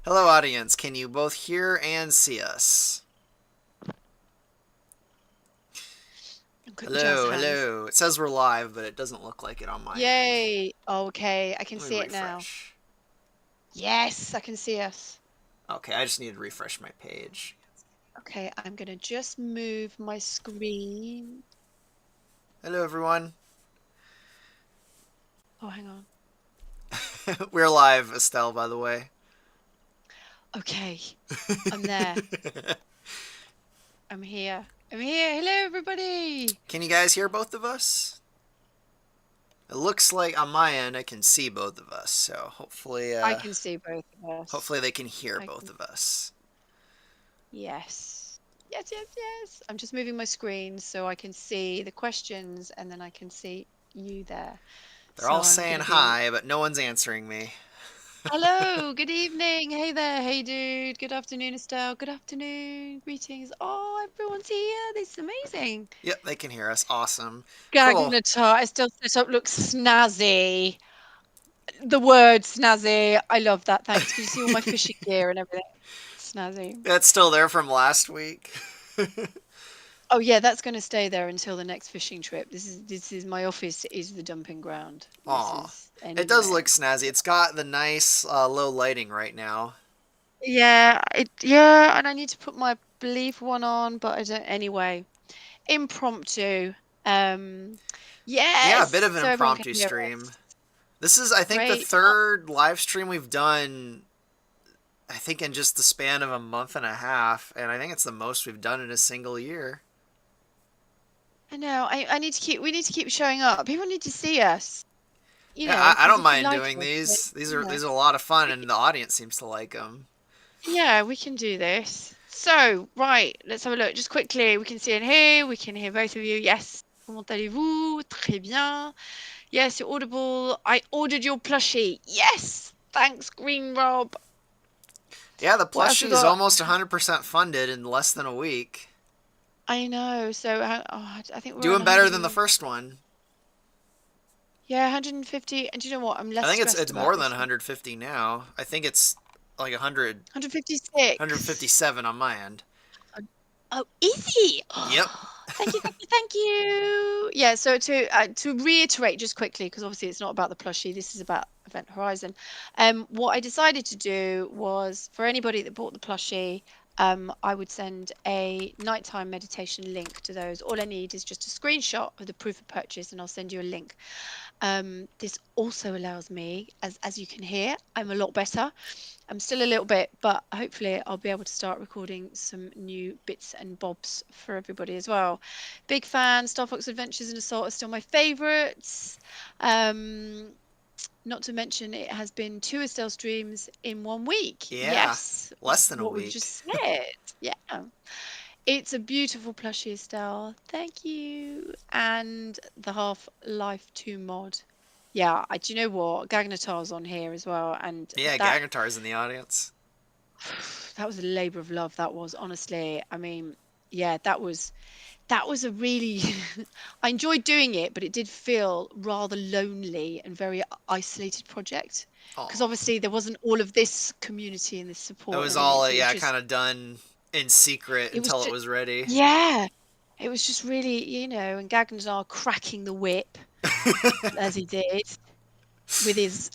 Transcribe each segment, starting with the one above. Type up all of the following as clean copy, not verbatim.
Hello, audience. Can you both hear and see us? Quick jazz Hello, hands. hello. It says we're live, but it doesn't look like it on my end. Yay! Okay, I can Let me see it now. refresh. Yes, I can see us. Okay, I just need to refresh my page. Okay, I'm gonna just move my screen. Hello, everyone. Oh, hang on. We're live, Estelle, by the way. Okay, I'm there. I'm here. I'm here. Hello, everybody. Can you guys hear both of us? It looks like on my end I can see both of us, so I can see both of us. hopefully they can hear I both can. of us. Yes. Yes, yes, yes. I'm just moving my screen so I can see the questions and then I can see you there. They're So all I'm saying gonna be. hi, but no one's answering me. Hello, good evening. Hey there, hey dude. Good afternoon, Estelle. Good afternoon. Greetings. Oh, everyone's here. This is amazing. Yep, they can hear us. Awesome. Cool. Gagnatar, Estelle's setup looks snazzy. The word snazzy. I love that. Thanks. Can you see all my fishing gear and everything? Snazzy. That's still there from last week. Oh yeah, that's going to stay there until the next fishing trip. This is my office is the dumping ground. This Aw. is It does anyway. look snazzy. It's got the nice low lighting right now. Yeah, and I need to put my belief one on, but I don't anyway. Impromptu. Um, Yeah, a yes, bit of an so everyone can impromptu hear stream. us. This is, I think, the Great. third live stream we've done, I think, in just the span of a month and a half. And I think it's the most we've done in a single year. I know. I need to keep. We need to keep showing up. People need to see us. Yeah, I Because don't if you mind like doing us, then, these. These you are know, these are a lot of fun, we and the audience seems to like them. yeah, we can do this. So, right, let's have a look. Just quickly, we can see in here. We can hear both of you. Yes. Comment allez-vous? Très bien. Yes, you're audible. I ordered your plushie. Yes. Thanks, Green Rob. Yeah, the What else we plushie is got? almost 100% funded in less than a week. I know. So, I think we're on Doing better 100 than the and first one. yeah, 150. And do you know what? I'm I less think it's stressed it's about more than this one. 150 now. I think it's like 100, 156. 157 on my end. Oh, easy. Yep. Thank you, thank you, thank you. Yeah, so to reiterate just quickly, because obviously it's not about the plushie, this is about Event Horizon. What I decided to do was for anybody that bought the plushie, I would send a nighttime meditation link to those. All I need is just a screenshot of the proof of purchase, and I'll send you a link. This also allows me, as you can hear, I'm a lot better. I'm still a little bit, but hopefully I'll be able to start recording some new bits and bobs for everybody as well. Big fan. Star Fox Adventures and Assault are still my favourites. Um, Not to mention it has been two Estelle streams in 1 week. Yeah. Yes, Less than a what we've week. just said. Yeah. It's a beautiful plushie, Estelle. Thank you. And the Half-Life 2 mod. Yeah, do you know what? Gagnatar's on here as well, and Yeah, that Gagatar's in the audience. that was a labor of love. That was honestly. I mean, yeah, that was a really. I enjoyed doing it, but it did feel rather lonely and very isolated project because Aw. obviously there wasn't all of this community and this It support was underneath. all, It was yeah, just. kind of done in secret It was until it just. was ready. Yeah. It was just really, and Gagnar cracking the whip as he did with his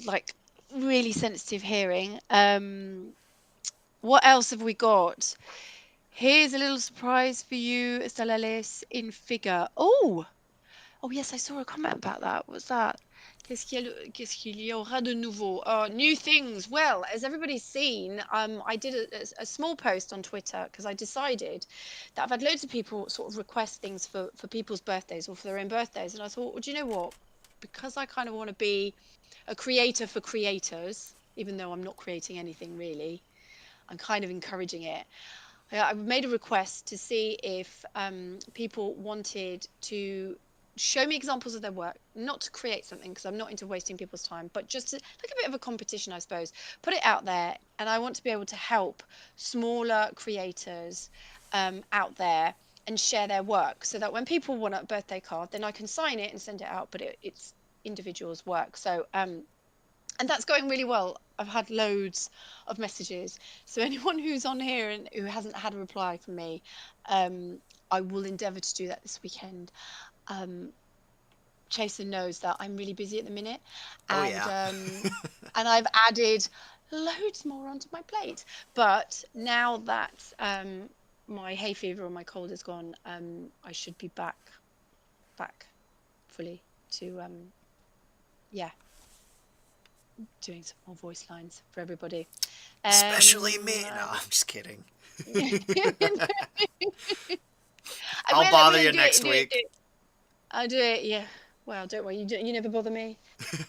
like really sensitive hearing. What else have we got? Here's a little surprise for you, Estelle Ellis, in figure. Oh yes, I saw a comment about that. What's that? Qu'est-ce qu'il y aura de nouveau? New things. Well, as everybody's seen, I did a small post on Twitter because I decided that I've had loads of people sort of request things for people's birthdays or for their own birthdays, and I thought, well, do you know what? Because I kind of want to be a creator for creators, even though I'm not creating anything really, I'm kind of encouraging it. I made a request to see if people wanted to show me examples of their work, not to create something because I'm not into wasting people's time, but just to, like a bit of a competition, I suppose. Put it out there, and I want to be able to help smaller creators out there and share their work, so that when people want a birthday card, then I can sign it and send it out. But it's individuals' work, so And that's going really well. I've had loads of messages. So anyone who's on here and who hasn't had a reply from me, I will endeavour to do that this weekend. Chaser knows that I'm really busy at the minute, Oh and yeah. I've added loads more onto my plate. But now that my hay fever or my cold is gone, I should be back fully to yeah, doing some more voice lines for everybody. Especially me. No, I'm just kidding. I I'll will, I bother will you do it, next do it, do week. it. I'll do it. Yeah. Well, don't worry. You never bother me.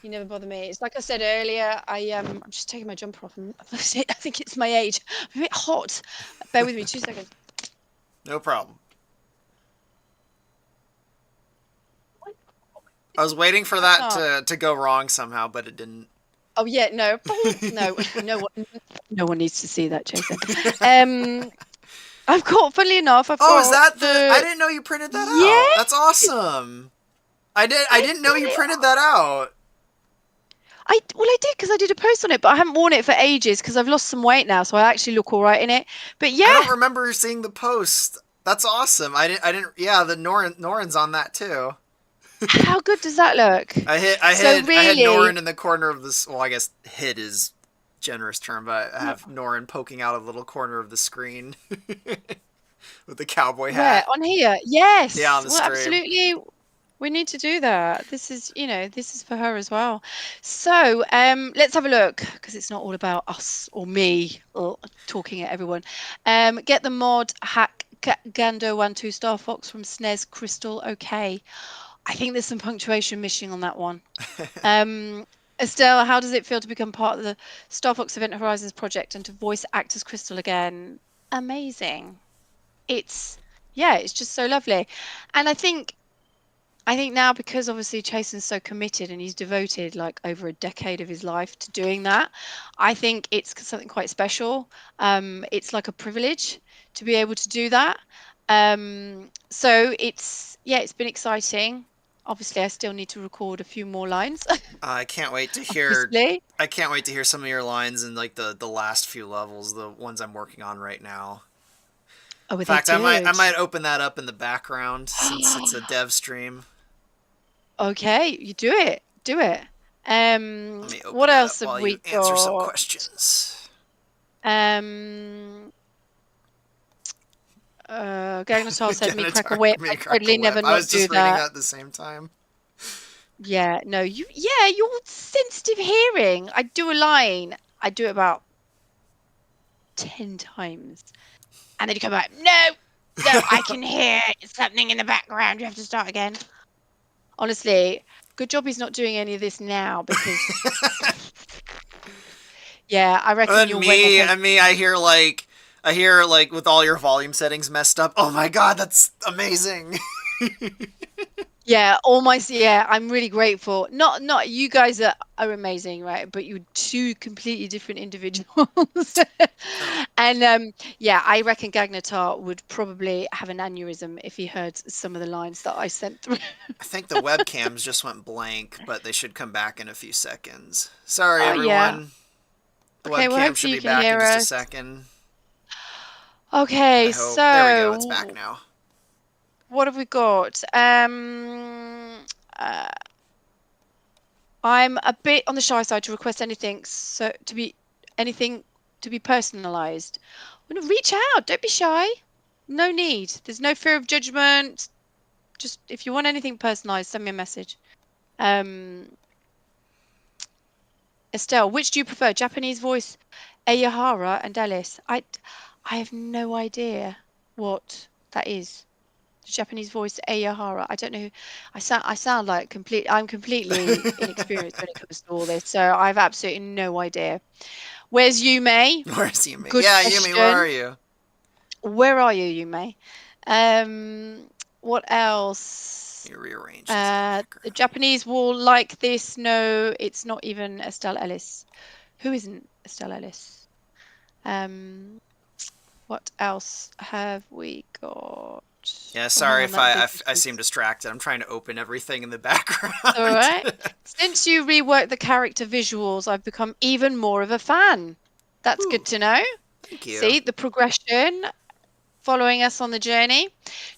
You never bother me. It's like I said earlier. I'm just taking my jumper off, and I think it's my age. I'm a bit hot. Bear with me 2 seconds. No problem. I was waiting for that to go wrong somehow, but it didn't. Oh yeah, no, no, no one needs to see that, Jason. Funnily enough, I've Oh, is got that the? I the didn't know you printed that out. That's yes, awesome. I I didn't know did you it. printed that out. I did because I did a post on it, but I haven't worn it for ages because I've lost some weight now, so I actually look all right in it. But I yeah, don't remember seeing the post. That's awesome. I didn't. Yeah, the Norin's on that too. how good does that look? So I had really, Norin in the corner of this. Well, I guess hid is generous term, but I have Norin poking out a little corner of the screen with the cowboy where hat. on here? Yeah, on Yes, the well, stream. absolutely. We need to do that. This is, this is for her as well. So, let's have a look because it's not all about us or me or talking at everyone. Get the mod hack Gando 1 2 Star Fox from SNES Crystal. Okay, I think there's some punctuation missing on that one. Estelle, how does it feel to become part of the Star Fox Event Horizons project and to voice act as Crystal again? Amazing. It's just so lovely. And I think now because obviously Chasen's so committed and he's devoted like over a decade of his life to doing that, I think it's something quite special. It's like a privilege to be able to do that. So it's been exciting. Obviously, I still need to record a few more lines, I can't wait to hear. obviously. I can't wait to hear some of your lines in like the last few levels, the ones I'm working on right now. Oh, In were they fact, I good? might open that up in the background since it's a dev stream. Okay, you do it. Do it. Let me What open that up else have while you we answer some got? questions. Um, Gagnatar said, "Me Gonna crack a whip." me I crack a totally whip. never I not was do just reading that. that at the same time. Yeah, no, your sensitive hearing. I do a line. I do it about 10 times. And then you come back, no, I can hear something in the background. You have to start again. Honestly, good job he's not doing any of this now because, yeah, I reckon And you'll wake up. I hear like with all your volume settings messed up. Oh my god, that's amazing. Yeah, I'm really grateful. Not you guys are amazing, right? But you're two completely different individuals. Oh, And yeah, I reckon Gagnatar would probably have an aneurysm if he heard some of the lines that I sent through. I think the webcams just went blank, but they should come back in a few seconds. Sorry, Oh yeah. everyone. The Okay, well webcam should hopefully you be can back in hear just a us. second. I Okay, hope. There we go. It's back so now. what have we got? Uh, I'm a bit on the shy side to request anything to be personalized. Well, no, reach out. Don't be shy. No need. There's no fear of judgment. Just if you want anything personalized, send me a message. Estelle, which do you prefer, Japanese voice, Ayahara and Alice? I have no idea what that is. The Japanese voice Ayahara. I don't know. I sound like I'm completely inexperienced when it comes to all this, so I've absolutely no idea. Where's Yume? Where's Yumi? Good Yeah, Yumi, where question. are you? Where are you, Yume? What else? Let me rearrange these in the The background. Japanese will like this. No, it's not even Estelle Ellis. Who isn't Estelle Ellis? What else have we got? Yeah, Well, hang sorry on, if that I business. seem distracted. I'm trying to open everything in the background. All right. Since you reworked the character visuals, I've become even more of a fan. That's Ooh, good to know. thank you. See the progression, following us on the journey.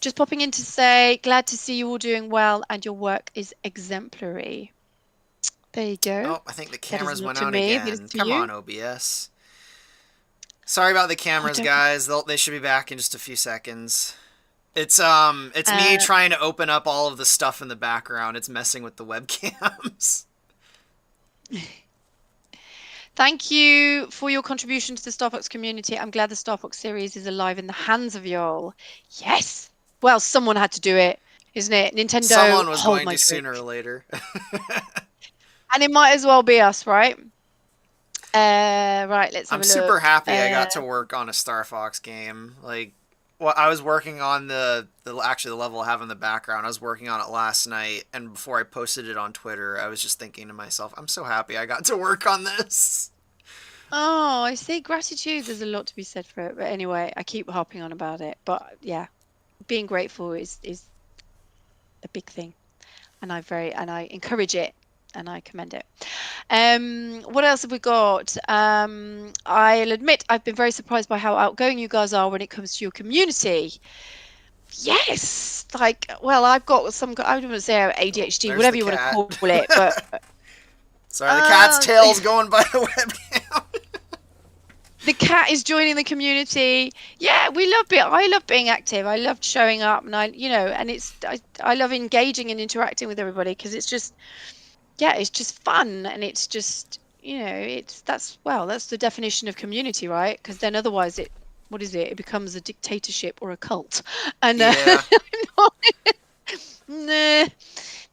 Just popping in to say, glad to see you all doing well and your work is exemplary. There you go. Oh, I think the That is cameras not went to out me, but it's again. to Come you. on, OBS. Sorry about the Oh, cameras, don't. guys. They should be back in just a few seconds. It's me Uh, trying to open up all of the stuff in the background. It's messing with the webcams. Thank you for your contribution to the Star Fox community. I'm glad the Star Fox series is alive in the hands of y'all. Yes. Well, someone had to do it, isn't it? Nintendo, Someone was hold going my to sooner or drink. later. And it might as well be us, right? Right, let's have I'm a super look. happy I got to work on a Star Fox game. Like, well, I was working on actually the level I have in the background. I was working on it last night, and before I posted it on Twitter, I was just thinking to myself, I'm so happy I got to work on this. Oh, I see. Gratitude. There's a lot to be said for it. But anyway, I keep harping on about it. But yeah, being grateful is a big thing. And I encourage it and I commend it. What else have we got? I'll admit I've been very surprised by how outgoing you guys are when it comes to your community. Yes, like, well, I've got some, I don't want to say Oh, ADHD, there's whatever the you want to cat. call it, but Sorry, the cat's uh, tail's going by the webcam. the cat is joining the community. Yeah, we love it. I love being active. I love showing up, and and I love engaging and interacting with everybody because it's just, yeah, it's just fun, and it's just, that's the definition of community, right? Because then otherwise what is it? It becomes a dictatorship or a cult, and Yeah. nah,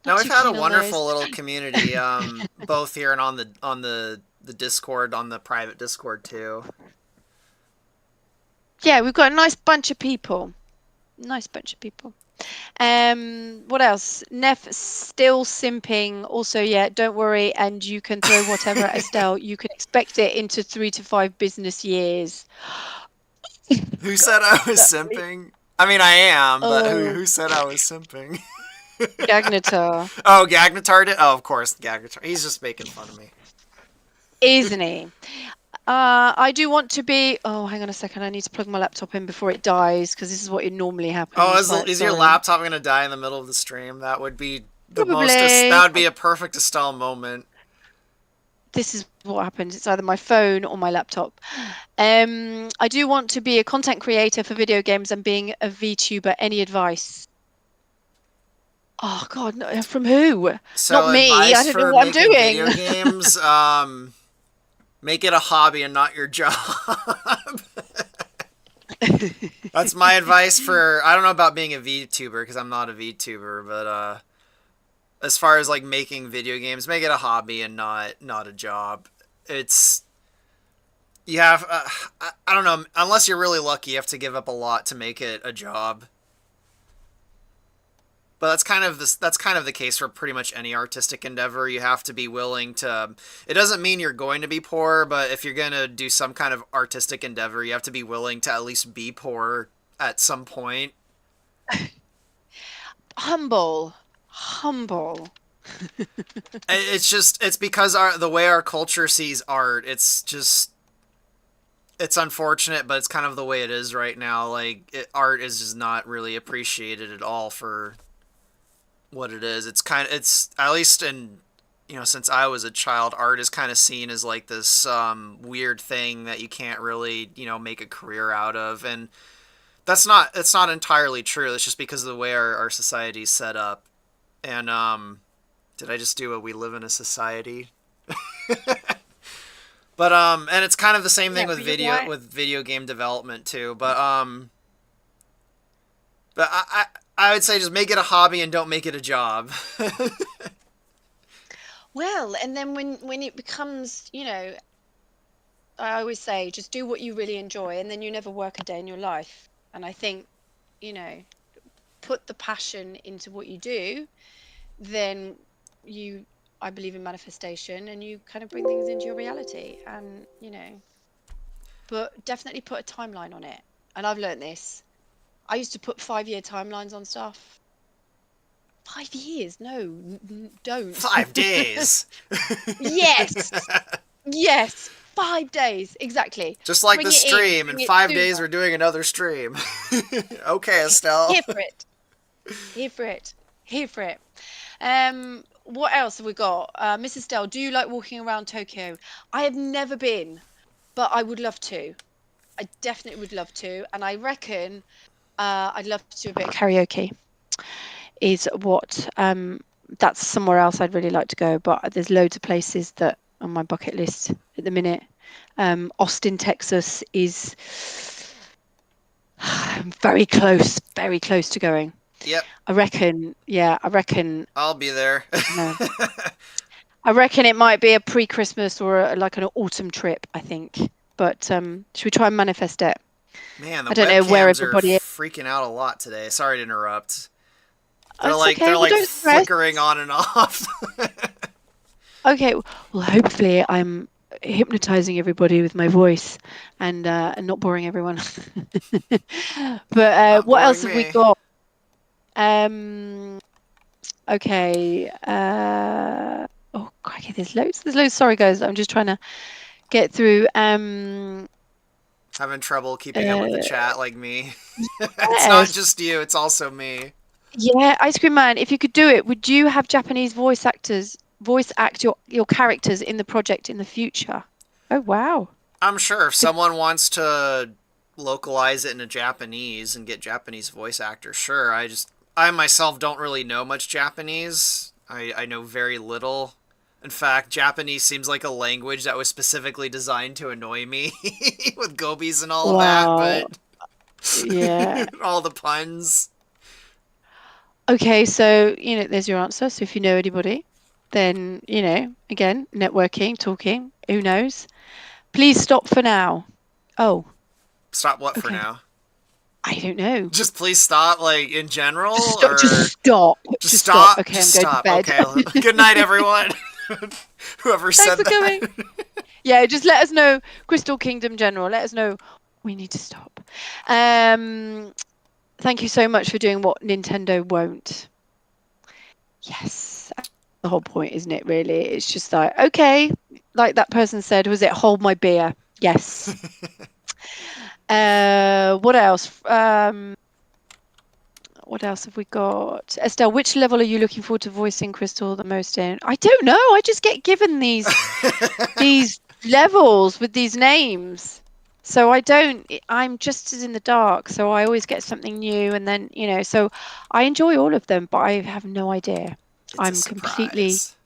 not Now we've too had a keen on those. wonderful little community, both here and on the Discord, on the private Discord too. Yeah, we've got a nice bunch of people. Nice bunch of people. What else? Neff still simping. Also, yeah, don't worry, and you can throw whatever at Estelle. You can expect it into 3 to 5 business years. Who God, said I was that really. simping? I mean, I am, but who Oh, who said I was simping? Gagnatar, Oh, Gagnatar did? Oh, of course, Gagnatar. He's just making fun of me. isn't he? I do want to be. Oh, hang on a second. I need to plug my laptop in before it dies because this is what it normally Oh, happens. Right, is your sorry. laptop gonna die in the middle of the stream? That would be that Probably. would be a perfect Estelle moment. This is what happens. It's either my phone or my laptop. I do want to be a content creator for video games and being a VTuber. Any advice? Oh God, no, from who? Not So, me. I advice don't know for what I'm making doing. video games: make it a hobby and not your job. That's my advice for. I don't know about being a VTuber because I'm not a VTuber, but as far as like making video games, make it a hobby and not a job. It's you have I don't know, unless you're really lucky, you have to give up a lot to make it a job. But that's kind of the case for pretty much any artistic endeavor. You have to be willing to. It doesn't mean you're going to be poor, but if you're going to do some kind of artistic endeavor, you have to be willing to at least be poor at some point. Humble, humble. It's because the way our culture sees art, it's unfortunate, but it's kind of the way it is right now. Like art is just not really appreciated at all for what it is. It's at least in since I was a child, art is kind of seen as like this weird thing that you can't really make a career out of, and it's not entirely true. It's just because of the way our society's set up. And did I just do a we live in a society? But and it's kind of the same Yeah, thing with but you're right. video game development too. But I would say just make it a hobby and don't make it a job. Well, and then when it becomes, I always say just do what you really enjoy, and then you never work a day in your life. And I think, you know, put the passion into what you do, then I believe in manifestation, and you kind of bring things into your reality. And but definitely put a timeline on it. And I've learned this. I used to put 5-year timelines on stuff. 5 years? No, don't. 5 days. Yes, yes, 5 days exactly. Just like Bring the it in, stream. In bring it 5 days, sooner. we're doing another stream. Okay, Estelle. Here for it. Here for it. Here for it. What else have we got? Mrs. Dell, do you like walking around Tokyo? I have never been, but I would love to. I definitely would love to, and I reckon I'd love to do a bit of karaoke. Is what that's somewhere else I'd really like to go, but there's loads of places that on my bucket list at the minute. Austin, Texas is very close to going. Yep, I reckon, I'll be there. no. I reckon it might be a pre-Christmas or like an autumn trip, I think. But should we try and manifest it? Man, the I don't know where webcams are everybody is. freaking out a lot today. Sorry to interrupt. Oh, it's okay. They're Well, like don't stress. flickering on and off. Okay. Well, hopefully I'm hypnotizing everybody with my voice and not boring everyone. But Not what else boring have we me. got? Okay. Oh, crikey, there's loads. There's loads. Sorry, guys. I'm just trying to get through. Having trouble keeping up with the chat like me. It's not Yes. just you, it's also me. Yeah, Ice Cream Man, if you could do it, would you have Japanese voice actors voice act your characters in the project in the future? Oh, wow. I'm sure if Could, someone wants to localize it into Japanese and get Japanese voice actors, sure. I myself don't really know much Japanese. I know very little. In fact, Japanese seems like a language that was specifically designed to annoy me with gobies and all of that, wow. but Yeah. all the puns. Okay, so, there's your answer. So if you know anybody, then, again, networking, talking, who knows? Please stop for now. Oh, Stop what for okay. now? I don't know. Just please stop, like, in general, Just stop. Just or stop. just Just stop. stop? Okay, I'm Just going to stop. bed. Okay. Good night, everyone. Whoever Thanks said for coming. that. Yeah, just let us know, Crystal Kingdom General. Let us know we need to stop. Thank you so much for doing what Nintendo won't. Yes, that's the whole point, isn't it? Really, it's just like, okay, like that person said, was it hold my beer? Yes. What else? What else have we got? Estelle, which level are you looking forward to voicing Crystal the most in? I don't know. I just get given these levels with these names. So I'm just as in the dark. So I always get something new, and then, so I enjoy all of them, but I have no idea. It's a I'm completely, surprise.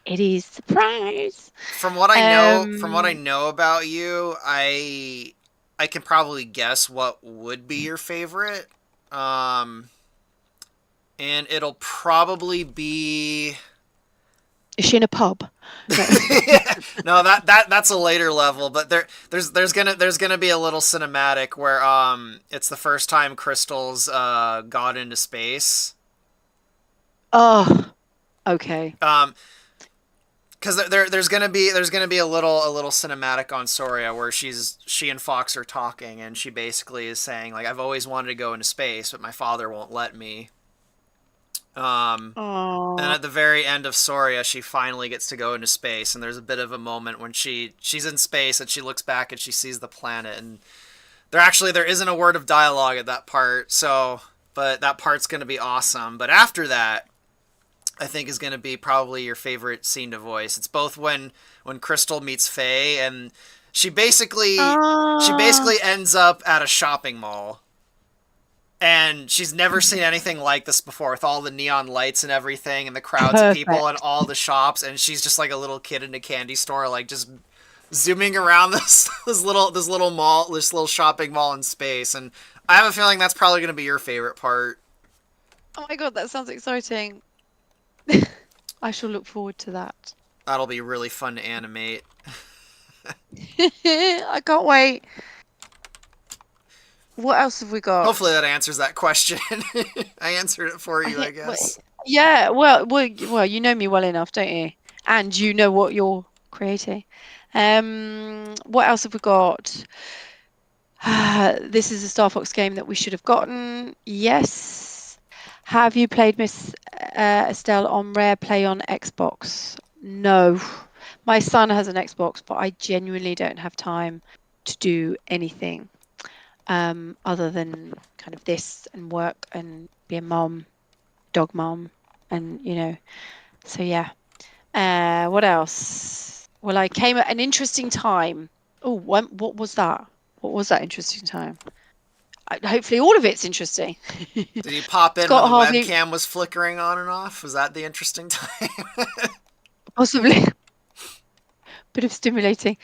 it is surprise. From what I know about you, I can probably guess what would be your favorite. And it'll probably be Is she in a pub? No. no, that's a later level, but there's gonna be a little cinematic where it's the first time Crystal's got into space. Oh, okay. Because there's gonna be a little cinematic on Soria where she and Fox are talking, and she basically is saying, like, I've always wanted to go into space, but my father won't let me. And Oh, at the very end of Soria, she finally gets to go into space, and there's a bit of a moment when she's in space and she looks back and she sees the planet, and there isn't a word of dialogue at that part, so but that part's gonna be awesome. But after that, I think is gonna be probably your favorite scene to voice. It's both when Crystal meets Faye, and she ah, basically ends up at a shopping mall, and she's never seen anything like this before, with all the neon lights and everything and the crowds of people and perfect. all the shops, and she's just like a little kid in a candy store, like just zooming around this little mall, this little shopping mall in space. And I have a feeling that's probably going to be your favorite part. Oh my God, that sounds exciting. I shall look forward to that. That'll be really fun to animate. I can't wait. What else have we Hopefully got? that answers that question. I answered it for I you, I think, guess. yeah, well, you know me well enough, don't you? And you know what you're creating. What else have we got? This is a Star Fox game that we should have gotten. Yes. Have you played Miss Estelle on Rare Play on Xbox? No. My son has an Xbox, but I genuinely don't have time to do anything other than kind of this and work and be a mom, dog mom, and so yeah. What else? Well, I came at an interesting time. Oh, what was that? What was that interesting time? Hopefully, all of it's interesting. Did you pop in when Scott the Harvey, webcam was flickering on and off? Was that the interesting time? possibly. Bit of stimulating.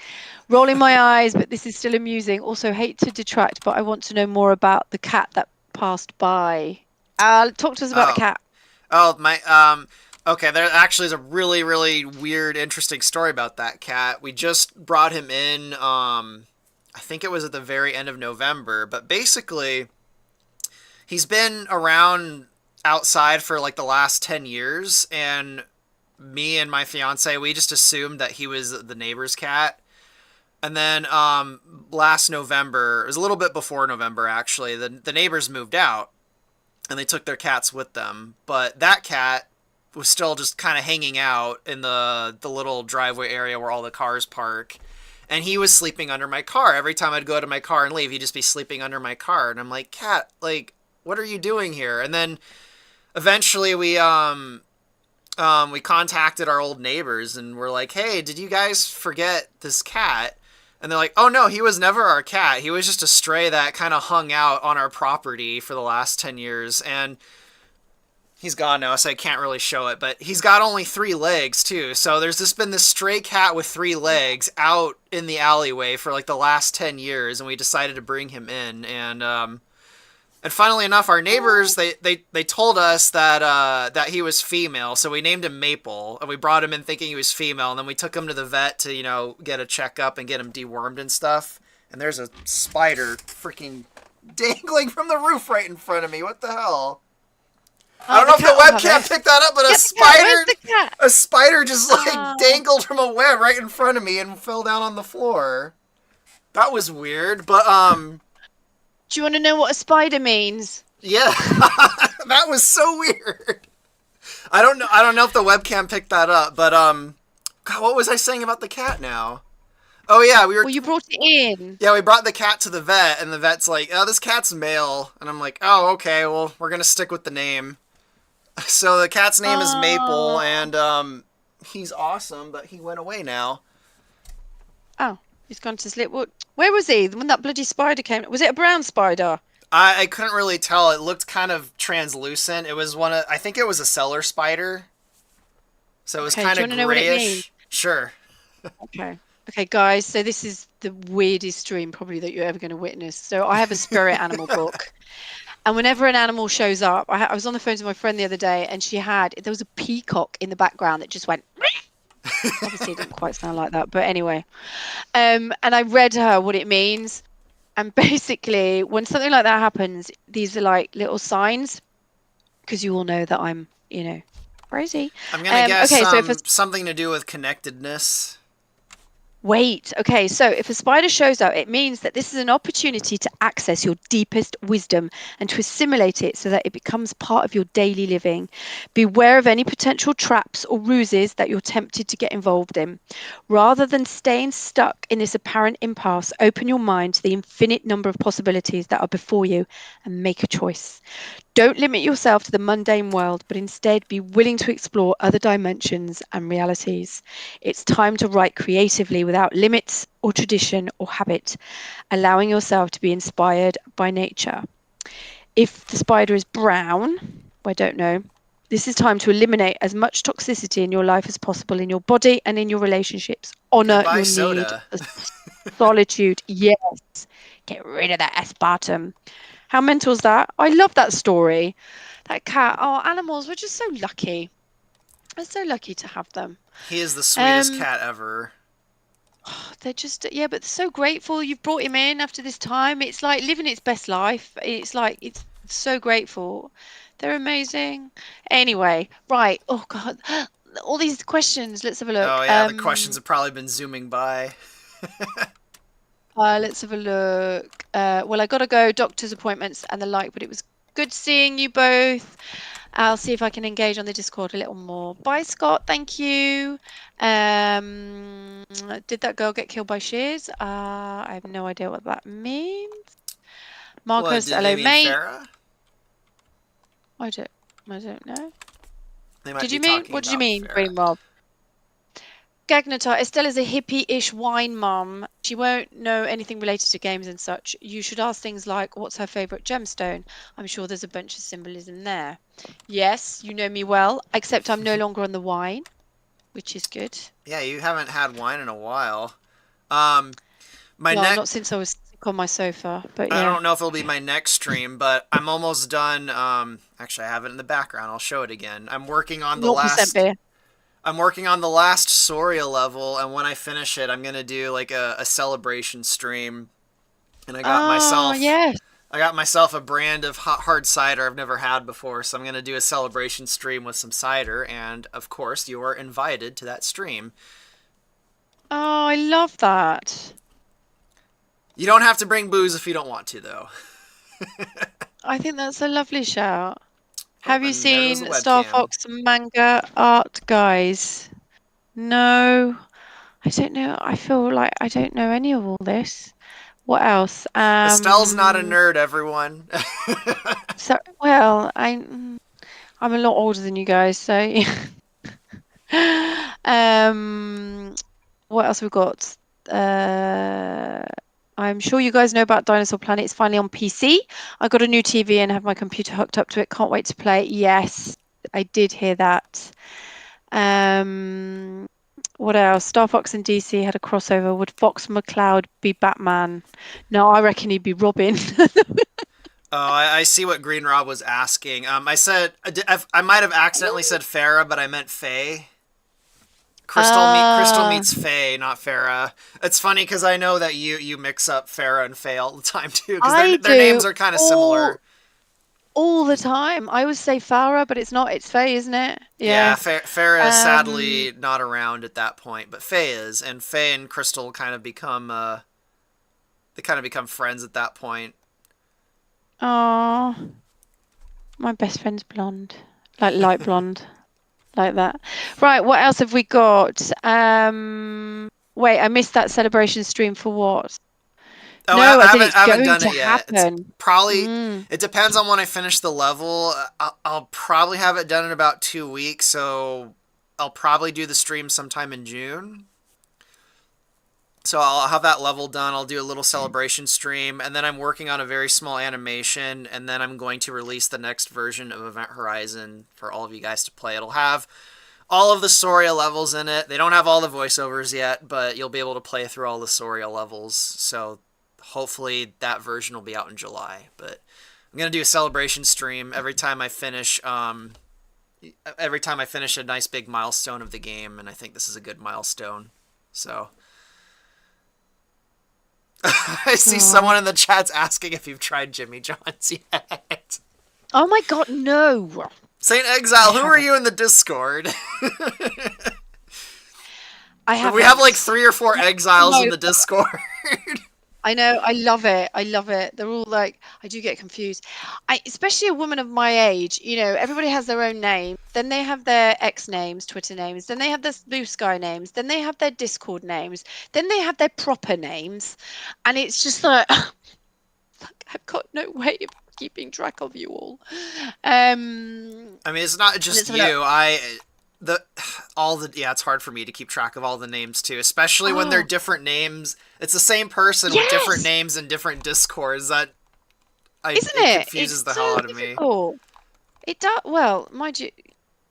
Rolling my eyes, but this is still amusing. Also, hate to detract, but I want to know more about the cat that passed by. Talk to us about the Oh, cat. oh, my, okay, there actually is a really, really weird, interesting story about that cat. We just brought him in, I think it was at the very end of November, but basically, he's been around outside for like the last 10 years, and me and my fiance, we just assumed that he was the neighbor's cat. And then last November, it was a little bit before November actually, the neighbors moved out and they took their cats with them. But that cat was still just kind of hanging out in the little driveway area where all the cars park. And he was sleeping under my car. Every time I'd go to my car and leave, he'd just be sleeping under my car. And I'm like, cat, like, what are you doing here? And then eventually we contacted our old neighbors and we're like, hey, did you guys forget this cat? And they're like, oh no, he was never our cat. He was just a stray that kind of hung out on our property for the last 10 years. And he's gone now, so I can't really show it. But he's got only 3 legs, too. So there's just been this stray cat with 3 legs out in the alleyway for like the last 10 years. And we decided to bring him in. And funnily enough, our neighbors they told us that he was female, so we named him Maple, and we brought him in thinking he was female, and then we took him to the vet to get a checkup and get him dewormed and stuff. And there's a spider freaking dangling from the roof right in front of me. What the hell? I don't know if the webcam picked that up, but Where's the cat? a spider just like Oh. dangled from a web right in front of me and fell down on the floor. That was weird, but Do you want to know what a spider means? yeah, that was so weird. I don't know. I don't know if the webcam picked that up, but God, what was I saying about the cat now? Oh yeah, Well, you brought it in. we brought the cat to the vet, and the vet's like, "Oh, this cat's male," and I'm like, "Oh, okay. Well, we're gonna stick with the name." So the cat's name is Maple, Oh. and he's awesome, but he went away now. Oh, he's gone to sleep. Where was he? When that bloody spider came? Was it a brown spider? I couldn't really tell. It looked kind of translucent. It was I think it was a cellar spider. So it was Okay, do you kind of want to know what it means? grayish. Sure. Okay. Okay, guys, so this is the weirdest stream probably that you're ever going to witness. So I have a spirit animal book. And whenever an animal shows up, I was on the phone to my friend the other day, and there was a peacock in the background that just went. Obviously, it didn't quite sound like that, but anyway. And I read her what it means. And basically, when something like that happens, these are like little signs, because you all know that I'm, crazy. I'm gonna guess Okay, so if something to do with connectedness. Wait, okay, so if a spider shows up, it means that this is an opportunity to access your deepest wisdom and to assimilate it so that it becomes part of your daily living. Beware of any potential traps or ruses that you're tempted to get involved in. Rather than staying stuck in this apparent impasse, open your mind to the infinite number of possibilities that are before you and make a choice. Don't limit yourself to the mundane world, but instead be willing to explore other dimensions and realities. It's time to write creatively without limits or tradition or habit, allowing yourself to be inspired by nature. If the spider is brown, I don't know, this is time to eliminate as much toxicity in your life as possible, in your body and in your relationships. Honor Goodbye, your soda. need of solitude. Yes. Get rid of that aspartame. How mental is that? I love that story. That cat. Oh, animals, we're just so lucky. We're so lucky to have them. He is the sweetest Um, cat ever. they're just, yeah, but so grateful you've brought him in after this time. It's like living its best life. It's like, it's so grateful. They're amazing. Anyway, right. Oh God, all these questions. Let's have a look. Oh yeah, the questions have probably been zooming by. Let's have a look. Well, I got to go, doctor's appointments and the like, but it was good seeing you both. I'll see if I can engage on the Discord a little more. Bye, Scott. Thank you. Did that girl get killed by shears? I have no idea what that means. What, Marcus, did they hello, mean mate. Farah? I don't know. They might Did be you mean? talking What did you about mean, Farah. Green Rob? Gagnatar, Estella's a hippie-ish wine mum. She won't know anything related to games and such. You should ask things like, what's her favourite gemstone? I'm sure there's a bunch of symbolism there. Yes, you know me well, except I'm no longer on the wine, which is good. Yeah, you haven't had wine in a while. Um, my Well, next not since I was sick on my sofa, but I yeah. don't know if it'll be my next stream, but I'm almost done. Actually, I have it in the background. I'll show it again. 0% beer. I'm working on the last Soria level, and when I finish it, I'm gonna do like a celebration stream. And Oh, yes. I got myself a brand of hard cider I've never had before, so I'm gonna do a celebration stream with some cider, and of course, you are invited to that stream. Oh, I love that. You don't have to bring booze if you don't want to, though. I think that's a lovely shout. Oh, Have you and there goes the seen Star webcam. Fox manga art, guys? No. I don't know. I feel like I don't know any of all this. What else? Estelle's not a nerd, everyone. So well, I'm a lot older than you guys, so what else have we got? I'm sure you guys know about Dinosaur Planet. It's finally on PC. I got a new TV and have my computer hooked up to it. Can't wait to play. Yes, I did hear that. What else? Star Fox and DC had a crossover. Would Fox McCloud be Batman? No, I reckon he'd be Robin. Oh, I see what Green Rob was asking. I said I might have accidentally said Farah, but I meant Faye. Crystal Uh, meets Faye, not Farah. It's funny because I know that you mix up Farah and Faye all the time too, because I their do names are kind of all similar. all the time. I always say Farah, but it's not. It's Faye, isn't it? Yeah, Yeah. Farah is Um. sadly not around at that point, but Faye is, and Faye and Crystal kind of become they kind of become friends at that point. Oh, my best friend's blonde, like light blonde, like that. Right. What else have we got? Wait, I missed that celebration stream for what? Oh, No, as in it's I haven't going done to it yet. It's happen. probably Mm. it depends on when I finish the level. I'll probably have it done in about 2 weeks, so I'll probably do the stream sometime in June. So I'll have that level done. I'll do a little celebration stream, and then I'm working on a very small animation, and then I'm going to release the next version of Event Horizon for all of you guys to play. It'll have all of the Soria levels in it. They don't have all the voiceovers yet, but you'll be able to play through all the Soria levels. So hopefully that version will be out in July. But I'm gonna do a celebration stream every time I finish. Every time I finish a nice big milestone of the game, and I think this is a good milestone. So I see Oh. someone in the chat's asking if you've tried Jimmy John's yet. Oh my God, no. Saint I Exile, who are haven't. you in the Discord? I We have like haven't. 3 or 4 exiles in No. the Discord. I know, I love it. I love it. They're all like, I do get confused. Especially a woman of my age, everybody has their own name. Then they have their X names, Twitter names. Then they have their Blue Sky names. Then they have their Discord names. Then they have their proper names. And it's just like, I've got no way of keeping track of you all. I mean, it's not just Let's have a look. you. The all the yeah, it's hard for me to keep track of all the names too, especially when they're Oh, different names. It's the same person with different yes, names and different Discords. That I isn't it it? It's confuses the hell so out of me. difficult. It does. Well, mind you,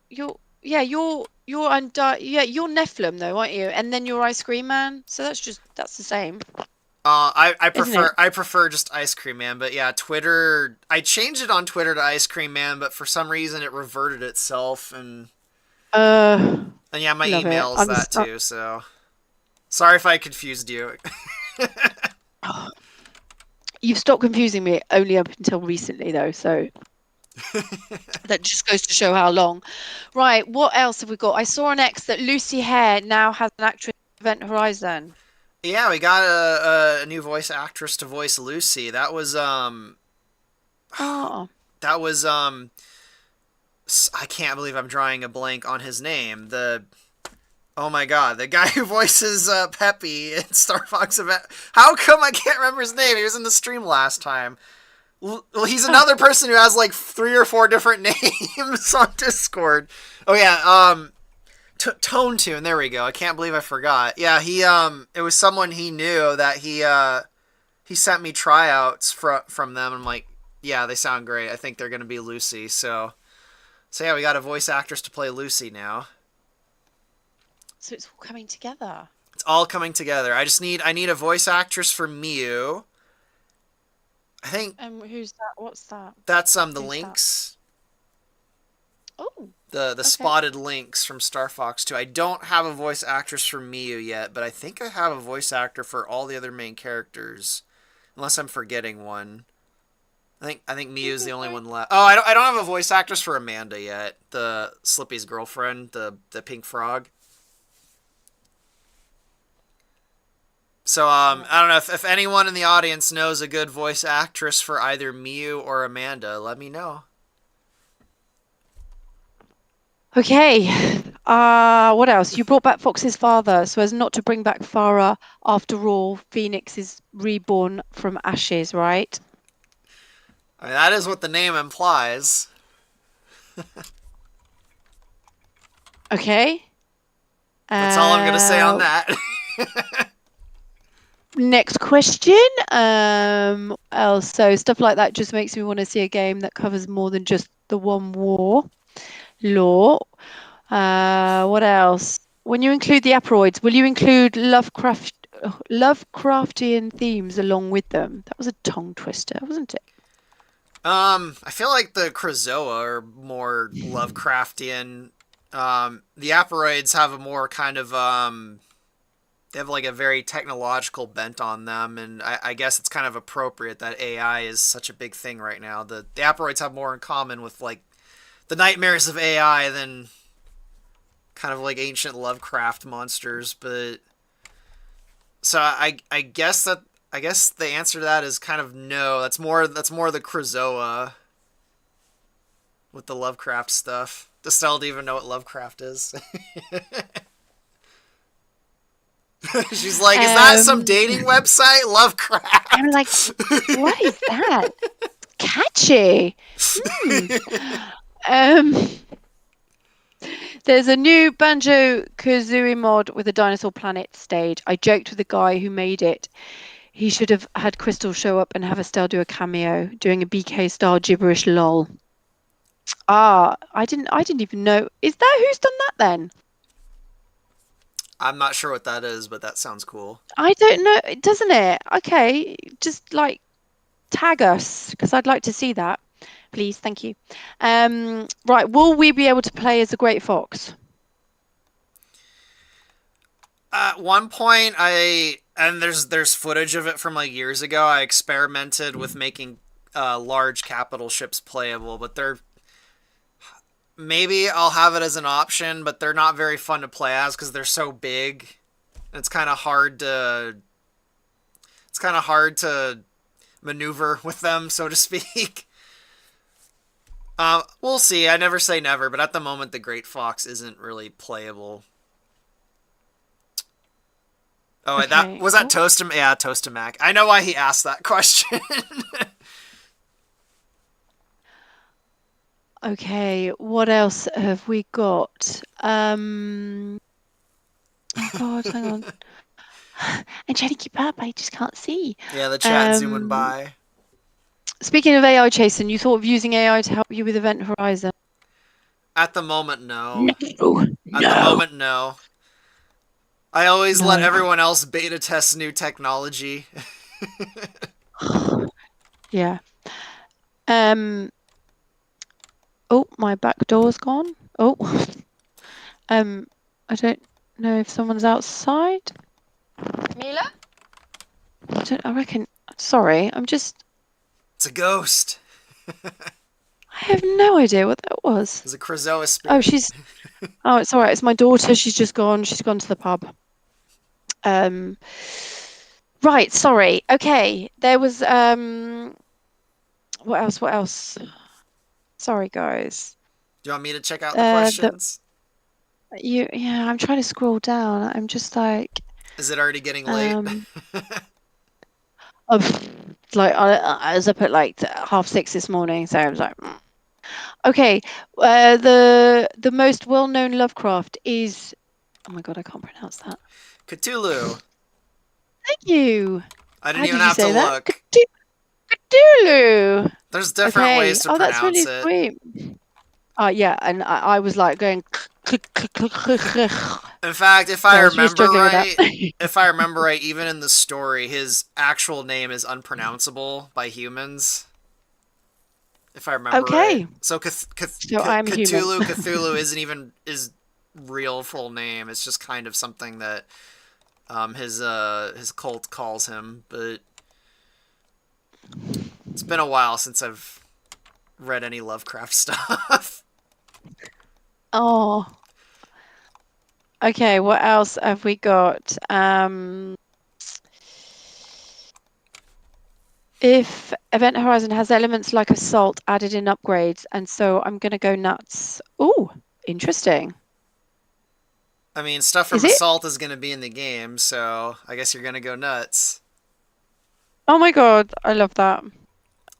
you're Nephilim though, aren't you? And then you're Ice Cream Man. So that's the same, isn't it? I prefer just Ice Cream Man, but yeah, Twitter. I changed it on Twitter to Ice Cream Man, but for some reason it reverted itself, Uh, and yeah, my love it. email is that too. So sorry if I confused you. You've stopped confusing me only up until recently though, so that just goes to show how long. Right, what else have we got? I saw on X that Lucy Hare now has an actress in Event Horizon. Yeah, we got a new voice actress to voice Lucy. Oh, That was I can't believe I'm drawing a blank on his name. The Oh my god, the guy who voices Peppy in Star Fox Event. How come I can't remember his name? He was in the stream last time. Well, he's oh, another person who has like 3 or 4 different names on Discord. Oh yeah, Tone Tune. There we go. I can't believe I forgot. Yeah, it was someone he knew that he sent me tryouts from them. I'm like, yeah, they sound great. I think they're gonna be Lucy. So yeah, we got a voice actress to play Lucy now. so it's all coming together. It's all coming together. I need a voice actress for Mew. I think Who's that? What's that? that's the Who's that? Lynx, Oh, the okay. spotted Lynx from Star Fox 2. I don't have a voice actress for Mew yet, but I think I have a voice actor for all the other main characters, unless I'm forgetting one. I think Miu is the only Okay. one left. Oh, I don't have a voice actress for Amanda yet. The Slippy's girlfriend, the pink frog. So Right. I don't know if anyone in the audience knows a good voice actress for either Miu or Amanda. Let me know. Okay. What else? You brought back Fox's father so as not to bring back Farah. After all, Phoenix is reborn from ashes, right? I mean, that is what the name implies. Okay. That's all I'm gonna say on Uh, that. Next question. Else, so stuff like that just makes me want to see a game that covers more than just the one war. Law. What else? When you include the Aperoids, will you include Lovecraftian themes along with them? That was a tongue twister, wasn't it? I feel like the Krazoa are more Lovecraftian. The Aperoids have a more kind of they have like a very technological bent on them, and I guess it's kind of appropriate that AI is such a big thing right now. The Aperoids have more in common with like the nightmares of AI than kind of like ancient Lovecraft monsters, but so I guess the answer to that is kind of no. That's more the Krazoa with the Lovecraft stuff. Does Estelle even know what Lovecraft is? She's like, is that some Um, dating website? I'm Lovecraft. like, what is that? Catchy. Hmm. Um, there's a new Banjo Kazooie mod with a Dinosaur Planet stage. I joked with the guy who made it. He should have had Crystal show up and have Estelle do a cameo, doing a BK style gibberish lol. I didn't even know. Is that who's done that then? I'm not sure what that is, but that sounds cool. I don't know, doesn't it? Okay, just like tag us because I'd like to see that, please. Thank you. Right, will we be able to play as a great fox? At one point, there's footage of it from like years ago. I experimented with making large capital ships playable, but they're maybe I'll have it as an option, but they're not very fun to play as because they're so big. It's kind of hard to maneuver with them, so to speak. We'll see. I never say never, but at the moment, the Great Fox isn't really playable. Oh, wait, that Okay. was that Oh, Toastum. Yeah, Toastamac. I know why he asked that question. okay. What else have we got? Oh God, hang on. I'm trying to keep up. I just can't see. Yeah, the chat zooming Um, by. Speaking of AI, Jason, you thought of using AI to help you with Event Horizon? At the moment, no. No, At the no, moment, no. I always let no. everyone else beta test new technology. Yeah. Um. Oh, my back door's gone. Oh. Um. I don't know if someone's outside. Mila? I reckon. Sorry, I'm just. It's a ghost. I have no idea what that was. It's a Krazoa Oh, spirit. Oh, it's all right. It's my daughter. She's just gone. She's gone to the pub. Um, right, sorry. Okay, there was what else? What else? Sorry, guys. Do you want me to check out the The questions? yeah, I'm trying to scroll down. I'm just like Is it already getting late? um of like I was up at like 6:30 this morning, so I was like, okay. The most well-known Lovecraft is oh my God, I can't pronounce that. Cthulhu. Thank you. I didn't How even did you have to say that? look. Cthulhu. There's different Okay. ways to Oh, that's pronounce really it. sweet. Yeah, and I was like going. In fact, So I was really struggling with that. if I remember right, even in the story, his actual name is unpronounceable by humans. If I remember right. Okay, So so I'm human. Cthulhu isn't even his real full name. It's just kind of something that his cult calls him. But it's been a while since I've read any Lovecraft stuff. Oh, okay. What else have we got? If Event Horizon has elements like assault added in upgrades, and so I'm gonna go nuts. Oh, interesting. I mean, stuff Is from it? Assault is going to be in the game, so I guess you're going to go nuts. Oh my God, I love that.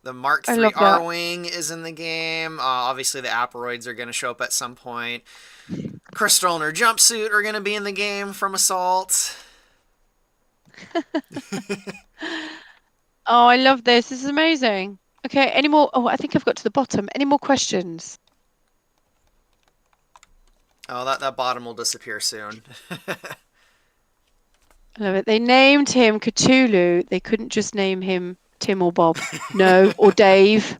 The Mark I III love that. Arwing is in the game. Obviously, the Aperoids are going to show up at some point. Crystal and her jumpsuit are going to be in the game from Assault. Oh, I love this. This is amazing. Okay, any more? Oh, I think I've got to the bottom. Any more questions? Oh, that bottom will disappear soon. I love it. They named him Cthulhu. They couldn't just name him Tim or Bob. No, or Dave.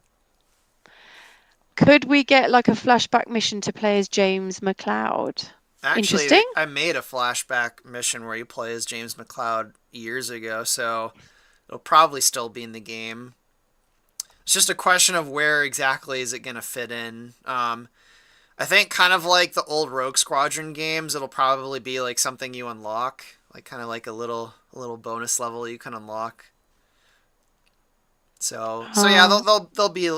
Could we get like a flashback mission to play as James McLeod? Actually, Interesting. I made a flashback mission where you play as James McLeod years ago, so it'll probably still be in the game. It's just a question of where exactly is it going to fit in. I think kind of like the old Rogue Squadron games, it'll probably be like something you unlock, like kind of like a little bonus level you can unlock. So yeah, Oh, they'll be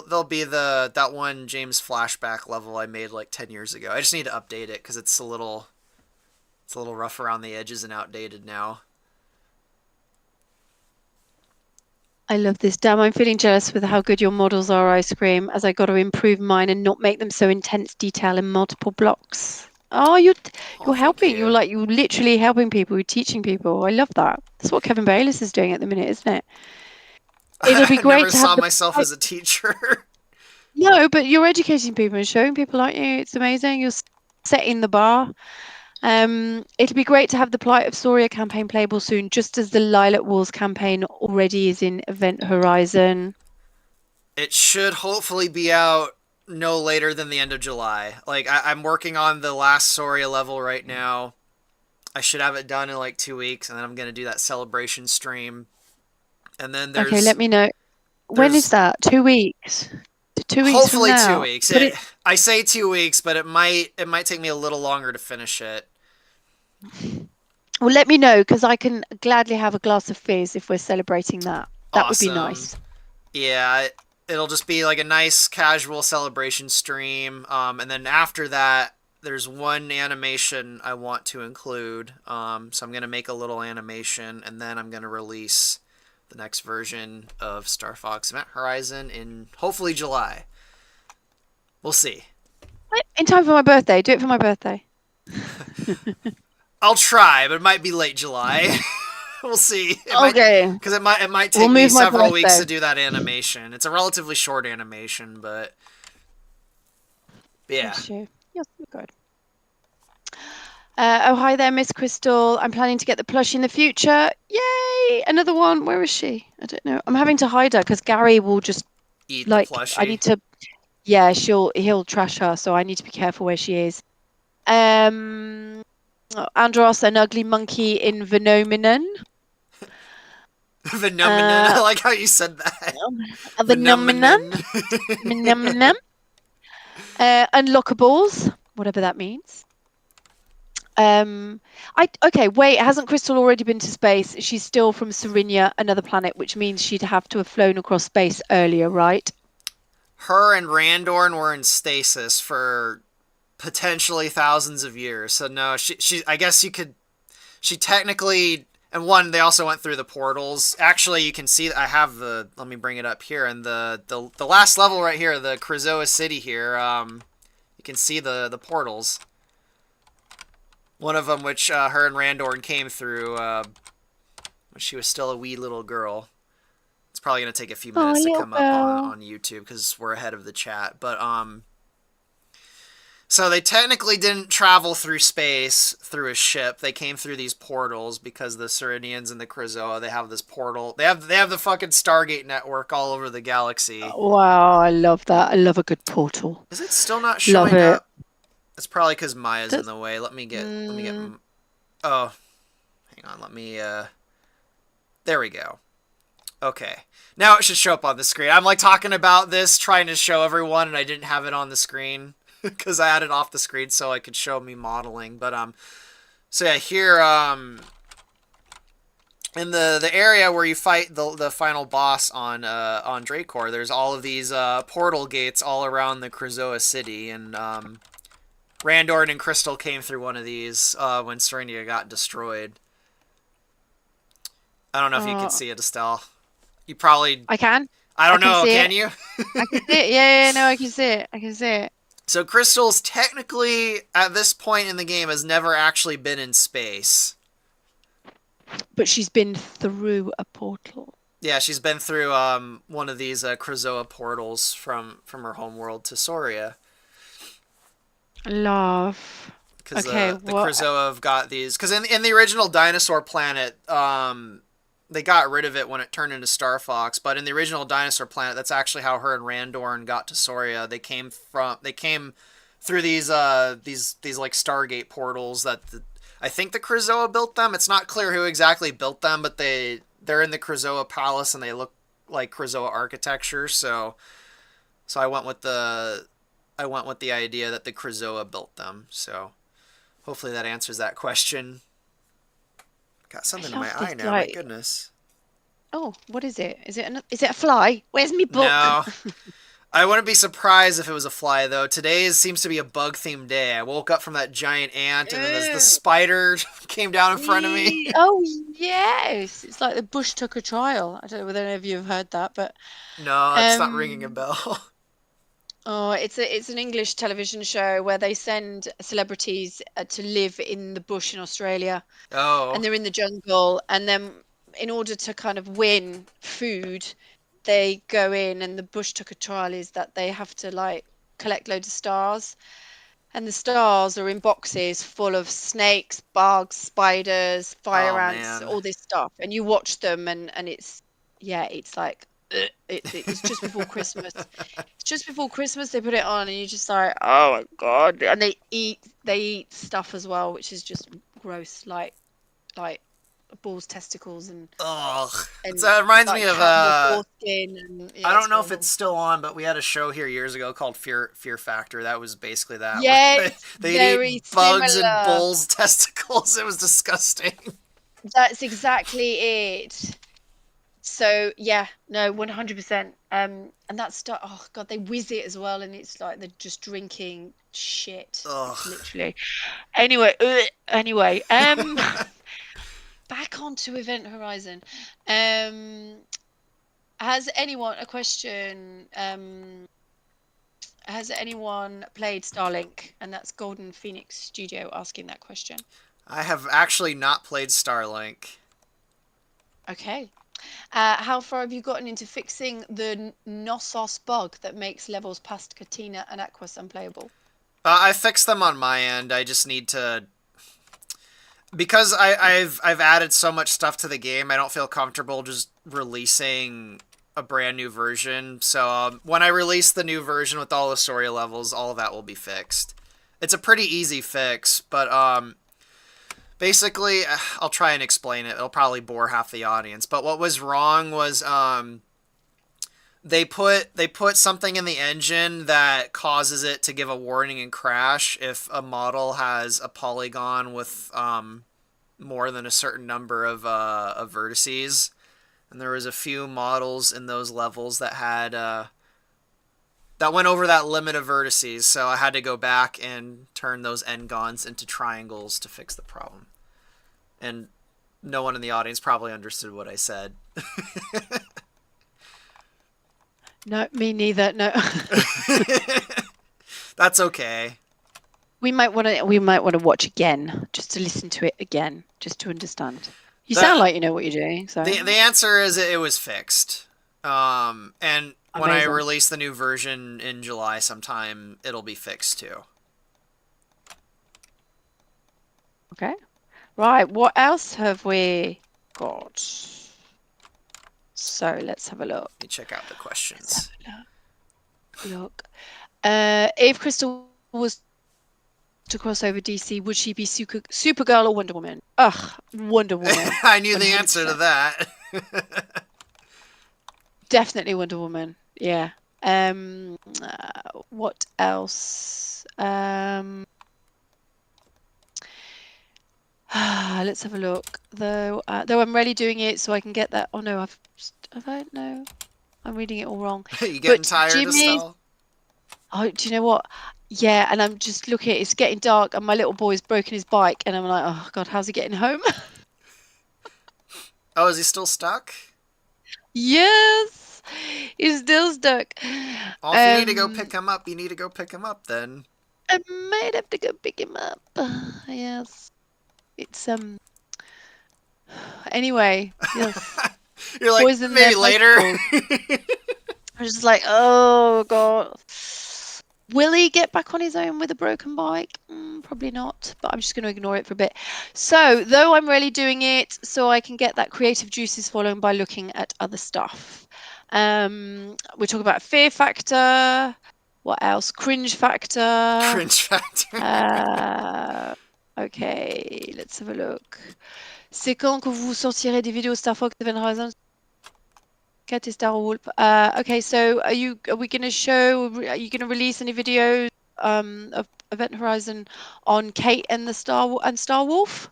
the that one James flashback level I made like 10 years ago. I just need to update it cuz it's a little rough around the edges and outdated now. I love this. Damn, I'm feeling jealous with how good your models are, Ice Cream, as I got to improve mine and not make them so intense detail in multiple blocks. Oh, Oh, you're thank helping. you. You're literally helping people. You're teaching people. I love that. That's what Kevin Bayliss is doing at the minute, isn't it? It'll be I great never to have saw the myself as a teacher. no, but you're educating people and showing people, aren't you? It's amazing. You're setting the bar. It'll be great to have the Plight of Soria campaign playable soon, just as the Lilac Wars campaign already is in Event Horizon. It should hopefully be out no later than the end of July. Like I'm working on the last Soria level right now. I should have it done in like 2 weeks, and then I'm gonna do that celebration stream. And then Okay, let me know. When is there's that? 2 weeks. 2 weeks from hopefully two now. weeks. Put it. I say 2 weeks, but it might take me a little longer to finish it. Well, let me know because I can gladly have a glass of fizz if we're celebrating that. That would be Awesome. nice. Yeah, it'll just be like a nice casual celebration stream. And then after that, there's one animation I want to include. So I'm gonna make a little animation, and then I'm gonna release the next version of Star Fox Event Horizon in hopefully July. We'll see. In time for my birthday. Do it for my birthday. I'll try, but it might be late July. We'll see. It might Okay. because it might We'll take me move my several weeks birthday. to do that animation. It's a relatively short animation, but yeah. Bless you. Yes, you're good. Oh, hi there, Miss Crystal. I'm planning to get the plush in the future. Yay! Another one. Where is she? I don't know. I'm having to hide her because Gary will just Eat the like, I plushie. need to, yeah, he'll trash her, so I need to be careful where she is. Andros, an ugly monkey in Venominon. Phenomenon. I Uh, like how you said that. a Venominon. Phenomenon. Venominon. Unlockables, whatever that means. Um, okay, wait, hasn't Crystal already been to space? She's still from Serinia, another planet, which means she'd have to have flown across space earlier, right? Her and Randorn were in stasis for potentially thousands of years. So no, she I guess you could she technically and one they also went through the portals. Actually, you can see I have the let me bring it up here and the last level right here, the Krazoa city here. You can see the portals. One of them which her and Randorn came through when she was still a wee little girl. It's probably going to take a few Oh, minutes to little come up girl. on YouTube because we're ahead of the chat. But so they technically didn't travel through space through a ship. They came through these portals because the Ceridians and the Krazoa, they have this portal. They have the fucking Stargate network all over the galaxy. Wow, I love that. I love a good portal. Is it still not Love showing it. up? It's probably because Maya's in That's the way. Let me get. mm, Oh, hang on. Let me. There we go. Okay. Now it should show up on the screen. I'm like talking about this, trying to show everyone, and I didn't have it on the screen because I had it off the screen so I could show me modeling. But so yeah, here in the area where you fight the final boss on Dracor, there's all of these portal gates all around the Krazoa city, and Randorn and Crystal came through one of these when Serenia got destroyed. I don't know if you can oh, see it, Estelle. You probably I can. I I don't can know, see can it. you? I can see it. Yeah, yeah, no, I can see it. I can see it. So Crystal's technically, at this point in the game, has never actually been in space. But she's been through a portal. Yeah, she's been through one of these Krazoa portals from her homeworld to Soria. Love. Because Okay, the what? Krazoa have got these... Because in the original Dinosaur Planet, they got rid of it when it turned into Star Fox, but in the original Dinosaur Planet, that's actually how her and Randorn got to Soria. They came through these like Stargate portals I think the Krazoa built them. It's not clear who exactly built them, but they're in the Krazoa Palace and they look like Krazoa architecture. So I went with the idea that the Krazoa built them. So hopefully that answers that question. Got I something in my love eye this. now. My Like, goodness. oh, what is it? Is it a fly? Where's my book? No. I wouldn't be surprised if it was a fly, though. Today seems to be a bug-themed day. I woke up from that giant ant, and then the Ew. spider came down in front of me. Oh yes, it's like the bush took a trial. I don't know whether any of you have heard that, but No, it's not ringing a um, bell. oh, it's an English television show where they send celebrities to live in the bush in Australia, and Oh. they're in the jungle, and then in order to kind of win food, they go in, and the bush took a trial is that they have to like collect loads of stars. And the stars are in boxes full of snakes, bugs, spiders, fire Oh, ants, man. all this stuff. And you watch them, and it's, yeah, it's like, it's just before Christmas. It's just before Christmas they put it on, and you're just like, oh my God. And they eat stuff as well, which is just gross, like balls, testicles, Ugh. and It reminds me like of camel foreskin, and I yeah, it's don't know if it's horrible. still on, but we had a show here years ago called Fear Factor. That was basically that, where Yes, they'd eat very bugs and similar. bulls' testicles. It was disgusting. That's exactly it. So yeah, no, 100%. And that stuff. Oh God, they whiz it as well, and it's like they're just drinking shit, Ugh. literally. Anyway, anyway, back onto Event Horizon. Um, has anyone a question? Has anyone played Starlink? And that's Golden Phoenix Studio asking that question. I have actually not played Starlink. Okay. How far have you gotten into fixing the Knossos bug that makes levels past Katina and Aquas unplayable? I fixed them on my end. I just need to because I've added so much stuff to the game. I don't feel comfortable just releasing a brand new version. So when I release the new version with all the story levels, all of that will be fixed. It's a pretty easy fix, but basically, I'll try and explain it. It'll probably bore half the audience. But what was wrong was They put something in the engine that causes it to give a warning and crash if a model has a polygon with more than a certain number of vertices. And there was a few models in those levels that had that went over that limit of vertices, so I had to go back and turn those n-gons into triangles to fix the problem. And no one in the audience probably understood what I said. No, me neither. No. That's okay. We might want to watch again, just to listen to it again, just to understand. You sound like you know what you're doing. So the answer is it was fixed. And when I Amazing. release the new version in July sometime, it'll be fixed too. Okay. Right. What else have we got? So let's have a look. Let me check out the questions. Look. If Crystal was to cross over DC, would she be Supergirl or Wonder Woman? Ugh, Wonder Woman. I knew 100%. The 100%. answer to that. Definitely Wonder Woman. Yeah. What else? Let's have a look. Though I'm really doing it so I can get that. Oh no, have I? No, I'm reading it all wrong. You getting tired, Estelle? Oh, do you know what? Yeah, and I'm just looking. It's getting dark, and my little boy's broken his bike, and I'm like, oh god, how's he getting home? Oh, is he still stuck? Yes, he's still stuck. Well, if you need to go pick him up, you need to go pick him up then. I might have to go pick him up. Yes. It's anyway, yes. You're like, Poison maybe later. I was just like, oh god. Will he get back on his own with a broken bike? Probably not, but I'm just going to ignore it for a bit. So, though I'm really doing it so I can get that creative juices flowing by looking at other stuff. We're talking about fear factor. What else? Cringe factor. Cringe factor. Okay, let's have a look. C'est quand que vous sortirez des vidéos Star Fox, Event Horizon, Cat et Star Wolf? Okay, so are we going to show? Are you going to release any videos of Event Horizon on Kate and the Star Wolf?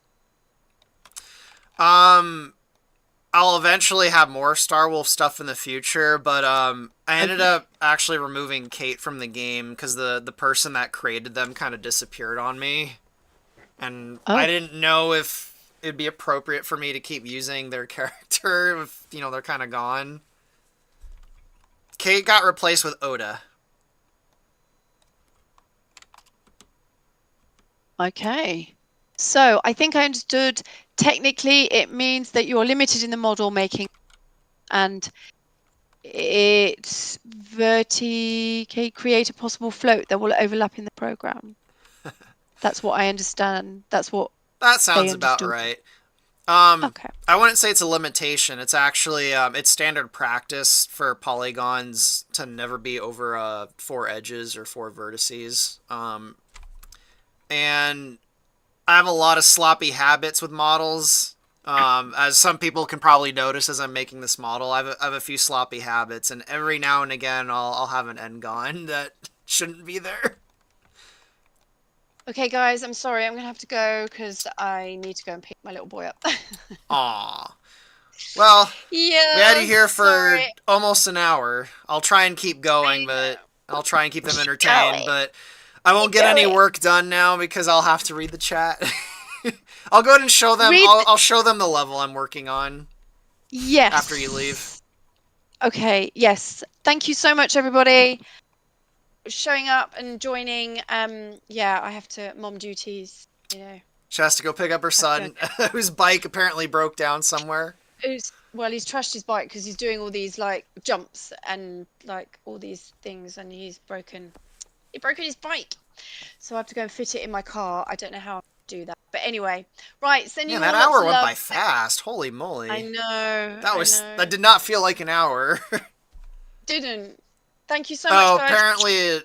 I'll eventually have more Star Wolf stuff in the future, but I ended up actually removing Kate from the game because the person that created them kind of disappeared on me. And I didn't know if it'd be appropriate for me to keep using their character if, they're kind of gone. Kate got replaced with Oda. Okay. So I think I understood. Technically, it means that you're limited in the model making, and it's create a possible float that will overlap in the program. That's what I understand. That sounds about right. Okay. I wouldn't say it's a limitation. It's actually it's standard practice for polygons to never be over 4 edges or 4 vertices. And I have a lot of sloppy habits with models. As some people can probably notice as I'm making this model, I have a few sloppy habits, and every now and again I'll have an n-gon that shouldn't be there. Okay, guys, I'm sorry. I'm going to have to go because I need to go and pick my little boy up. Aw. Well, yeah, we had you here for almost an hour. I'll try and keep going, but I'll try and keep them entertained, but I won't get any work done now because I'll have to read the chat. I'll go ahead and show them. I'll show them the level I'm working on. Yes. After you leave. Okay. Yes. Thank you so much, everybody. Showing up and joining. Yeah, I have to mom duties. She has to go pick up her son, whose bike apparently broke down somewhere. He's trashed his bike because he's doing all these like jumps and like all these things, and he's broken. He broken his bike, so I have to go and fit it in my car. I don't know how to do that, but anyway, right. Sending that hour went by fast. Holy moly! I know. That did not feel like an hour. Didn't. Thank you so much, guys. Apparently,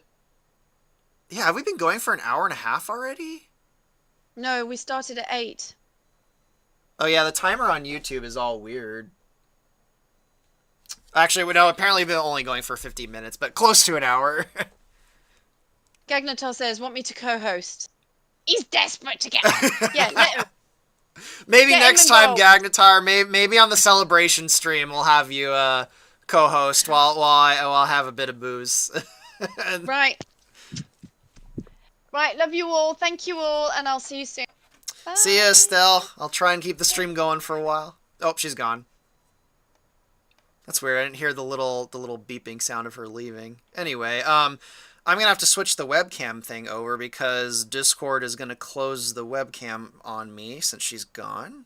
yeah. Have we been going for an hour and a half already? No, we started at 8. Oh yeah, the timer on YouTube is all weird. Actually, no, apparently we're only going for 15 minutes, but close to an hour. Gagnatar says, want me to co-host. He's desperate to get on. Yeah, let him. Maybe Get him next time, involved. Gagnatar, maybe on the celebration stream, we'll have you co-host while I have a bit of booze. Right. Right, love you all. Thank you all, and I'll see you soon. Bye. See ya, Estelle. I'll try and keep the stream going for a while. Oh, she's gone. That's weird. I didn't hear the little beeping sound of her leaving. Anyway, I'm gonna have to switch the webcam thing over because Discord is gonna close the webcam on me since she's gone.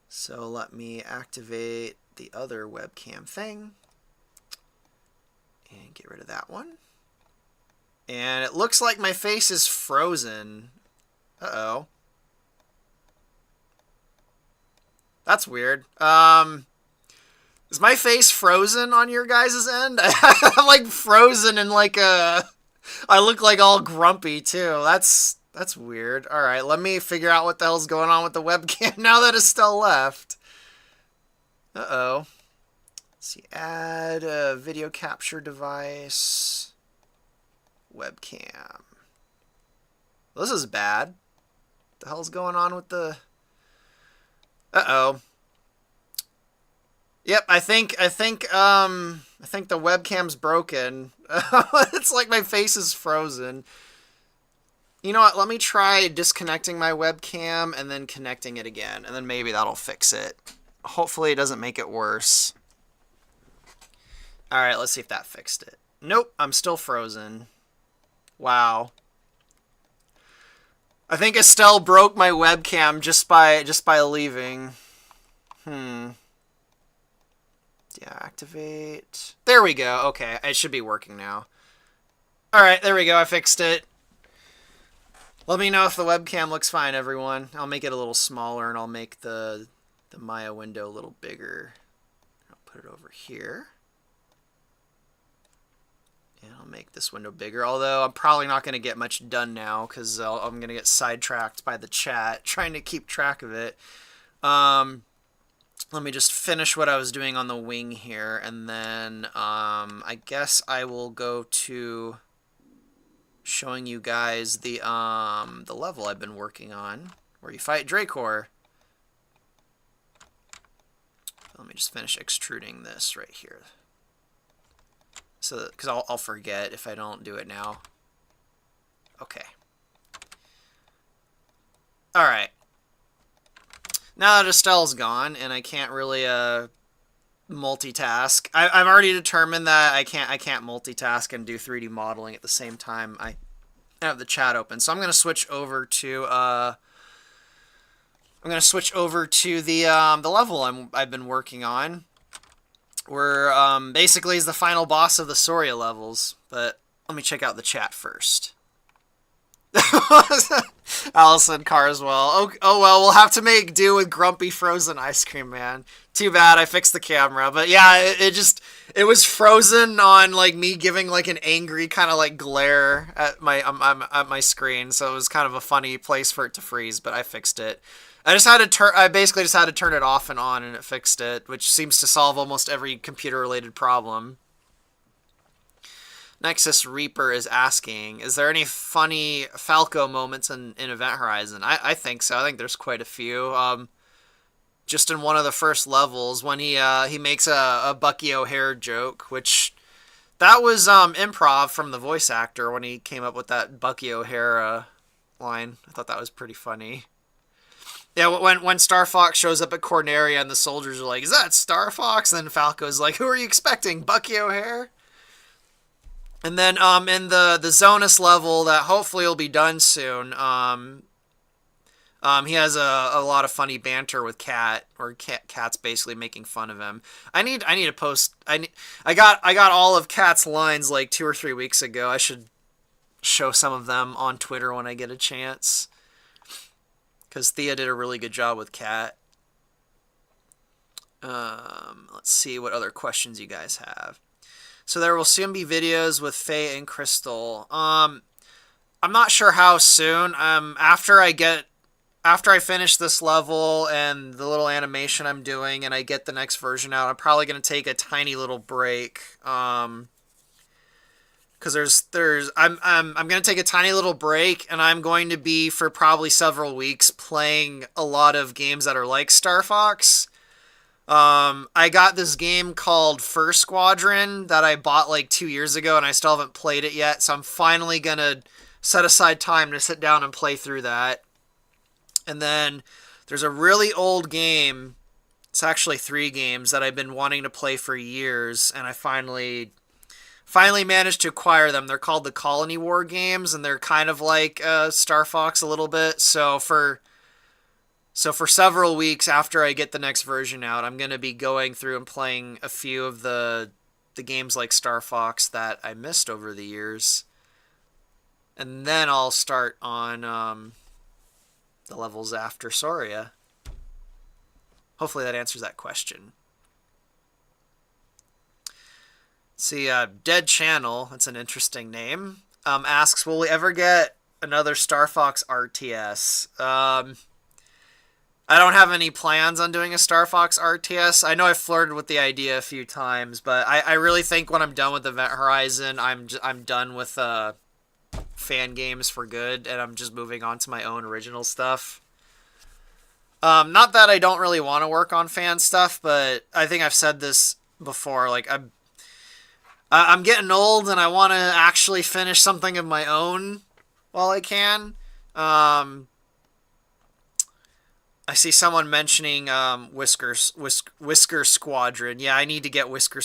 So let me activate the other webcam thing and get rid of that one. And it looks like my face is frozen. Uh-oh. That's weird. Is my face frozen on your guys' end? I'm like frozen and like I look like all grumpy too. That's weird. All right, let me figure out what the hell's going on with the webcam now that Estelle left. Uh-oh. Let's see, add a video capture device. Webcam. This is bad. What the hell's going on with the... Uh-oh. Yep, I think the webcam's broken. It's like my face is frozen. You know what? Let me try disconnecting my webcam and then connecting it again, and then maybe that'll fix it. Hopefully it doesn't make it worse. All right, let's see if that fixed it. Nope, I'm still frozen. Wow. I think Estelle broke my webcam just by leaving. Deactivate. There we go. Okay, it should be working now. Alright, there we go. I fixed it. Let me know if the webcam looks fine, everyone. I'll make it a little smaller, and I'll make the Maya window a little bigger. I'll put it over here. And I'll make this window bigger, although I'm probably not going to get much done now, because I'm going to get sidetracked by the chat, trying to keep track of it. Let me just finish what I was doing on the wing here, and then I guess I will go to showing you guys the level I've been working on, where you fight Dracor. Let me just finish extruding this right here, so because I'll forget if I don't do it now. Okay. All right. Now that Estelle's gone and I can't really multitask, I've already determined that I can't multitask and do 3D modeling at the same time. I have the chat open, so I'm gonna switch over to the level I've been working on, where basically is the final boss of the Soria levels. But let me check out the chat first. Allison Carswell. Oh well, we'll have to make do with grumpy frozen ice cream man. Too bad I fixed the camera, but yeah, it was frozen on like me giving like an angry kind of like glare at my screen, so it was kind of a funny place for it to freeze, but I fixed it. I basically just had to turn it off and on, and it fixed it, which seems to solve almost every computer related problem. Nexus Reaper is asking, is there any funny Falco moments in Event Horizon? I think so. I think there's quite a few. Just in one of the first levels, when he makes a Bucky O'Hare joke, which that was improv from the voice actor when he came up with that Bucky O'Hare line. I thought that was pretty funny. Yeah, when Star Fox shows up at Corneria and the soldiers are like, is that Star Fox? And then Falco's like, who are you expecting, Bucky O'Hare? And then in the Zonus level that hopefully will be done soon, he has a lot of funny banter with Cat, or Cat's basically making fun of him. I need to post. I got all of Cat's lines like 2 or 3 weeks ago. I should show some of them on Twitter when I get a chance, because Thea did a really good job with Cat. Let's see what other questions you guys have. So there will soon be videos with Faye and Crystal. I'm not sure how soon. After I get after I finish this level and the little animation I'm doing, and I get the next version out, I'm probably gonna take a tiny little break. Because I'm gonna take a tiny little break, and I'm going to be for probably several weeks playing a lot of games that are like Star Fox. I got this game called First Squadron that I bought like 2 years ago, and I still haven't played it yet. So I'm finally gonna set aside time to sit down and play through that. And then there's a really old game. It's actually 3 games that I've been wanting to play for years, and I finally managed to acquire them. They're called the Colony War games, and they're kind of like Star Fox a little bit. So for several weeks after I get the next version out, I'm going to be going through and playing a few of the games like Star Fox that I missed over the years. And then I'll start on the levels after Soria. Hopefully that answers that question. See, Dead Channel, that's an interesting name, asks, will we ever get another Star Fox RTS? I don't have any plans on doing a Star Fox RTS. I know I've flirted with the idea a few times, but I really think when I'm done with Event Horizon, I'm done with fan games for good, and I'm just moving on to my own original stuff. Not that I don't really want to work on fan stuff, but I think I've said this before. Like I'm getting old, and I want to actually finish something of my own while I can. I see someone mentioning Whisker Squadron. Yeah, I need to get Whisker.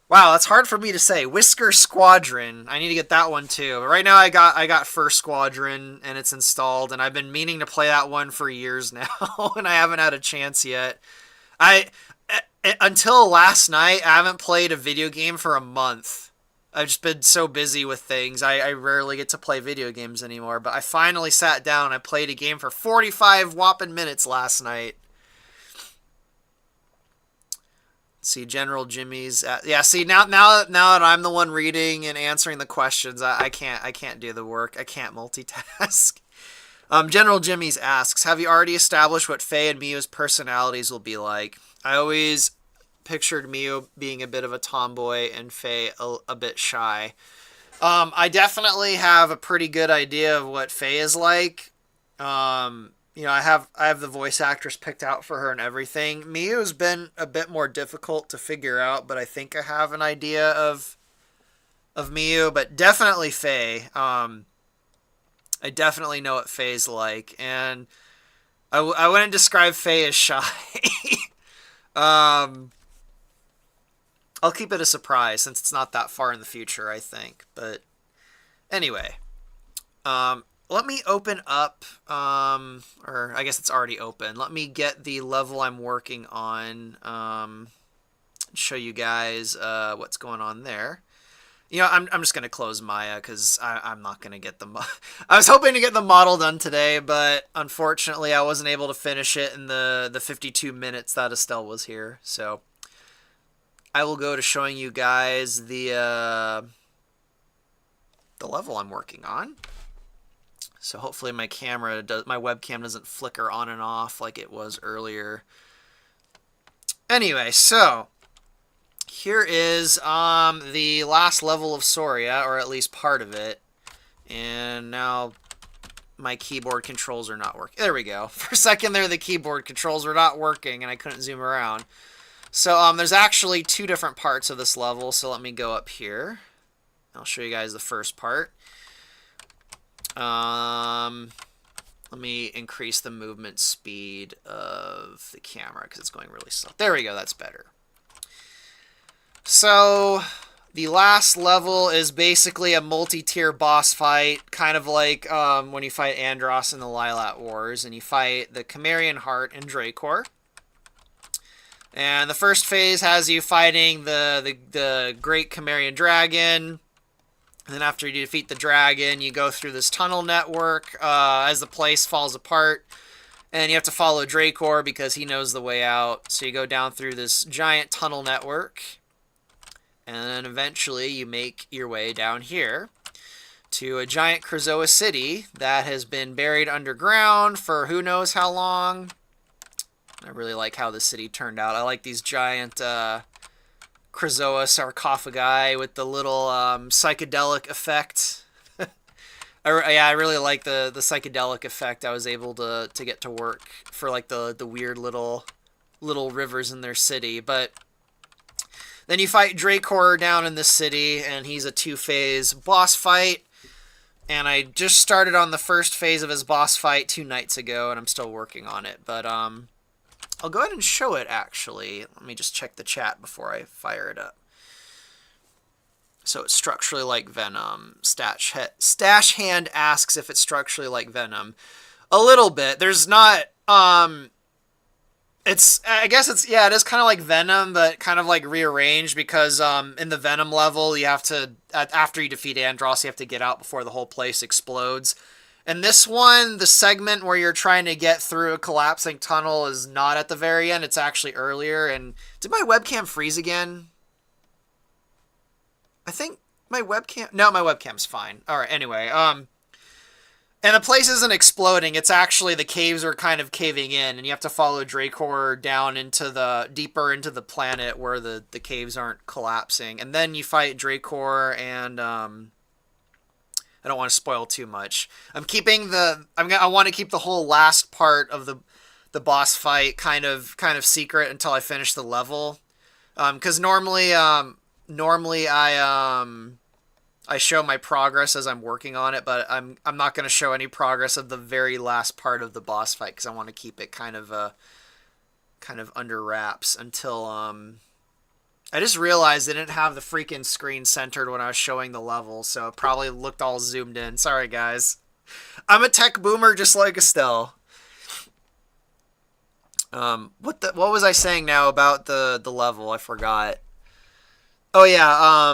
Wow, that's hard for me to say. Whisker Squadron. I need to get that one too. But right now I got First Squadron, and it's installed, and I've been meaning to play that one for years now, and I haven't had a chance yet. Until last night, I haven't played a video game for a month. I've just been so busy with things. I rarely get to play video games anymore. But I finally sat down and I played a game for 45 whopping minutes last night. See, General Jimmy's... yeah, see, now that I'm the one reading and answering the questions, I can't do the work. I can't multitask. General Jimmy's asks, have you already established what Faye and Miu's personalities will be like? I always pictured Miu being a bit of a tomboy and Faye a bit shy. I definitely have a pretty good idea of what Faye is like. I have the voice actress picked out for her and everything. Miu's been a bit more difficult to figure out, but I think I have an idea of Miu, but definitely Faye. I definitely know what Faye's like, and I wouldn't describe Faye as shy. I'll keep it a surprise since it's not that far in the future, I think. But anyway, let me open up, or I guess it's already open. Let me get the level I'm working on, show you guys what's going on there. I'm just going to close Maya because I'm not going to get I was hoping to get the model done today, but unfortunately I wasn't able to finish it in the 52 minutes that Estelle was here. So I will go to showing you guys the level I'm working on. So hopefully my webcam doesn't flicker on and off like it was earlier. Anyway, so here is the last level of Soria, or at least part of it. And now my keyboard controls are not working. There we go. For a second there, the keyboard controls were not working, and I couldn't zoom around. So there's actually 2 different parts of this level, so let me go up here. I'll show you guys the first part. Let me increase the movement speed of the camera because it's going really slow. There we go, that's better. So the last level is basically a multi-tier boss fight, kind of like when you fight Andross in the Lilat Wars, and you fight the Chimerian Heart and Dracor. And the first phase has you fighting the Great Chimerian Dragon. And then after you defeat the dragon, you go through this tunnel network as the place falls apart. And you have to follow Dracor because he knows the way out. So you go down through this giant tunnel network. And then eventually you make your way down here to a giant Krazoa city that has been buried underground for who knows how long. I really like how the city turned out. I like these giant Krazoa sarcophagi with the little psychedelic effect. I really like the psychedelic effect I was able to get to work for like the weird little rivers in their city. But then you fight Dracor down in the city, and he's a 2-phase boss fight. And I just started on the first phase of his boss fight 2 nights ago, and I'm still working on it. But I'll go ahead and show it, actually. Let me just check the chat before I fire it up. So it's structurally like Venom. Stash Hand asks if it's structurally like Venom. A little bit. There's not... I guess it's, yeah, it is kind of like Venom, but kind of like rearranged, because in the Venom level, you have to, after you defeat Andross, you have to get out before the whole place explodes. And this one, the segment where you're trying to get through a collapsing tunnel is not at the very end, it's actually earlier. And did my webcam freeze again? I think my webcam, no, my webcam's fine. All right, anyway, and the place isn't exploding. It's actually the caves are kind of caving in, and you have to follow Dracor down into the deeper into the planet where the caves aren't collapsing. And then you fight Dracor, and I don't want to spoil too much. I'm keeping I want to keep the whole last part of the boss fight kind of secret until I finish the level. Because normally I show my progress as I'm working on it, but I'm not going to show any progress of the very last part of the boss fight, because I want to keep it kind of under wraps until I just realized I didn't have the freaking screen centered when I was showing the level, so it probably looked all zoomed in. Sorry, guys. I'm a tech boomer just like Estelle. What was I saying now about the level? I forgot. Oh yeah,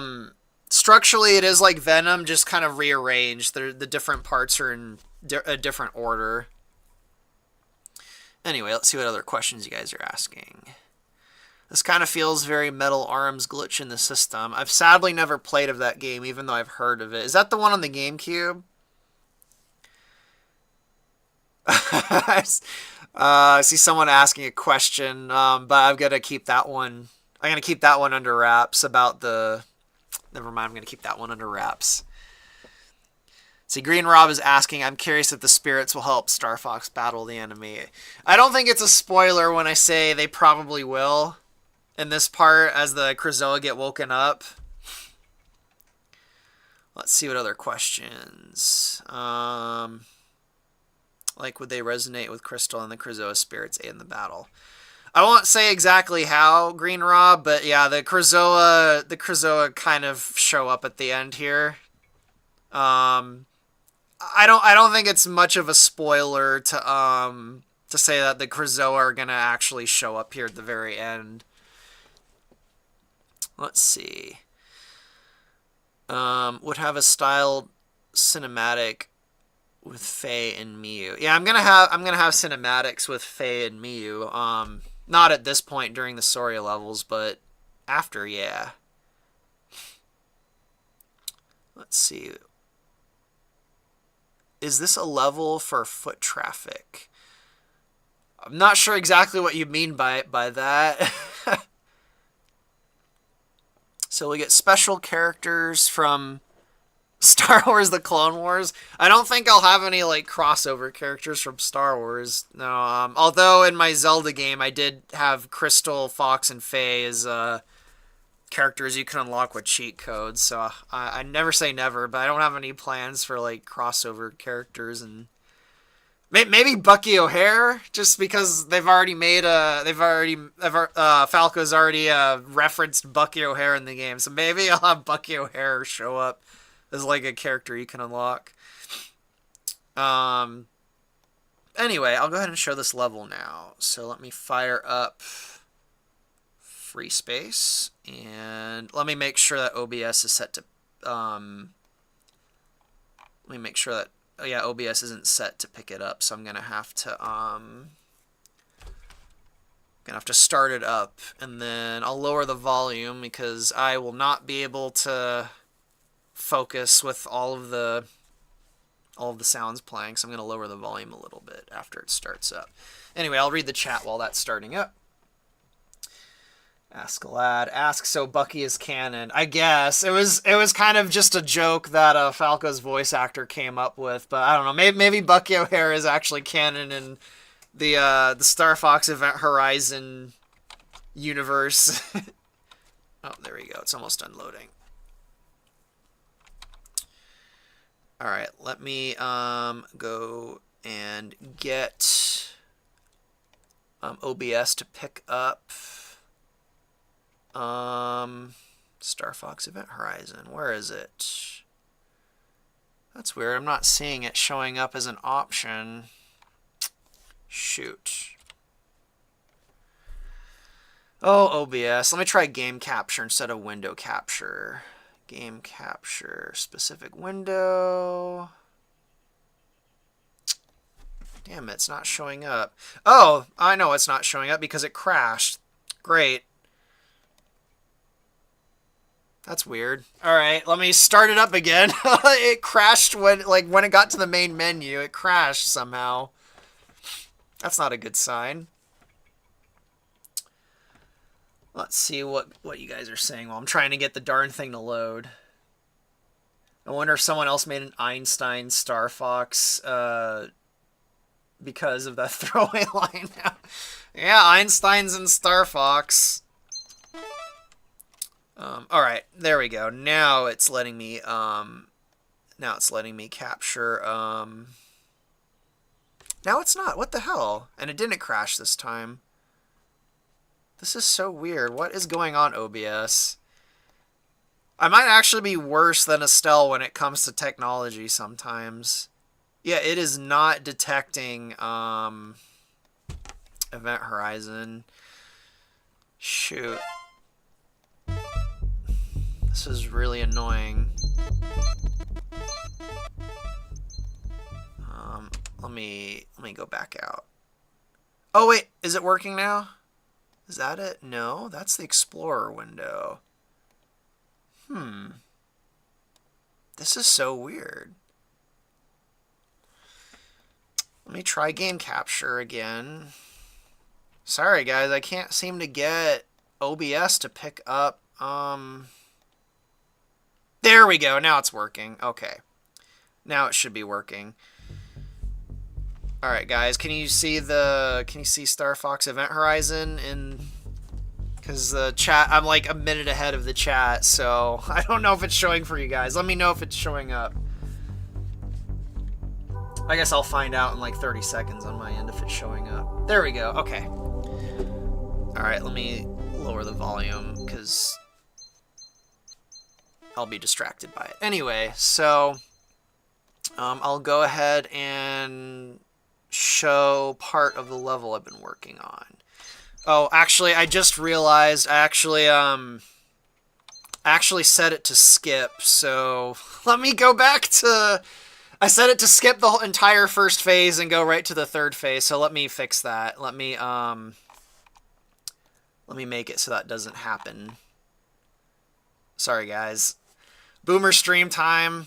structurally it is like Venom, just kind of rearranged. The different parts are in a different order. Anyway, let's see what other questions you guys are asking. This kind of feels very Metal Arms glitch in the system. I've sadly never played of that game, even though I've heard of it. Is that the one on the GameCube? I see someone asking a question, but I've got to keep that one. I'm going to keep that one under wraps about the... Never mind, I'm going to keep that one under wraps. See, Green Rob is asking, I'm curious if the spirits will help Star Fox battle the enemy. I don't think it's a spoiler when I say they probably will in this part as the Krazoa get woken up. Let's see what other questions. Like, would they resonate with Crystal and the Krazoa spirits in the battle? I won't say exactly how, Green Rob, but yeah, the Krazoa kind of show up at the end here. I don't think it's much of a spoiler to say that the Krazoa are gonna actually show up here at the very end. Let's see. Would have a styled cinematic with Faye and Miyu. Yeah, I'm gonna have cinematics with Faye and Miyu. Not at this point during the story levels, but after, yeah. Let's see. Is this a level for foot traffic? I'm not sure exactly what you mean by that. So we get special characters from Star Wars The Clone Wars. I don't think I'll have any like crossover characters from Star Wars. No, although in my Zelda game I did have Crystal, Fox, and Faye as characters you can unlock with cheat codes. So I never say never, but I don't have any plans for like crossover characters. And maybe Bucky O'Hare, just because they've already made Falco's already referenced Bucky O'Hare in the game. So maybe I'll have Bucky O'Hare show up as like a character you can unlock. Anyway, I'll go ahead and show this level now. So let me fire up free space, and let me make sure that OBS is set to let me make sure that OBS isn't set to pick it up, so I'm gonna have to start it up, and then I'll lower the volume because I will not be able to focus with all of the sounds playing, so I'm going to lower the volume a little bit after it starts up. Anyway, I'll read the chat while that's starting up. Ask a lad. Ask so Bucky is canon. I guess it was kind of just a joke that Falco's voice actor came up with, but I don't know. Maybe Bucky O'Hare is actually canon in the Star Fox Event Horizon universe. Oh, there we go. It's almost unloading. All right, let me go and get OBS to pick up Star Fox Event Horizon. Where is it? That's weird. I'm not seeing it showing up as an option. Shoot. Oh, OBS. Let me try game capture instead of window capture. Game capture, specific window. Damn it, it's not showing up. Oh, I know it's not showing up because it crashed. Great. That's weird. All right, let me start it up again. It crashed when it got to the main menu. It crashed somehow. That's not a good sign. Let's see what you guys are saying while I'm trying to get the darn thing to load. I wonder if someone else made an Einstein Star Fox because of that throwaway line now. Yeah, Einstein's in Star Fox. All right, there we go. Now it's letting me capture. Now it's not. What the hell? And it didn't crash this time. This is so weird. What is going on, OBS? I might actually be worse than Estelle when it comes to technology sometimes. Yeah, it is not detecting Event Horizon. Shoot. This is really annoying. Let me go back out. Oh wait, is it working now? Is that it? No, that's the Explorer window. This is so weird. Let me try game capture again. Sorry guys, I can't seem to get OBS to pick up. There we go. Now it's working. Okay. Now it should be working. All right, guys. Can you see Star Fox Event Horizon in? Because the chat, I'm like a minute ahead of the chat, so I don't know if it's showing for you guys. Let me know if it's showing up. I guess I'll find out in like 30 seconds on my end if it's showing up. There we go. Okay. All right, let me lower the volume because I'll be distracted by it. Anyway, so I'll go ahead and show part of the level I've been working on. Oh, actually, I just realized I actually set it to skip, so let me go back to... I set it to skip the whole entire first phase and go right to the third phase, so let me fix that. Let me make it so that doesn't happen. Sorry, guys. Boomer stream time.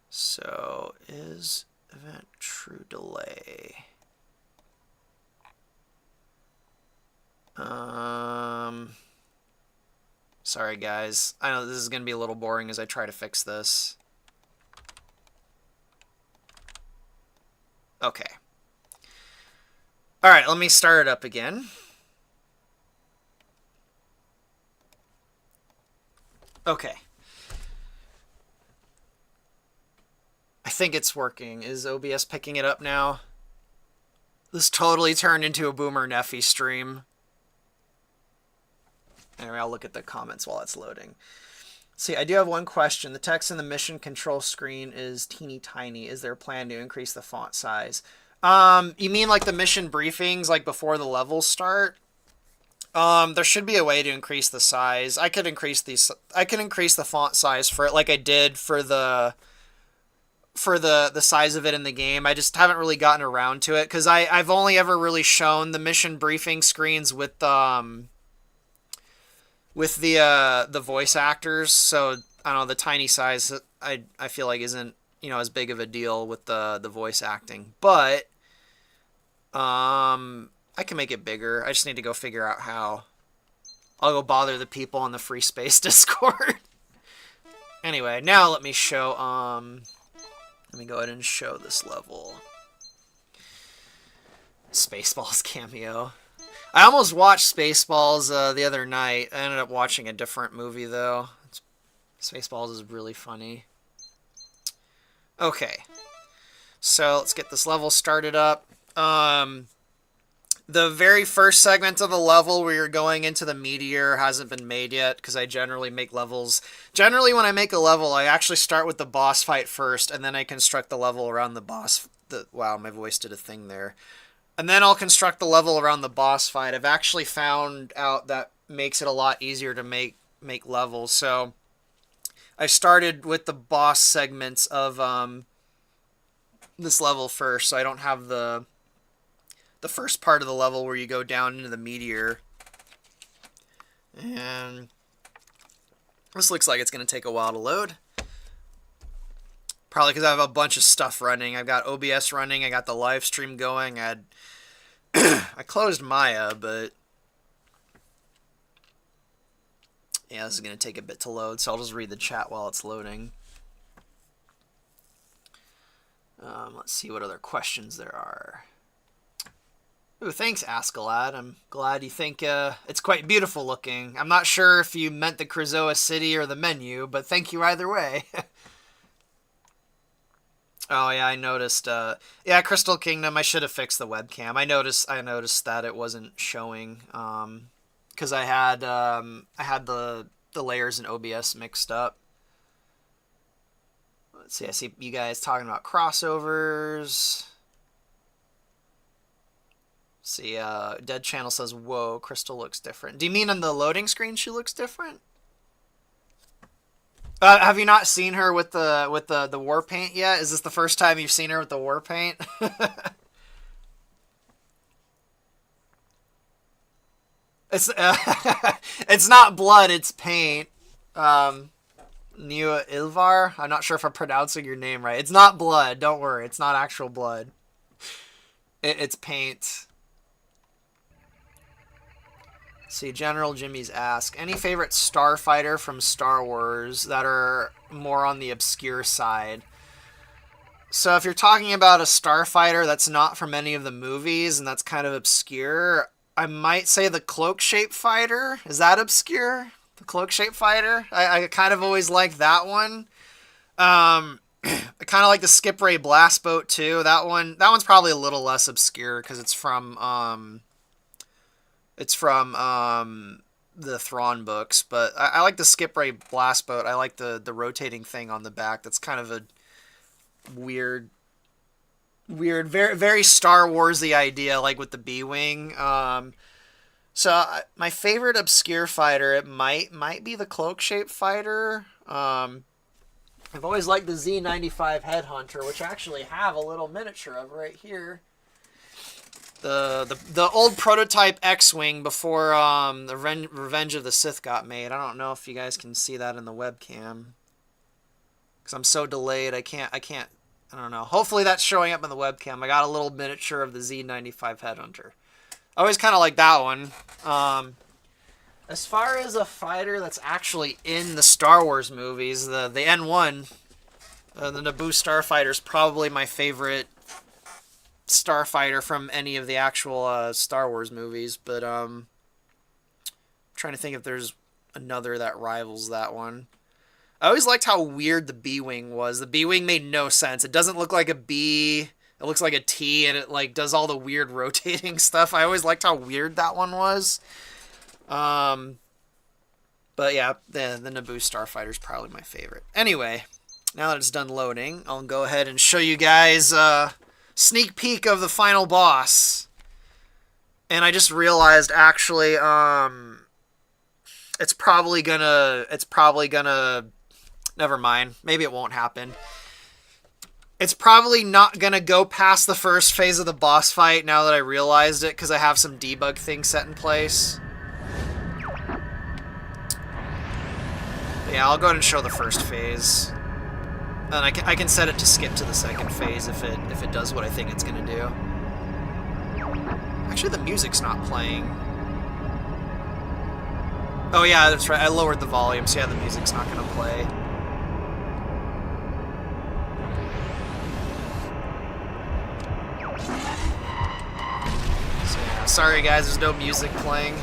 So, is event true delay? Sorry, guys. I know this is going to be a little boring as I try to fix this. Okay. All right, let me start it up again. Okay. I think it's working. Is OBS picking it up now? This totally turned into a Boomer Neffy stream. Anyway, I'll look at the comments while it's loading. See, I do have one question. The text in the mission control screen is teeny tiny. Is there a plan to increase the font size? You mean like the mission briefings, like before the levels start? There should be a way to increase the size. I could increase the font size for it like I did for the size of it in the game. I just haven't really gotten around to it because I've only ever really shown the mission briefing screens with the voice actors, so I don't know, the tiny size I feel like isn't, as big of a deal with the voice acting. But I can make it bigger. I just need to go figure out how. I'll go bother the people on the Free Space Discord. Anyway, now let me show let me go ahead and show this level. Spaceballs cameo. I almost watched Spaceballs the other night. I ended up watching a different movie though. Spaceballs is really funny. Okay. So let's get this level started up. The very first segment of the level where you're going into the meteor hasn't been made yet, because I generally make levels. Generally, when I make a level, I actually start with the boss fight first, and then I construct the level around the boss. Wow, my voice did a thing there. And then I'll construct the level around the boss fight. I've actually found out that makes it a lot easier to make levels. So I started with the boss segments of this level first, so I don't have the first part of the level where you go down into the meteor. And this looks like it's going to take a while to load. Probably because I have a bunch of stuff running. I've got OBS running. I got the live stream going. I closed Maya, but yeah, this is going to take a bit to load, so I'll just read the chat while it's loading. Let's see what other questions there are. Ooh, thanks, Askalad. I'm glad you think it's quite beautiful looking. I'm not sure if you meant the Krazoa City or the menu, but thank you either way. Oh, yeah, I noticed. Yeah, Crystal Kingdom, I should have fixed the webcam. I noticed that it wasn't showing, because I had the layers in OBS mixed up. Let's see, I see you guys talking about crossovers. See, Dead Channel says, whoa, Crystal looks different. Do you mean on the loading screen she looks different? Have you not seen her with the war paint yet? Is this the first time you've seen her with the war paint? It's it's not blood, it's paint. Nua Ilvar? I'm not sure if I'm pronouncing your name right. It's not blood, don't worry. It's not actual blood. It's paint. See, General Jimmy's ask, any favorite starfighter from Star Wars that are more on the obscure side? So if you're talking about a starfighter that's not from any of the movies and that's kind of obscure, I might say the cloak-shaped fighter. Is that obscure? The cloak-shaped fighter? I kind of always like that one. I kind of like the Skip Ray Blast Boat too. That one's probably a little less obscure because it's from the Thrawn books, but I like the Skip Ray Blast Boat. I like the rotating thing on the back. That's kind of a weird, very, very Star Wars-y idea, like with the B-Wing. So my favorite obscure fighter, it might be the cloak-shaped fighter. I've always liked the Z95 Headhunter, which I actually have a little miniature of right here. The old prototype X-Wing before the Revenge of the Sith got made. I don't know if you guys can see that in the webcam, because I'm so delayed. I can't. I don't know. Hopefully that's showing up in the webcam. I got a little miniature of the Z95 Headhunter. I always kind of like that one. As far as a fighter that's actually in the Star Wars movies, the N1, the Naboo Starfighter is probably my favorite starfighter from any of the actual Star Wars movies, but I'm trying to think if there's another that rivals that one. I always liked how weird the B-Wing was. The B-Wing made no sense. It doesn't look like a B. It looks like a T, and it like does all the weird rotating stuff. I always liked how weird that one was. But yeah, the Naboo Starfighter is probably my favorite. Anyway, now that it's done loading, I'll go ahead and show you guys sneak peek of the final boss. And I just realized actually it's probably gonna never mind, maybe it won't happen. It's probably not gonna go past the first phase of the boss fight now that I realized it, because I have some debug things set in place. Yeah, I'll go ahead and show the first phase. And I can set it to skip to the second phase if it does what I think it's gonna do. Actually, the music's not playing. Oh yeah, that's right. I lowered the volume, so yeah, the music's not gonna play. So yeah, sorry guys, there's no music playing.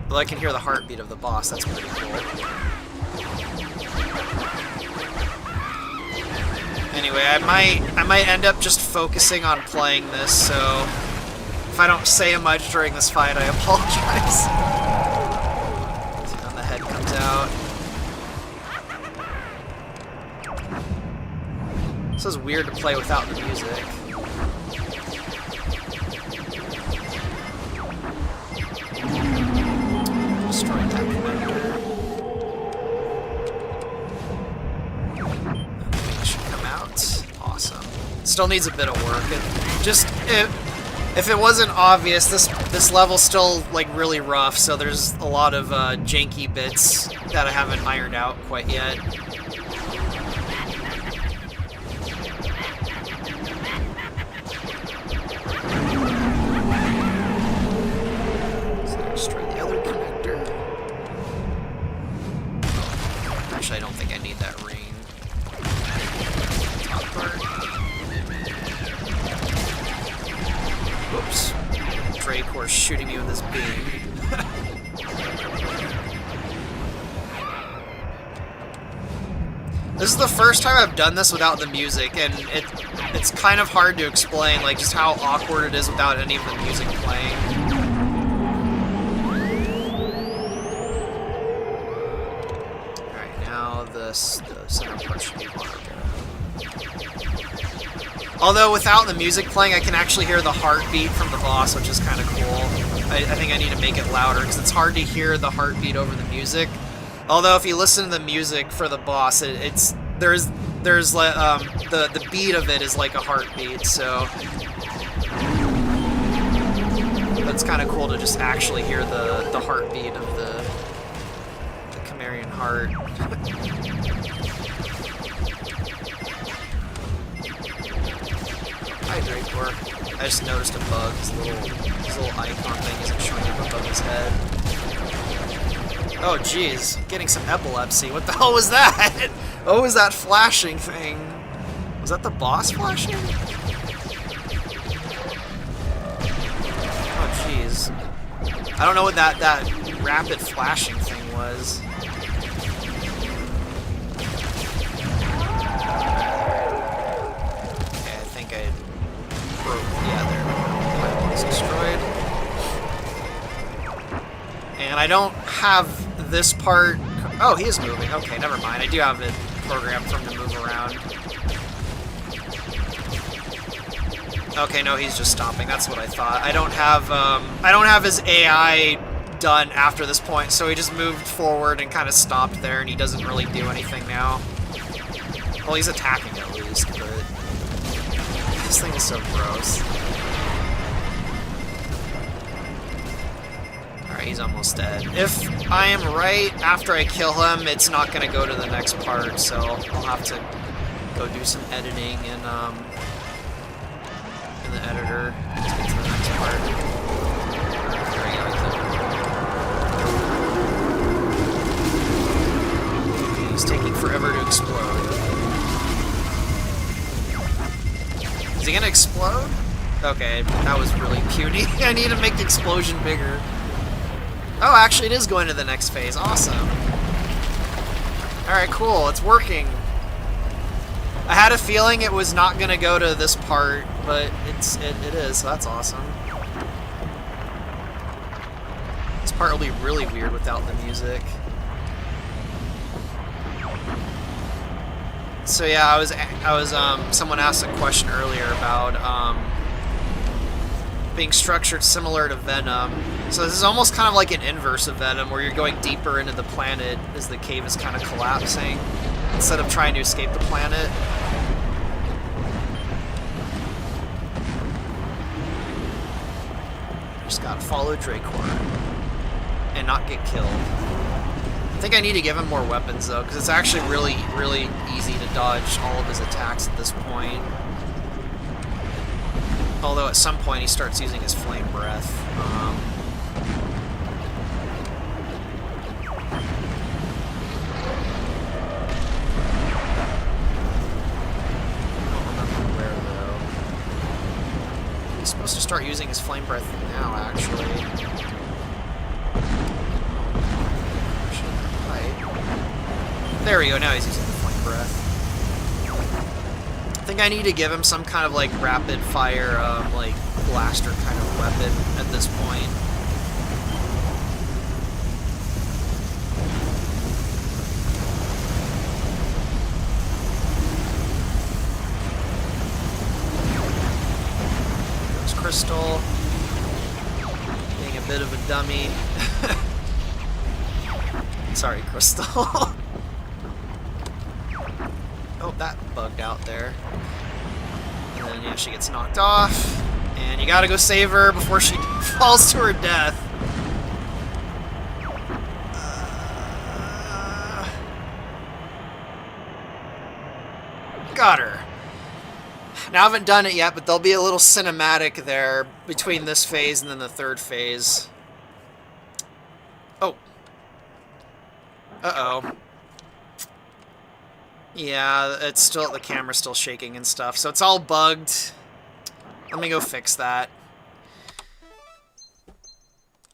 But I can hear the heartbeat of the boss. That's pretty cool. Anyway, I might end up just focusing on playing this, so if I don't say much during this fight, I apologize. And the head comes out. This is weird to play without the music. Destroy that connector. Still needs a bit of work. If it wasn't obvious, this level's still like really rough, so there's a lot of janky bits that I haven't ironed out quite yet. So destroy the other connector. Actually, I don't think I need that ring. Top part. Whoops. Dracor's shooting me with this beam. This is the first time I've done this without the music, and it's kind of hard to explain, like, just how awkward it is without any of the music playing. Alright, now the center part should be harder. Although without the music playing, I can actually hear the heartbeat from the boss, which is kind of cool. I think I need to make it louder, because it's hard to hear the heartbeat over the music. Although if you listen to the music for the boss, there's the beat of it is like a heartbeat, so that's kind of cool to just actually hear the heartbeat of the Chimerian heart. Hi, Dracor. I just noticed a bug. His little icon thing isn't showing up above his head. Oh, jeez. Getting some epilepsy. What the hell was that? What was that flashing thing? Was that the boss flashing? Oh, jeez. I don't know what that rapid flashing thing was. Destroyed. And I don't have this part. Oh, he is moving. Okay, never mind. I do have it programmed for him to move around. Okay, no, he's just stopping. That's what I thought. I don't have his AI done after this point, so he just moved forward and kind of stopped there, and he doesn't really do anything now. Well, he's attacking at least, but this thing is so gross. He's almost dead. If I am right, after I kill him, it's not going to go to the next part, so I'll have to go do some editing in the editor to get to the next part. There we go. He's taking forever to explode. Is he going to explode? Okay, that was really puny. I need to make the explosion bigger. Oh, actually it is going to the next phase. Awesome. Alright, cool. It's working. I had a feeling it was not going to go to this part, but it is, so that's awesome. This part will be really weird without the music. So yeah, I was someone asked a question earlier about being structured similar to Venom. So this is almost kind of like an inverse of Venom, where you're going deeper into the planet as the cave is kind of collapsing, instead of trying to escape the planet. Just gotta follow Dracor and not get killed. I think I need to give him more weapons, though, because it's actually really, really easy to dodge all of his attacks at this point. Although at some point he starts using his flame breath. He's supposed to start using his flame breath now, actually. There we go, now he's using the flame breath. I think I need to give him some kind of, like, rapid fire, like, blaster kind of weapon at this point. Crystal, being a bit of a dummy. Sorry, Crystal. Oh, that bugged out there. And then, yeah, she gets knocked off. And you gotta go save her before she falls to her death. Got her. Now, I haven't done it yet, but there'll be a little cinematic there between this phase and then the third phase. Oh. Uh-oh. Yeah, it's still, the camera's still shaking and stuff, so it's all bugged. Let me go fix that.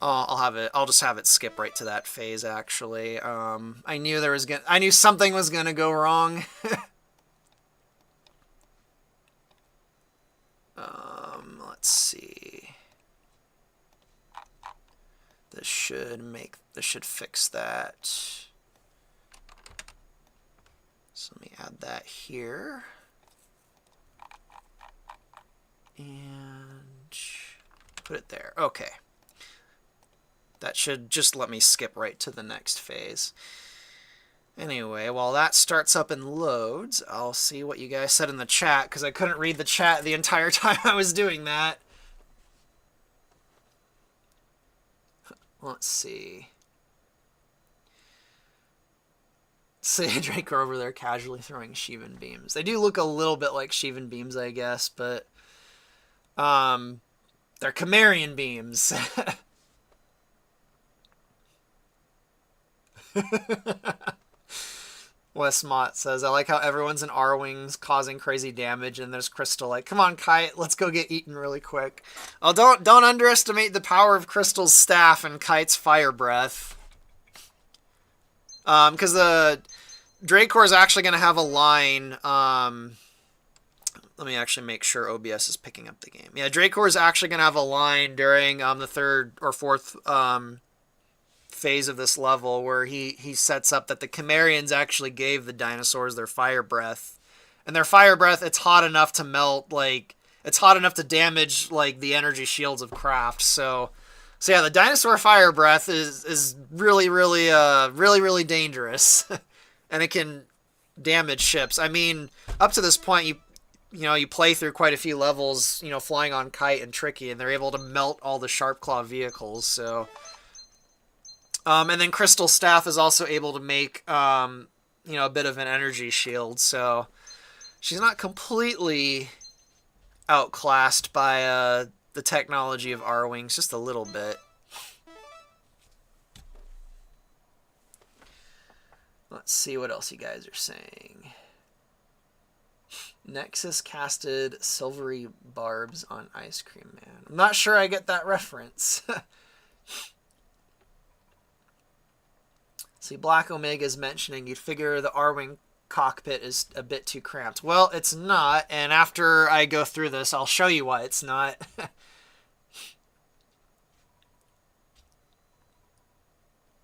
Oh, I'll just have it skip right to that phase, actually. I knew something was gonna go wrong. Let's see. This should fix that. So let me add that here. And put it there. Okay. That should just let me skip right to the next phase. Anyway, while that starts up and loads, I'll see what you guys said in the chat, because I couldn't read the chat the entire time I was doing that. Let's see. See Draco over there casually throwing Shivan beams. They do look a little bit like Shivan beams, I guess, but they're Chimerian beams. Westmont says, I like how everyone's in Arwings causing crazy damage, and there's Crystal like, come on, Kite, let's go get eaten really quick. Oh, don't underestimate the power of Crystal's staff and Kite's fire breath. Because the Dracor is actually going to have a line. Let me actually make sure OBS is picking up the game. Yeah, Dracor is actually going to have a line during the third or fourth phase of this level where he sets up that the Chimerians actually gave the dinosaurs their fire breath, and their fire breath, it's hot enough to melt, like, it's hot enough to damage, like, the energy shields of craft. So yeah, the dinosaur fire breath is really really dangerous. And it can damage ships. I mean, up to this point, you play through quite a few levels, flying on Kite and Tricky, and they're able to melt all the Sharpclaw vehicles. So and then Crystal Staff is also able to make, a bit of an energy shield, so she's not completely outclassed by the technology of Arwings, just a little bit. Let's see what else you guys are saying. Nexus casted silvery barbs on Ice Cream Man. I'm not sure I get that reference. See, Black Omega is mentioning you'd figure the Arwing cockpit is a bit too cramped. Well, it's not, and after I go through this, I'll show you why it's not.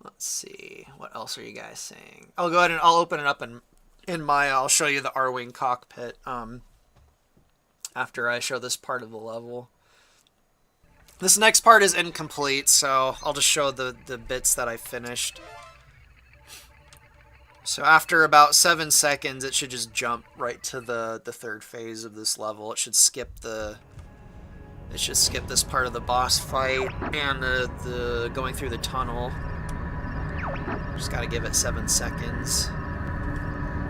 Let's see, what else are you guys saying? I'll go ahead and I'll open it up in Maya. I'll show you the Arwing cockpit after I show this part of the level. This next part is incomplete, so I'll just show the bits that I finished. So after about 7 seconds, it should just jump right to the third phase of this level. It should skip this part of the boss fight and the going through the tunnel. Just gotta give it 7 seconds.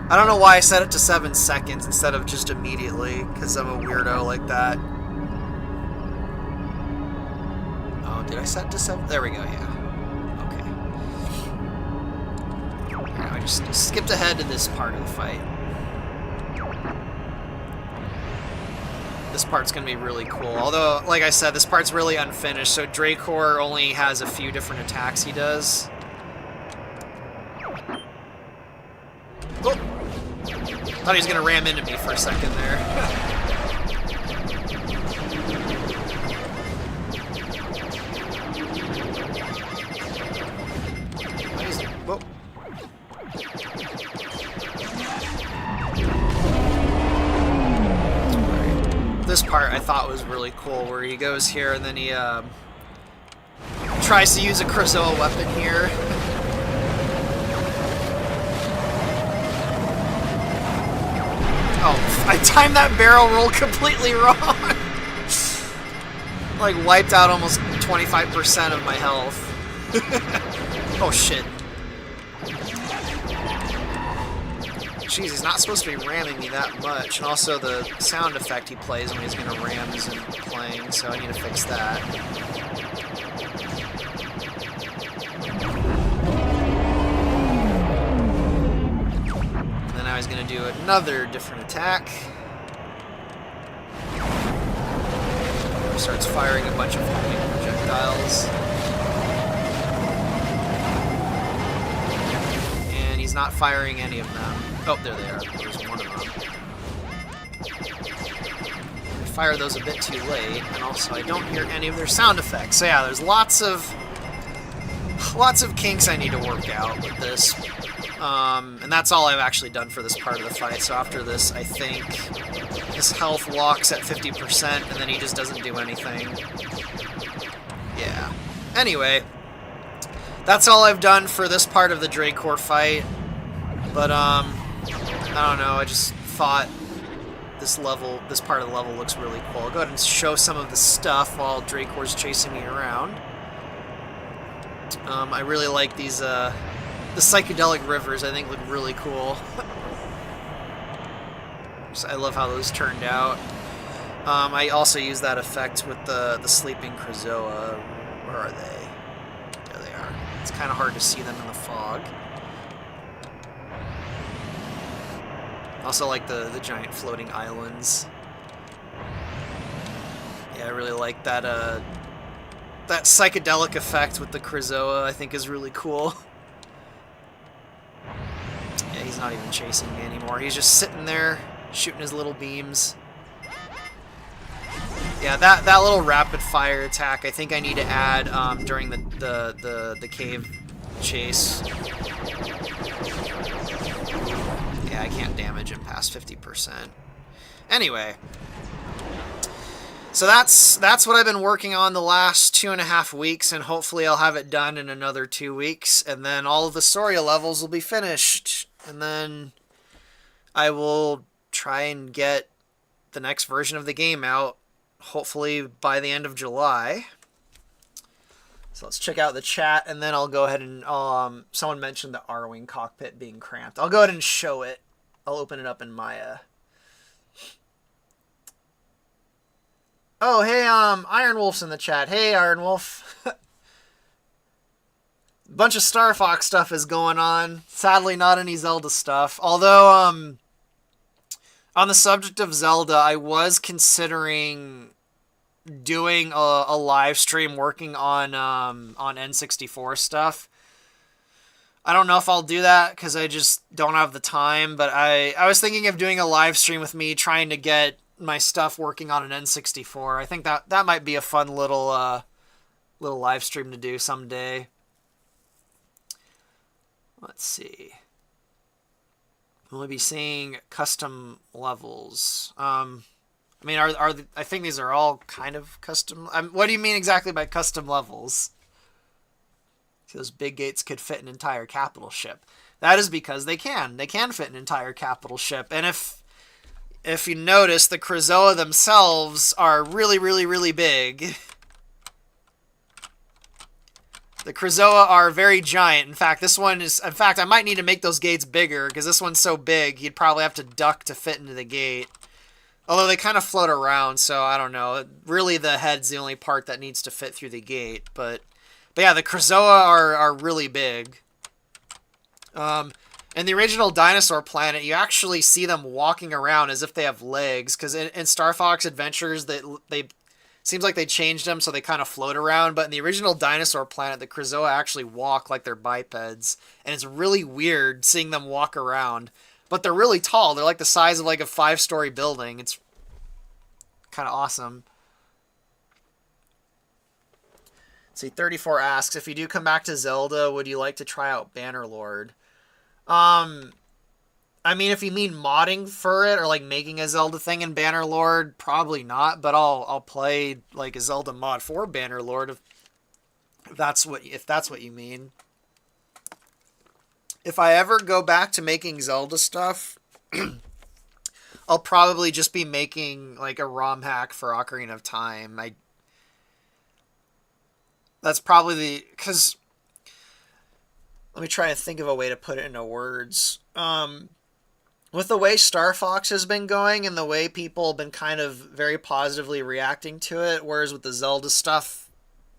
I don't know why I set it to 7 seconds instead of just immediately, because I'm a weirdo like that. Oh, did I set it to 7? There we go, yeah. Okay. Alright, I just skipped ahead to this part of the fight. This part's going to be really cool. Although, like I said, this part's really unfinished, so Dracor only has a few different attacks he does. Oh! Thought he was going to ram into me for a second there. Whoa. This part I thought was really cool, where he goes here and then he tries to use a Krazoa weapon here. Oh, I timed that barrel roll completely wrong. Like wiped out almost 25% of my health. Oh shit. Jeez, he's not supposed to be ramming me that much. And also the sound effect he plays when he's gonna ram isn't playing, so I need to fix that. And then I was gonna do another different attack. He starts firing a bunch of homing projectiles. And he's not firing any of them. Oh, there they are. There's one of them. I fire those a bit too late, and also I don't hear any of their sound effects. So yeah, there's lots of kinks I need to work out with this. And that's all I've actually done for this part of the fight. So after this, I think his health locks at 50%, and then he just doesn't do anything. Yeah. Anyway, that's all I've done for this part of the Dracor fight. But, I don't know, I just thought this part of the level looks really cool. I'll go ahead and show some of the stuff while Dracor's chasing me around. I really like these, the psychedelic rivers, I think look really cool. I love how those turned out. I also use that effect with the sleeping Krazoa. Where are they? There they are. It's kind of hard to see them in the fog. Also like the giant floating islands. Yeah, I really like that that psychedelic effect with the Krazoa, I think is really cool. Yeah, he's not even chasing me anymore. He's just sitting there shooting his little beams. Yeah, that little rapid fire attack I think I need to add during the cave chase. Yeah, I can't damage him past 50%. Anyway, so that's what I've been working on the last 2.5 weeks, and hopefully I'll have it done in another 2 weeks, and then all of the Soria levels will be finished, and then I will try and get the next version of the game out, hopefully by the end of July. So let's check out the chat, and then I'll go ahead and someone mentioned the Arwing cockpit being cramped. I'll go ahead and show it. I'll open it up in Maya. Oh, hey, Iron Wolf's in the chat. Hey, Iron Wolf. Bunch of Star Fox stuff is going on. Sadly, not any Zelda stuff. Although, on the subject of Zelda, I was considering doing a live stream working on N64 stuff. I don't know if I'll do that because I just don't have the time, but I was thinking of doing a live stream with me trying to get my stuff working on an N64. I think that might be a fun little live stream to do someday. Let's see. We'll be seeing custom levels. I mean, I think these are all kind of custom. What do you mean exactly by custom levels? Those big gates could fit an entire capital ship. That is because they can. They can fit an entire capital ship. And if you notice, the Krazoa themselves are really, really, really big. The Krazoa are very giant. In fact, this one is. In fact, I might need to make those gates bigger because this one's so big. You'd probably have to duck to fit into the gate. Although they kind of float around, so I don't know. Really, the head's the only part that needs to fit through the gate. But yeah, the Krazoa are really big. In the original Dinosaur Planet, you actually see them walking around as if they have legs. Because in Star Fox Adventures, they seems like they changed them so they kind of float around. But in the original Dinosaur Planet, the Krazoa actually walk like they're bipeds. And it's really weird seeing them walk around. But they're really tall. They're like the size of like a 5-story building. It's kind of awesome. See, 34 asks, if you do come back to Zelda, would you like to try out Bannerlord? I mean, if you mean modding for it or like making a Zelda thing in Bannerlord, probably not. But I'll play like a Zelda mod for Bannerlord if that's what you mean. If I ever go back to making Zelda stuff, I'll probably just be making like a ROM hack for Ocarina of Time. That's probably because let me try to think of a way to put it into words. With the way Star Fox has been going and the way people have been kind of very positively reacting to it, whereas with the Zelda stuff,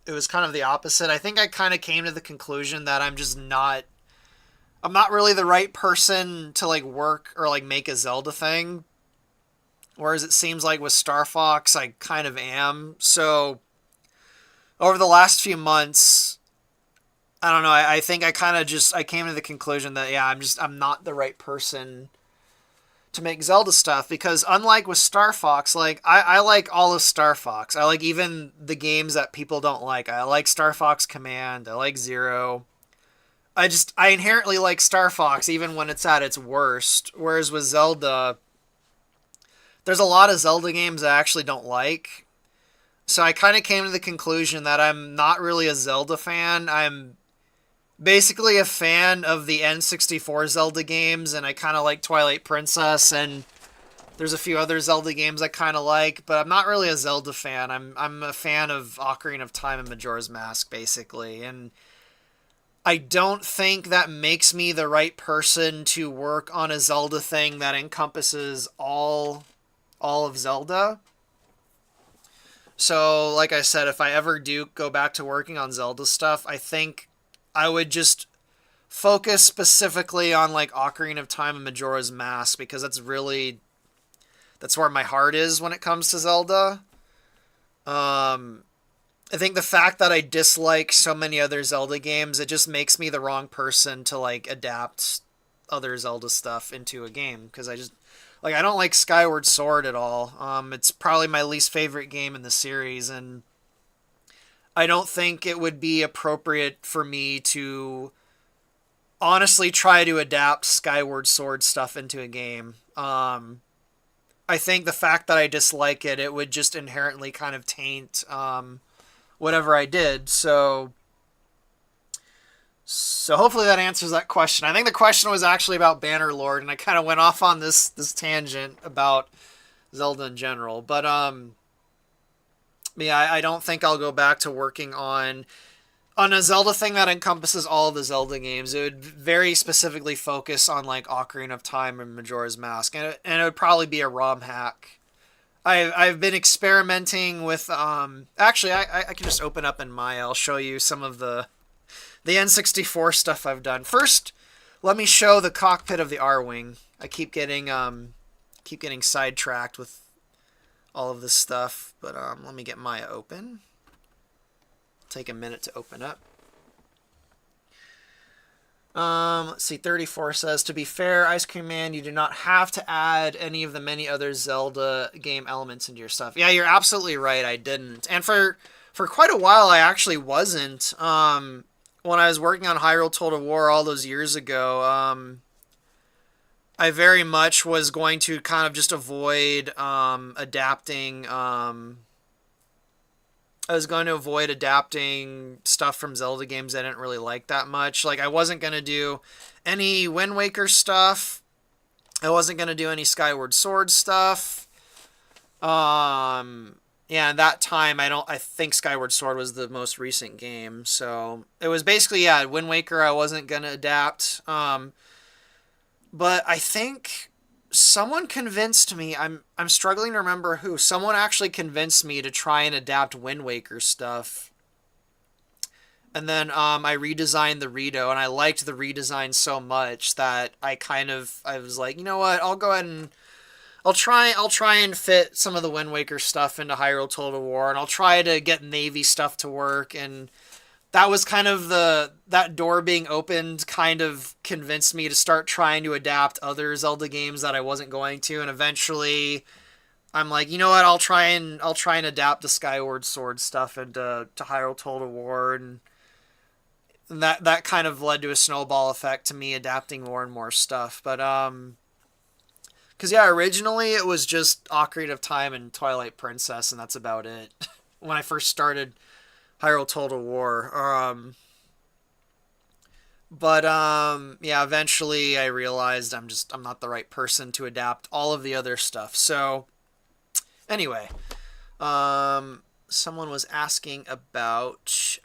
it was kind of the opposite. I think I kind of came to the conclusion that I'm not really the right person to like work or like make a Zelda thing. Whereas it seems like with Star Fox, I kind of am. So over the last few months, I don't know. I think I kind of I came to the conclusion that, yeah, I'm not the right person to make Zelda stuff because unlike with Star Fox, like I like all of Star Fox. I like even the games that people don't like. I like Star Fox Command. I like Zero. I inherently like Star Fox even when it's at its worst. Whereas with Zelda, there's a lot of Zelda games I actually don't like. So I kind of came to the conclusion that I'm not really a Zelda fan. I'm basically a fan of the N64 Zelda games, and I kind of like Twilight Princess, and there's a few other Zelda games I kind of like, but I'm not really a Zelda fan. I'm a fan of Ocarina of Time and Majora's Mask, basically, and I don't think that makes me the right person to work on a Zelda thing that encompasses all of Zelda. So, like I said, if I ever do go back to working on Zelda stuff, I think I would just focus specifically on like Ocarina of Time and Majora's Mask because that's where my heart is when it comes to Zelda. I think the fact that I dislike so many other Zelda games, it just makes me the wrong person to like adapt other Zelda stuff into a game because I don't like Skyward Sword at all. It's probably my least favorite game in the series, and I don't think it would be appropriate for me to honestly try to adapt Skyward Sword stuff into a game. I think the fact that I dislike it, it would just inherently kind of taint whatever I did. So hopefully that answers that question. I think the question was actually about Bannerlord, and I kind of went off on this tangent about Zelda in general. But yeah, I don't think I'll go back to working on a Zelda thing that encompasses all of the Zelda games. It would very specifically focus on like Ocarina of Time and Majora's Mask, and it would probably be a ROM hack. I've been experimenting with actually I can just open up in Maya. I'll show you some of the N64 stuff I've done. First, let me show the cockpit of the Arwing. I keep getting sidetracked with all of this stuff, but let me get Maya open. Take a minute to open up. Let's see, 34 says, to be fair, Ice Cream Man, you do not have to add any of the many other Zelda game elements into your stuff. Yeah, you're absolutely right, I didn't. And for quite a while, I actually wasn't. When I was working on Hyrule Total War all those years ago, I very much was going to kind of just avoid adapting. I was going to avoid adapting stuff from Zelda games I didn't really like that much. Like, I wasn't going to do any Wind Waker stuff. I wasn't going to do any Skyward Sword stuff. yeah, at that time, I think Skyward Sword was the most recent game. So it was basically, yeah, Wind Waker I wasn't going to adapt. But I think someone convinced me, I'm struggling to remember who. Someone actually convinced me to try and adapt Wind Waker stuff. And then I redesigned the Rito, and I liked the redesign so much that I was like, you know what? I'll go ahead and I'll try and fit some of the Wind Waker stuff into Hyrule Total War, and I'll try to get Navy stuff to work. And that was kind of that door being opened kind of convinced me to start trying to adapt other Zelda games that I wasn't going to. And eventually I'm like, you know what? I'll try and adapt the Skyward Sword stuff into to Hyrule Total War, and that kind of led to a snowball effect to me adapting more and more stuff. But because yeah, originally it was just Ocarina of Time and Twilight Princess, and that's about it. When I first started Hyrule Total War, but yeah, eventually I realized I'm not the right person to adapt all of the other stuff. So anyway, someone was asking about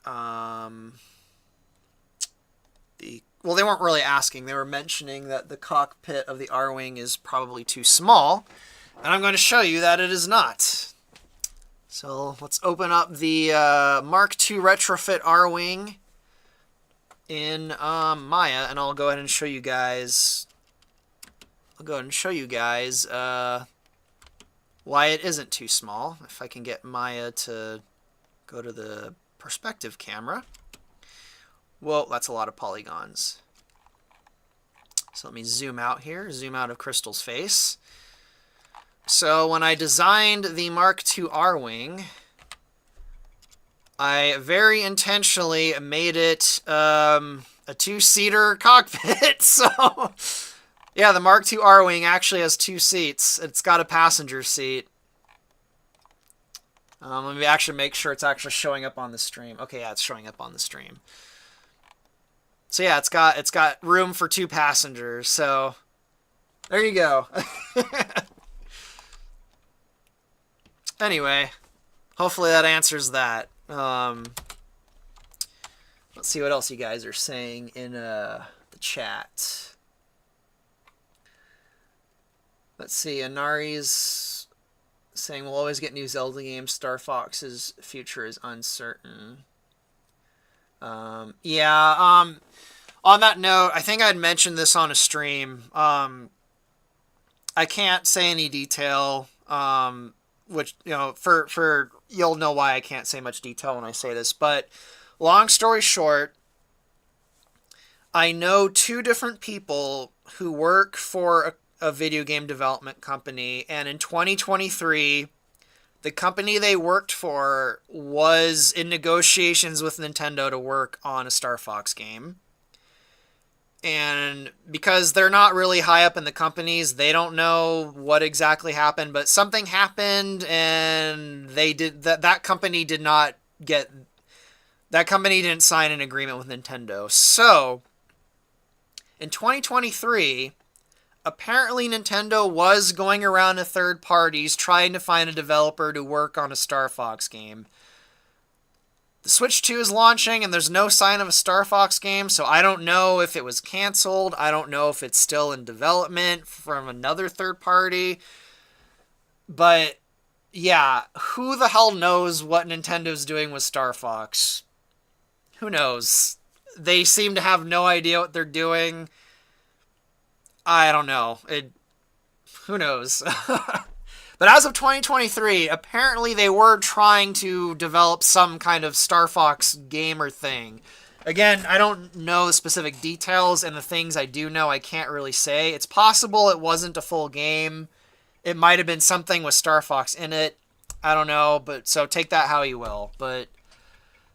well, they weren't really asking. They were mentioning that the cockpit of the Arwing is probably too small, and I'm going to show you that it is not. So let's open up the Mark II retrofit Arwing in Maya, and I'll go ahead and show you guys. Why it isn't too small. If I can get Maya to go to the perspective camera. Well, that's a lot of polygons. So let me zoom out here, zoom out of Crystal's face. So when I designed the Mark II Arwing, I very intentionally made it a two-seater cockpit. So yeah, the Mark II Arwing actually has two seats. It's got a passenger seat. Let me actually make sure it's actually showing up on the stream. Okay, yeah, it's showing up on the stream. So yeah, it's got room for two passengers. So there you go. Anyway, hopefully that answers that. Let's see what else you guys are saying in the chat. Let's see, Anari's saying we'll always get new Zelda games. Star Fox's future is uncertain. Yeah, on that note, I think I'd mentioned this on a stream. I can't say any detail, which, you know, for you'll know why I can't say much detail when I say this, but long story short, I know two different people who work for a video game development company, and in 2023, the company they worked for was in negotiations with Nintendo to work on a Star Fox game. And because they're not really high up in the companies, they don't know what exactly happened, but something happened, and that company didn't sign an agreement with Nintendo. So in 2023, apparently Nintendo was going around to third parties trying to find a developer to work on a Star Fox game. The Switch 2 is launching, and there's no sign of a Star Fox game, so I don't know if it was canceled. I don't know if it's still in development from another third party. But, yeah, who the hell knows what Nintendo's doing with Star Fox? Who knows? They seem to have no idea what they're doing. I don't know. Who knows? But as of 2023, apparently they were trying to develop some kind of Star Fox game or thing. Again, I don't know the specific details, and the things I do know I can't really say. It's possible it wasn't a full game. It might have been something with Star Fox in it. I don't know, but so take that how you will. But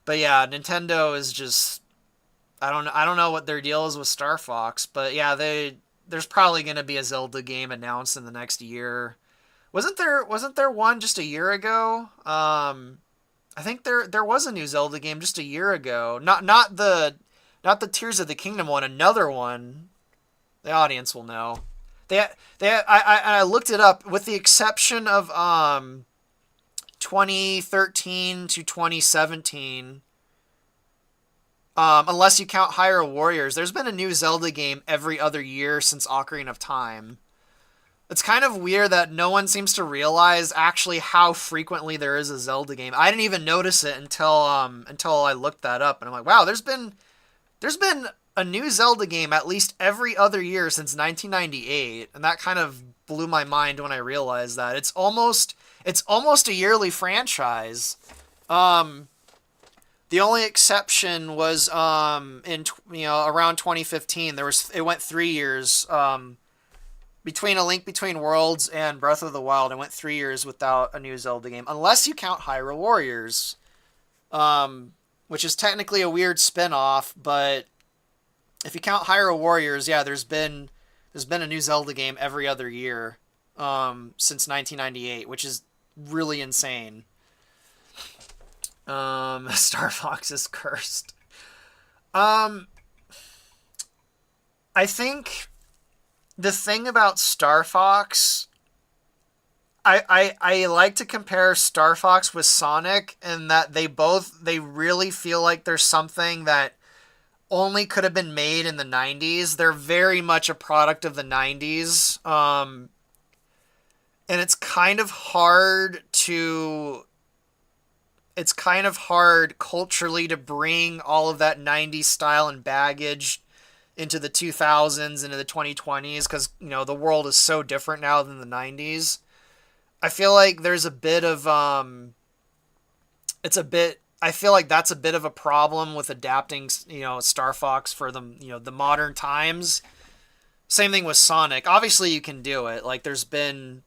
yeah, Nintendo is just I don't know what their deal is with Star Fox, but yeah, there's probably going to be a Zelda game announced in the next year. Wasn't there one just a year ago? I think there was a new Zelda game just a year ago. Not the Tears of the Kingdom one, another one. The audience will know. I looked it up, with the exception of 2013 to 2017, unless you count Hyrule Warriors, there's been a new Zelda game every other year since Ocarina of Time. It's kind of weird that no one seems to realize actually how frequently there is a Zelda game. I didn't even notice it until I looked that up, and I'm like, wow, there's been a new Zelda game at least every other year since 1998, and that kind of blew my mind when I realized that it's almost a yearly franchise. Um, the only exception was around 2015. It went 3 years between A Link Between Worlds and Breath of the Wild. It went 3 years without a new Zelda game, unless you count Hyrule Warriors, which is technically a weird spin-off, but if you count Hyrule Warriors, yeah, there's been a new Zelda game every other year since 1998, which is really insane. Star Fox is cursed. Um, I think the thing about Star Fox, I like to compare Star Fox with Sonic in that they really feel like there's something that only could have been made in the 90s. They're very much a product of the 90s. And it's kind of hard culturally to bring all of that 90s style and baggage into the 2000s, into the 2020s, because, the world is so different now than the 90s. I feel like there's a bit of, I feel like that's a bit of a problem with adapting, Star Fox for the modern times. Same thing with Sonic. Obviously you can do it. Like there's been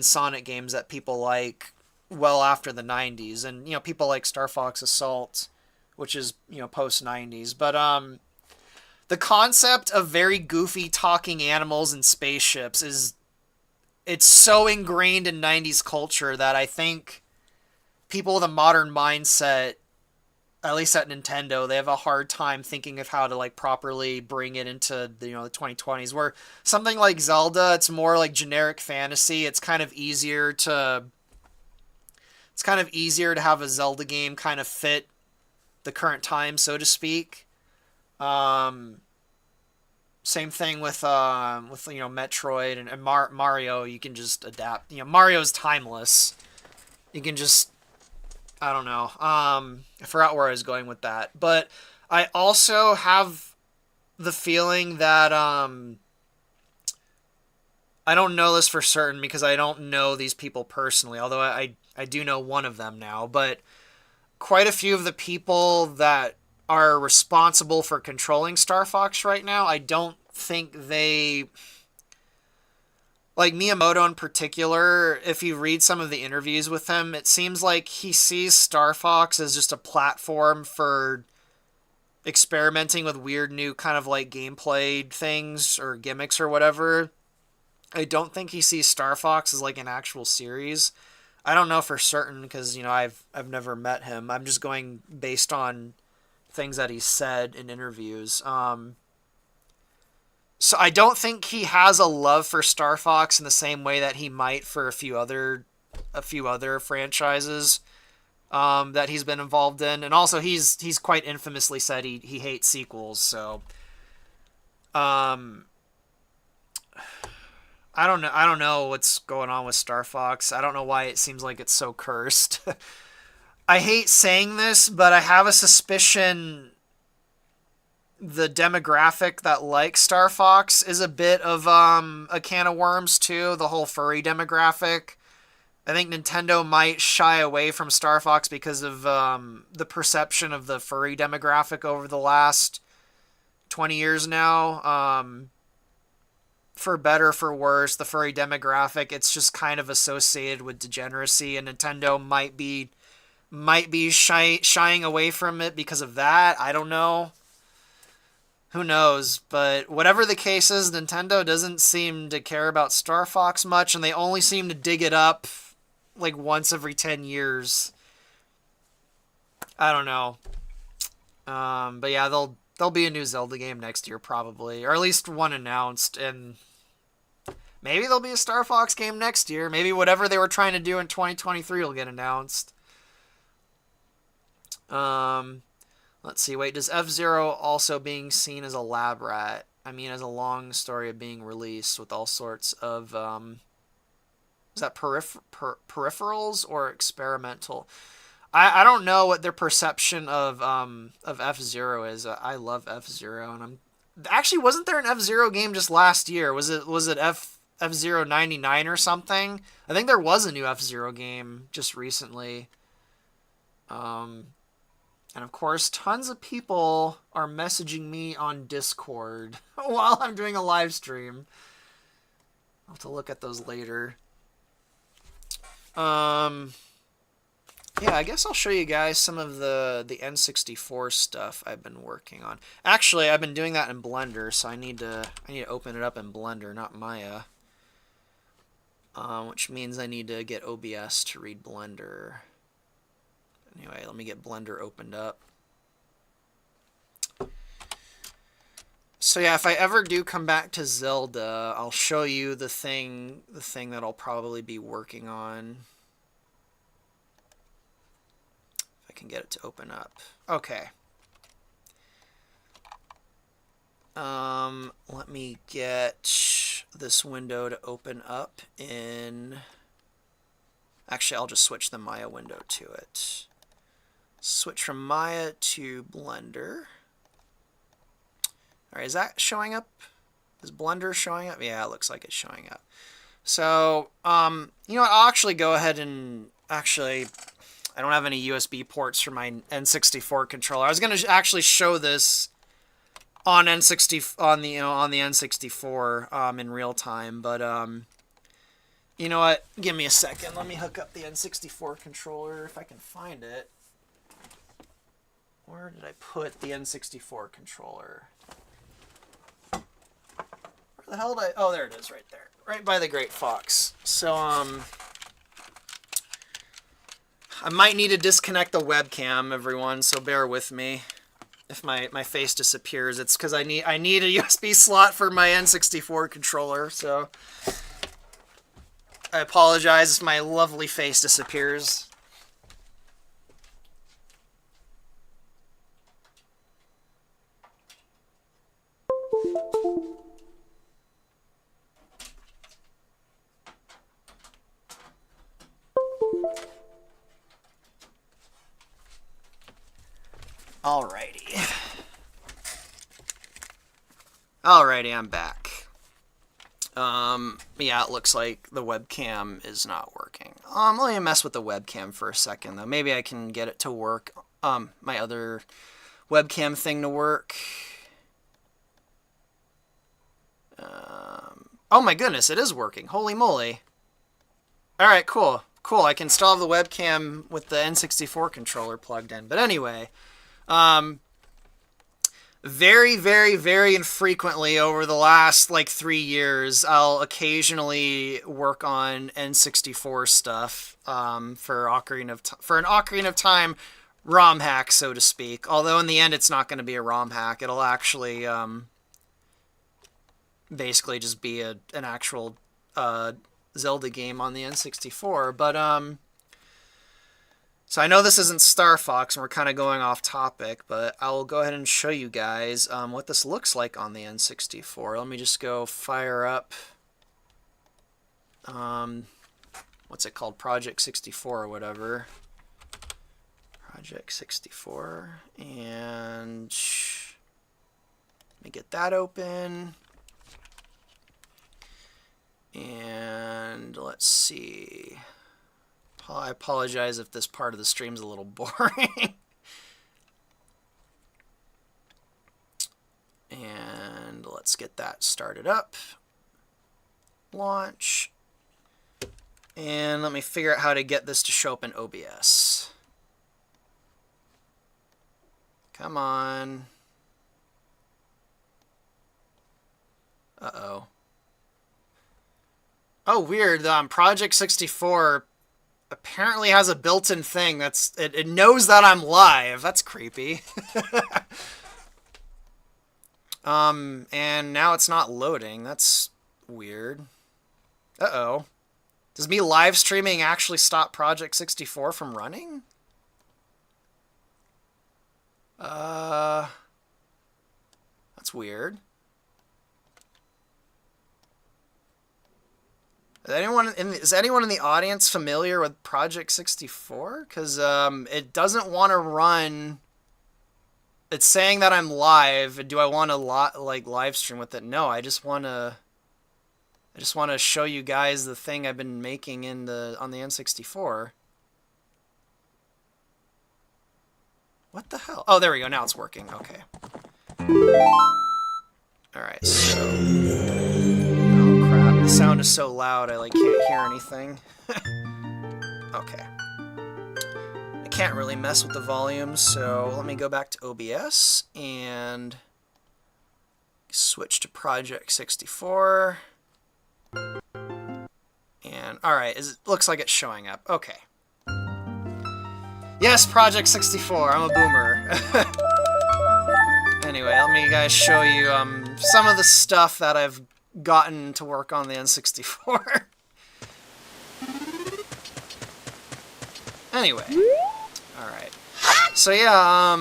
Sonic games that people like well after the 90s, and people like Star Fox Assault, which is post 90s, but the concept of very goofy talking animals and spaceships it's so ingrained in 90s culture that I think people with a modern mindset, at least at Nintendo, they have a hard time thinking of how to like properly bring it into the 2020s, where something like Zelda, it's more like generic fantasy. It's kind of easier to have a Zelda game kind of fit the current time, so to speak. Um, Same thing with Metroid and Mario. You can just adapt. Mario's timeless. You can just, I don't know. I forgot where I was going with that, but I also have the feeling that I don't know this for certain because I don't know these people personally, although I do know one of them now, but quite a few of the people that are responsible for controlling Star Fox right now, I don't think like Miyamoto in particular, if you read some of the interviews with him, it seems like he sees Star Fox as just a platform for experimenting with weird new kind of like gameplay things or gimmicks or whatever. I don't think he sees Star Fox as like an actual series. I don't know for certain because I've never met him. I'm just going based on things that he's said in interviews. So I don't think he has a love for Star Fox in the same way that he might for a few other franchises that he's been involved in. And also he's quite infamously said he hates sequels. So um, I don't know what's going on with Star Fox. I don't know why it seems like it's so cursed. I hate saying this, but I have a suspicion the demographic that likes Star Fox is a bit of a can of worms too, the whole furry demographic. I think Nintendo might shy away from Star Fox because of the perception of the furry demographic over the last 20 years now. For better, for worse, the furry demographic, it's just kind of associated with degeneracy, and Nintendo might be shying away from it because of that. I don't know. Who knows? But whatever the case is, Nintendo doesn't seem to care about Star Fox much, and they only seem to dig it up like once every 10 years. I don't know. But yeah, there'll be a new Zelda game next year probably, or at least one announced, and Maybe there'll be a Star Fox game next year. Maybe whatever they were trying to do in 2023 will get announced. Um, let's see. Wait, does F-Zero also being seen as a lab rat? I mean, as a long story of being released with all sorts of is that peripherals or experimental? I don't know what their perception of F-Zero is. I love F-Zero, and I'm actually, wasn't there an F-Zero game just last year? Was it F-Zero 99 or something? I think there was a new F-Zero game just recently. And of course, tons of people are messaging me on Discord while I'm doing a live stream. I'll have to look at those later. Yeah, I guess I'll show you guys some of the N64 stuff I've been working on. Actually, I've been doing that in Blender, so I need to open it up in Blender, not Maya. Which means I need to get OBS to read Blender. Anyway, let me get Blender opened up. So yeah, if I ever do come back to Zelda, I'll show you the thing that I'll probably be working on. If I can get it to open up. Okay. Let me get this window to open up in... Actually, I'll just switch the Maya window to it. Switch from Maya to Blender. Alright, is that showing up? Is Blender showing up? Yeah, it looks like it's showing up. So, you know what? I'll actually go ahead and... Actually, I don't have any USB ports for my N64 controller. I was going to actually show this on the N64 in real time, but you know what? Give me a second. Let me hook up the N64 controller if I can find it. Where did I put the N64 controller? Where the hell did I... Oh, there it is, right there. Right by the Great Fox. So, I might need to disconnect the webcam, everyone, so bear with me. If my face disappears, it's because I need a USB slot for my N64 controller, so... I apologize if my lovely face disappears. Alrighty, I'm back. Yeah, it looks like the webcam is not working. Let me mess with the webcam for a second, though. Maybe I can get it to work. My other webcam thing to work. Oh my goodness, it is working. Holy moly. Alright, cool. Cool, I can still have the webcam with the N64 controller plugged in. But anyway, very, very, very infrequently over the last, 3 years, I'll occasionally work on N64 stuff for an Ocarina of Time ROM hack, so to speak. Although in the end, it's not going to be a ROM hack. It'll actually basically just be an actual Zelda game on the N64. But so I know this isn't Star Fox, and we're kind of going off topic, but I'll go ahead and show you guys what this looks like on the N64. Let me just go fire up, what's it called, Project 64 or whatever. Project 64, and let me get that open. And let's see. I apologize if this part of the stream's a little boring. And let's get that started up. Launch. And let me figure out how to get this to show up in OBS. Come on. Uh-oh. Oh, weird. Project 64 apparently has a built-in thing it knows that I'm live. That's creepy. And now it's not loading. That's weird. Uh-oh. Does me live streaming actually stop Project 64 from running? That's weird. Is anyone in the audience familiar with Project 64? Because it doesn't want to run. It's saying that I'm live. Do I want to live stream with it? No, I just want to show you guys the thing I've been making on the N64. What the hell? Oh, there we go. Now it's working. Okay. All right. So, oh crap! The sound is so loud. I can't hear anything. Okay. I can't really mess with the volume, so let me go back to OBS and switch to Project 64. And alright, looks like it's showing up. Okay. Yes, Project 64, I'm a boomer. Anyway, let me guys show you some of the stuff that I've gotten to work on the N64. Anyway. Alright. So yeah,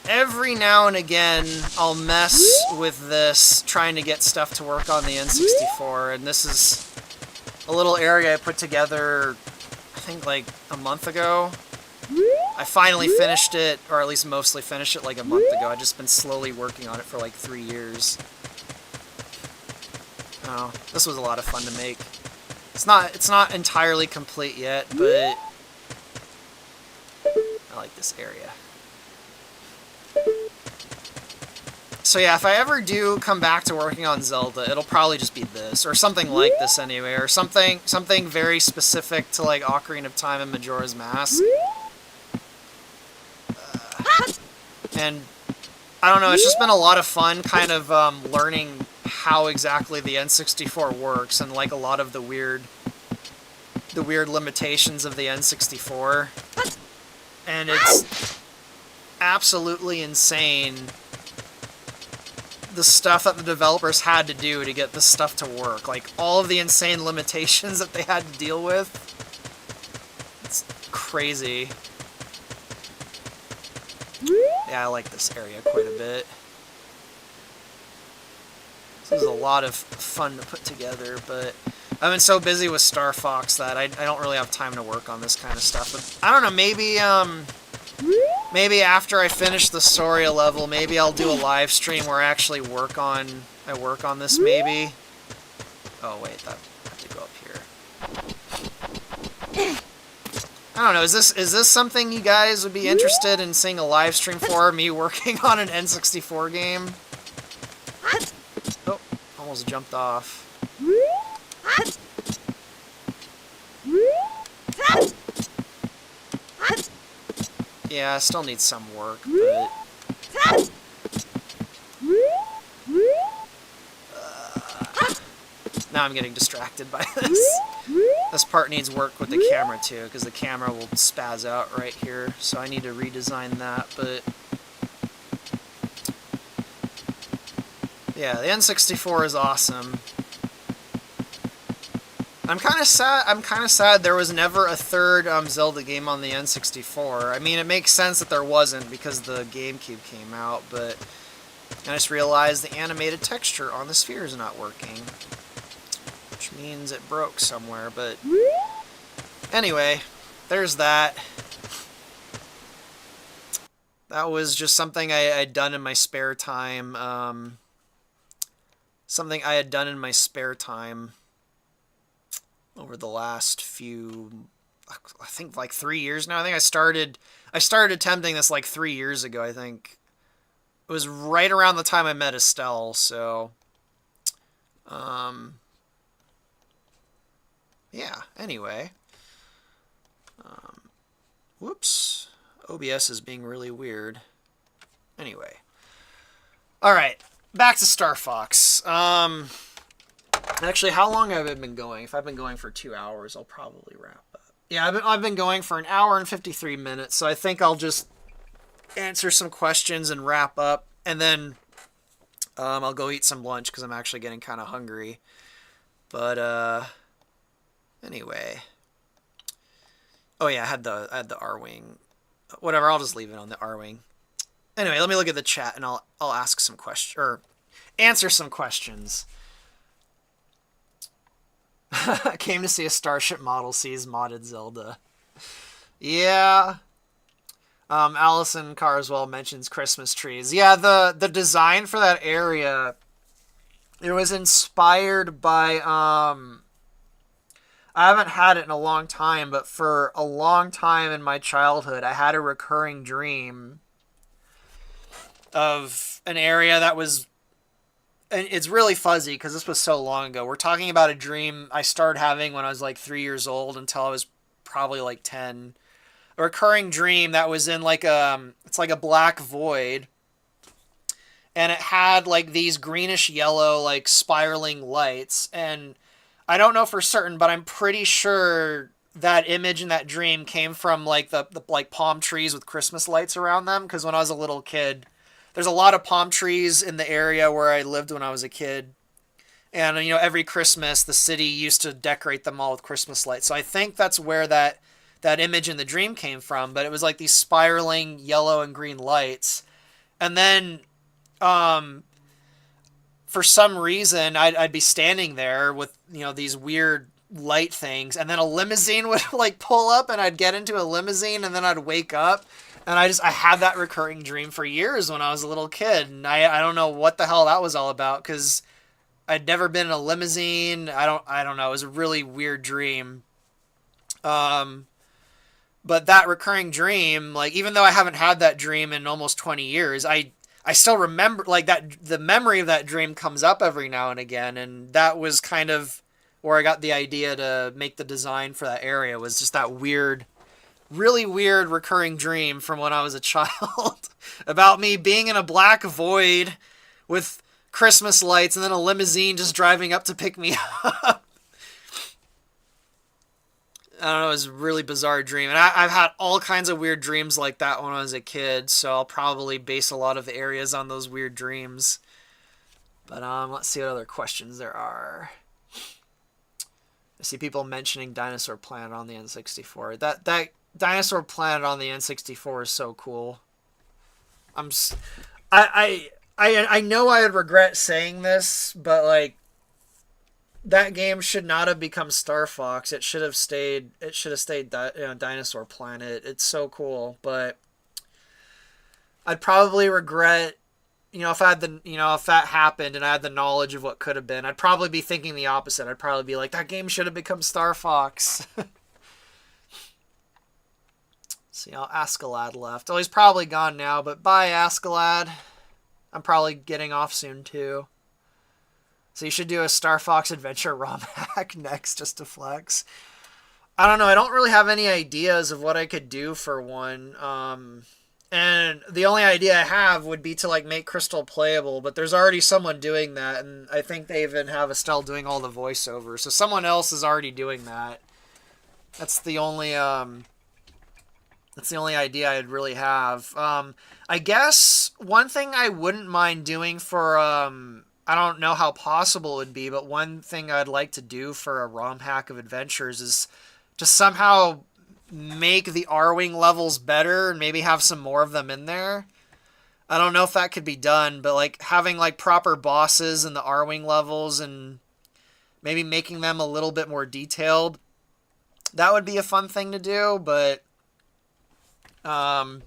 every now and again, I'll mess with this, trying to get stuff to work on the N64, and this is a little area I put together, I think like a month ago. I finally finished it, or at least mostly finished it like a month ago. I've just been slowly working on it for like 3 years. Oh, this was a lot of fun to make. It's not entirely complete yet, but I like this area. So yeah, if I ever do come back to working on Zelda, it'll probably just be this, or something like this anyway, or something very specific to like Ocarina of Time and Majora's Mask. And I don't know, it's just been a lot of fun kind of learning how exactly the N64 works, and like a lot of the weird limitations of the N64. And it's absolutely insane the stuff that the developers had to do to get this stuff to work. Like, all of the insane limitations that they had to deal with. It's crazy. Yeah, I like this area quite a bit. This is a lot of fun to put together, but I've been so busy with Star Fox that I don't really have time to work on this kind of stuff. But I don't know, maybe after I finish the Soria level, maybe I'll do a live stream where I actually work on this, maybe. Oh wait, I have to go up here. I don't know, is this something you guys would be interested in seeing a live stream for, me working on an N64 game? Oh, almost jumped off. Yeah, I still need some work, but now I'm getting distracted by this. This part needs work with the camera too, because the camera will spaz out right here, so I need to redesign that, but yeah, the N64 is awesome. I'm kind of sad there was never a third Zelda game on the N64. I mean, it makes sense that there wasn't because the GameCube came out, but I just realized the animated texture on the sphere is not working, which means it broke somewhere, but anyway, there's that. That was just something I'd done in my spare time. Something I had done in my spare time over the last few, I think like 3 years now. I think I started attempting this like 3 years ago, I think. It was right around the time I met Estelle, so yeah, anyway. Whoops. OBS is being really weird. Anyway. Alright, back to Star Fox. Actually, how long have I been going? If I've been going for 2 hours, I'll probably wrap up. Yeah, I've been going for 1 hour and 53 minutes, so I think I'll just answer some questions and wrap up, and then I'll go eat some lunch because I'm actually getting kind of hungry. But anyway. Oh yeah, I had the Arwing. Whatever, I'll just leave it on the Arwing. Anyway, let me look at the chat and I'll ask some questions or answer some questions. Came to see a Starship Model C's modded Zelda. Yeah. Allison Carswell mentions Christmas trees. Yeah, the design for that area, it was inspired by I haven't had it in a long time, but for a long time in my childhood, I had a recurring dream of an area that was, and it's really fuzzy because this was so long ago. We're talking about a dream I started having when I was like 3 years old until I was probably like 10. A recurring dream that was in like it's like a black void, and it had like these greenish yellow like spiraling lights, and I don't know for certain, but I'm pretty sure that image in that dream came from like the like palm trees with Christmas lights around them, because when I was a little kid, there's a lot of palm trees in the area where I lived when I was a kid. And every Christmas the city used to decorate them all with Christmas lights. So I think that's where that image in the dream came from, but it was like these spiraling yellow and green lights. And then for some reason I'd be standing there with these weird light things, and then a limousine would like pull up and I'd get into a limousine, and then I'd wake up, and I had that recurring dream for years when I was a little kid, and I don't know what the hell that was all about, because I'd never been in a limousine. I don't know, it was a really weird dream. But that recurring dream, like, even though I haven't had that dream in almost 20 years, I still remember, like, that the memory of that dream comes up every now and again, and that was kind of where I got the idea to make the design for that area, was just that weird, really weird recurring dream from when I was a child about me being in a black void with Christmas lights and then a limousine just driving up to pick me up. I don't know, it was a really bizarre dream. And I've had all kinds of weird dreams like that when I was a kid, so I'll probably base a lot of the areas on those weird dreams. But let's see what other questions there are. I see people mentioning Dinosaur Planet on the N64. That Dinosaur Planet on the N64 is so cool. I know I would regret saying this, but like, that game should not have become Star Fox. It should have stayed. Dinosaur Planet. It's so cool, but I'd probably regret, if I had if that happened and I had the knowledge of what could have been, I'd probably be thinking the opposite. I'd probably be like, that game should have become Star Fox. See, Askeladd left. Oh, he's probably gone now, but bye, Askeladd. I'm probably getting off soon too. So you should do a Star Fox Adventure ROM hack next, just to flex. I don't know. I don't really have any ideas of what I could do for one. And the only idea I have would be to like make Crystal playable, but there's already someone doing that, and I think they even have Estelle doing all the voiceover. So someone else is already doing that. That's the only idea I'd really have. I guess one thing I wouldn't mind doing for I don't know how possible it would be, but one thing I'd like to do for a ROM hack of Adventures is to somehow make the Arwing levels better and maybe have some more of them in there. I don't know if that could be done, but like having like proper bosses in the Arwing levels and maybe making them a little bit more detailed, that would be a fun thing to do, but I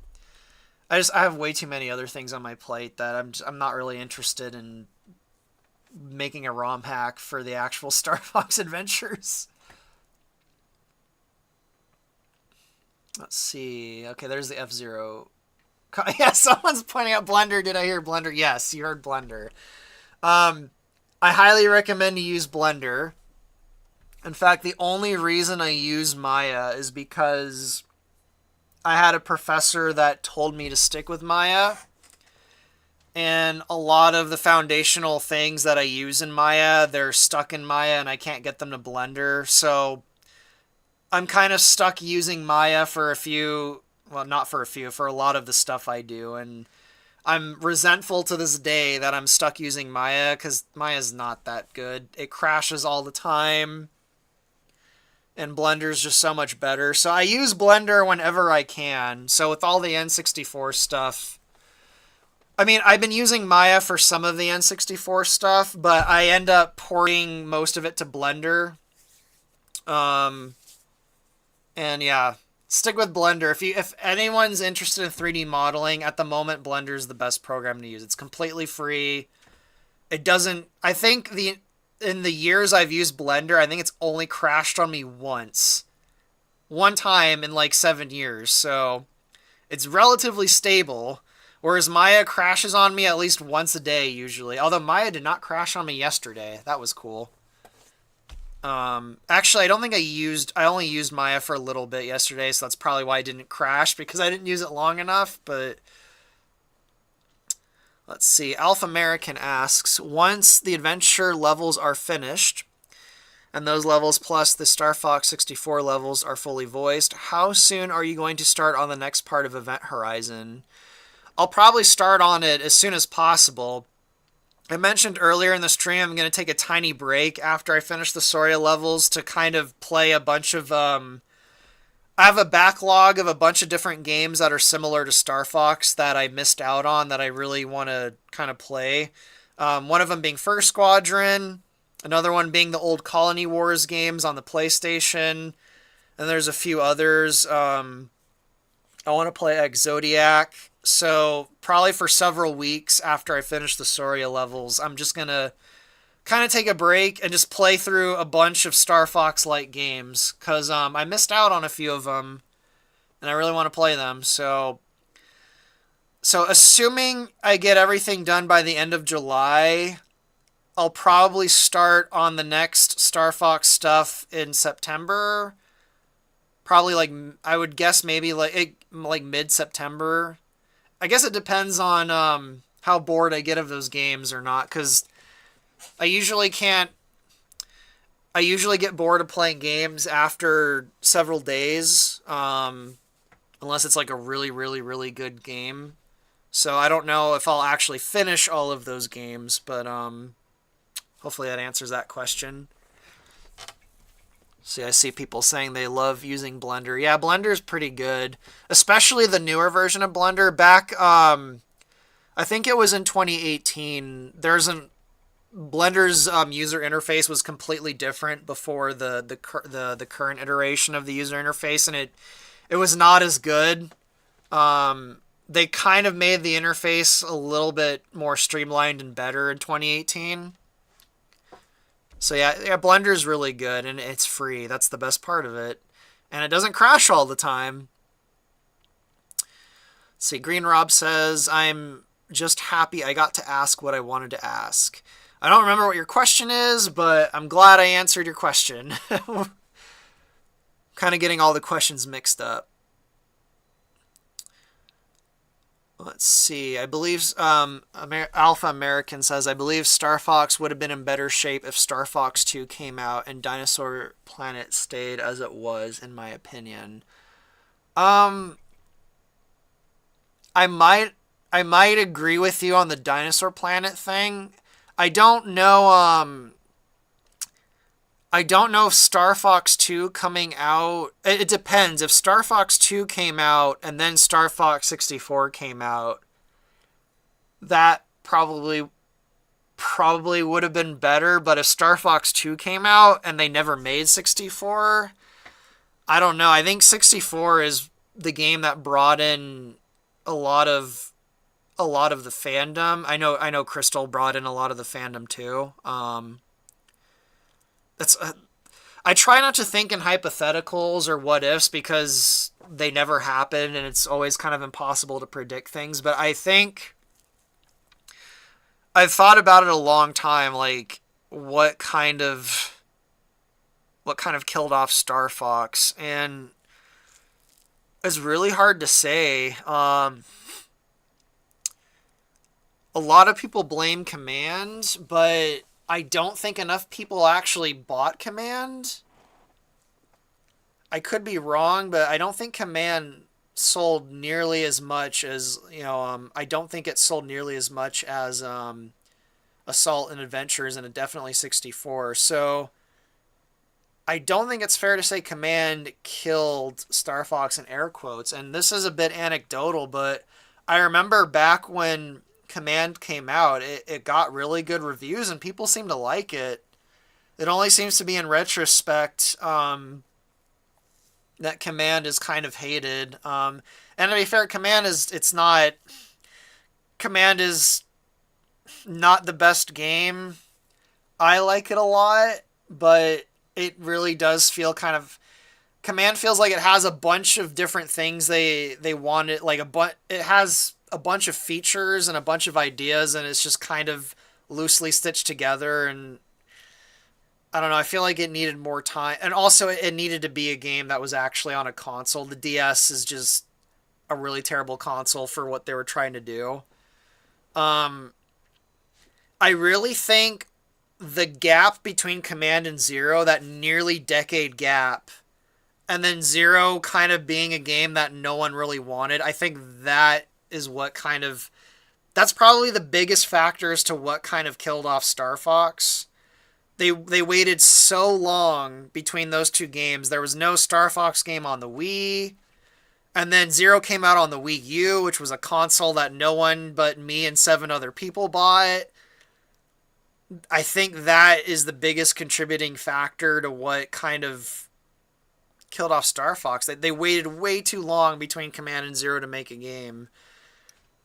have way too many other things on my plate that I'm not really interested in making a ROM hack for the actual Star Fox Adventures. Let's see. Okay, there's the F-Zero. Yeah, someone's pointing out Blender. Did I hear Blender? Yes, you heard Blender. I highly recommend you use Blender. In fact, the only reason I use Maya is because I had a professor that told me to stick with Maya. And a lot of the foundational things that I use in Maya, they're stuck in Maya and I can't get them to Blender. So I'm kind of stuck using Maya for a lot of the stuff I do. And I'm resentful to this day that I'm stuck using Maya because Maya's not that good. It crashes all the time, and Blender's just so much better. So I use Blender whenever I can. So with all the N64 stuff, I mean, I've been using Maya for some of the N64 stuff, but I end up porting most of it to Blender. Um, and yeah, stick with Blender. If anyone's interested in 3D modeling, at the moment Blender's the best program to use. It's completely free. It doesn't I think the in the years I've used Blender, I think it's only crashed on me once. One time in like 7 years. So, it's relatively stable. Whereas Maya crashes on me at least once a day usually. Although Maya did not crash on me yesterday. That was cool. Actually, I don't think I only used Maya for a little bit yesterday, so that's probably why I didn't crash, because I didn't use it long enough, but let's see. Alpha American asks, once the adventure levels are finished, and those levels plus the Star Fox 64 levels are fully voiced, how soon are you going to start on the next part of Event Horizon? I'll probably start on it as soon as possible. I mentioned earlier in the stream I'm going to take a tiny break after I finish the Soria levels to kind of play a bunch of... I have a backlog of a bunch of different games that are similar to Star Fox that I missed out on that I really want to kind of play. One of them being First Squadron, another one being the old Colony Wars games on the PlayStation, and there's a few others. I want to play Zodiac. So probably for several weeks after I finish the Soria levels, I'm just going to kind of take a break and just play through a bunch of Star Fox-like games. Because I missed out on a few of them, and I really want to play them. So assuming I get everything done by the end of July, I'll probably start on the next Star Fox stuff in September. Probably like, I would guess maybe like mid-September. I guess it depends on how bored I get of those games or not, because I usually get bored of playing games after several days, unless it's like a really, really, really good game. So I don't know if I'll actually finish all of those games, but hopefully that answers that question. See, I see people saying they love using Blender. Yeah, Blender's pretty good. Especially the newer version of Blender. Back, I think it was in 2018, Blender's user interface was completely different before the current iteration of the user interface, and it was not as good. They kind of made the interface a little bit more streamlined and better in 2018. So yeah, Blender's really good, and it's free. That's the best part of it. And it doesn't crash all the time. Let's see, Green Rob says, I'm just happy I got to ask what I wanted to ask. I don't remember what your question is, but I'm glad I answered your question. Kind of getting all the questions mixed up. Let's see. I believe Alpha American says, I believe Star Fox would have been in better shape if Star Fox 2 came out and Dinosaur Planet stayed as it was, in my opinion. I might agree with you on the Dinosaur Planet thing. I don't know if Star Fox 2 coming out... It depends. If Star Fox 2 came out and then Star Fox 64 came out, that probably would have been better. But if Star Fox 2 came out and they never made 64, I don't know. I think 64 is the game that brought in a lot of the fandom. I know Crystal brought in a lot of the fandom too. I try not to think in hypotheticals or what ifs because they never happen and it's always kind of impossible to predict things. But I think I've thought about it a long time, like what kind of killed off Star Fox, and it's really hard to say. A lot of people blame Command, but I don't think enough people actually bought Command. I could be wrong, but I don't think Command sold nearly as much as, I don't think it sold nearly as much as Assault and Adventures, and it definitely 64. So I don't think it's fair to say Command killed Star Fox in air quotes. And this is a bit anecdotal, but I remember back when Command came out, it got really good reviews and people seem to like it. It only seems to be in retrospect that Command is kind of hated. And to be fair, Command is not the best game. I like it a lot, but it really does feel kind of Command feels like it has a bunch of different things they wanted, like it has a bunch of features and a bunch of ideas, and it's just kind of loosely stitched together. And I don't know, I feel like it needed more time, and also it needed to be a game that was actually on a console. The DS is just a really terrible console for what they were trying to do. um I really think the gap between Command and Zero, that nearly decade gap, and then Zero kind of being a game that no one really wanted, I think that is what kind of that's probably the biggest factor as to what kind of killed off Star Fox. They waited so long between those two games. There was no Star Fox game on the Wii, and then Zero came out on the Wii U, which was a console that no one but me and 7 other people bought. I think that is the biggest contributing factor to what kind of killed off Star Fox. They waited way too long between Command and Zero to make a game.